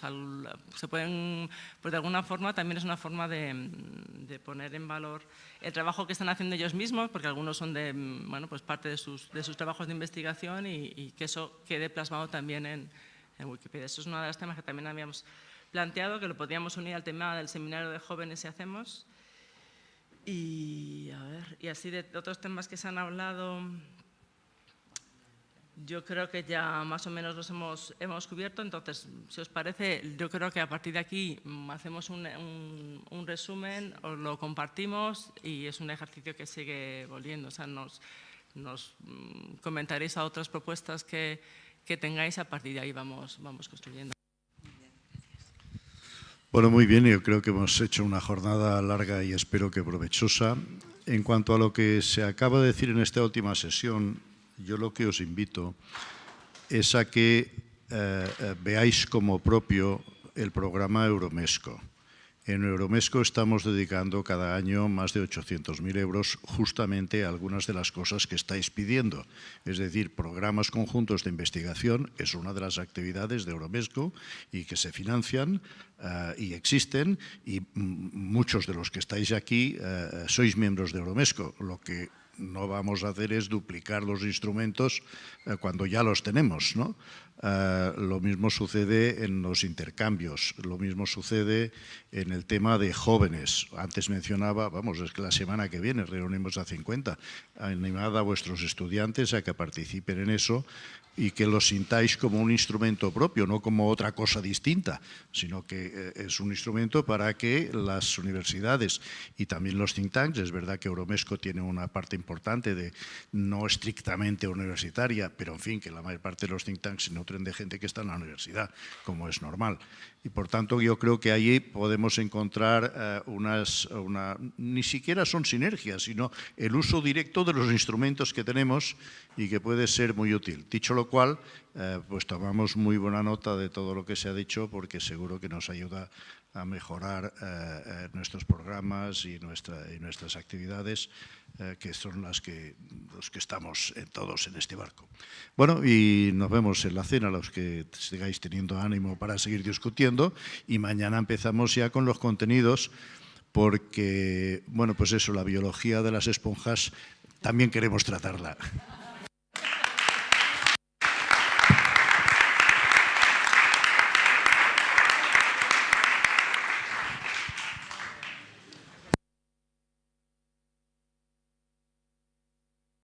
se pueden, pues de alguna forma también es una forma de poner en valor el trabajo que están haciendo ellos mismos, porque algunos son bueno, pues parte de sus trabajos de investigación y que eso quede plasmado también en Wikipedia. Eso es uno de los temas que también habíamos planteado, que lo podríamos unir al tema del seminario de jóvenes si hacemos. Y a ver, y así de otros temas que se han hablado, yo creo que ya más o menos los hemos cubierto. Entonces, si os parece, yo creo que a partir de aquí hacemos un resumen, os lo compartimos y es un ejercicio que sigue volviendo. O sea, nos comentaréis a otras propuestas que tengáis, a partir de ahí vamos construyendo. Bueno, muy bien, yo creo que hemos hecho una jornada larga y espero que provechosa. En cuanto a lo que se acaba de decir en esta última sesión, yo lo que os invito es a que veáis como propio el programa Euromesco. En Euromesco estamos dedicando cada año más de 800.000 euros justamente a algunas de las cosas que estáis pidiendo. Es decir, programas conjuntos de investigación es una de las actividades de Euromesco y que se financian y existen, y muchos de los que estáis aquí sois miembros de Euromesco. Lo que no vamos a hacer es duplicar los instrumentos cuando ya los tenemos, ¿no? Lo mismo sucede en los intercambios, lo mismo sucede en el tema de jóvenes. Antes mencionaba, vamos, es que la semana que viene reunimos a 50. Animad a vuestros estudiantes a que participen en eso y que lo sintáis como un instrumento propio, no como otra cosa distinta, sino que es un instrumento para que las universidades y también los think tanks, es verdad que Euromesco tiene una parte importante de no estrictamente universitaria, pero en fin, que la mayor parte de los think tanks se nutren de gente que está en la universidad, como es normal. Y por tanto yo creo que allí podemos encontrar ni siquiera son sinergias, sino el uso directo de los instrumentos que tenemos y que puede ser muy útil. Dicho lo cual, pues tomamos muy buena nota de todo lo que se ha dicho, porque seguro que nos ayuda a mejorar nuestros programas y nuestras actividades, que son los que estamos todos en este barco. Bueno, y nos vemos en la cena, los que sigáis teniendo ánimo para seguir discutiendo, y mañana empezamos ya con los contenidos, porque, bueno, pues eso, la biología de las esponjas también queremos tratarla.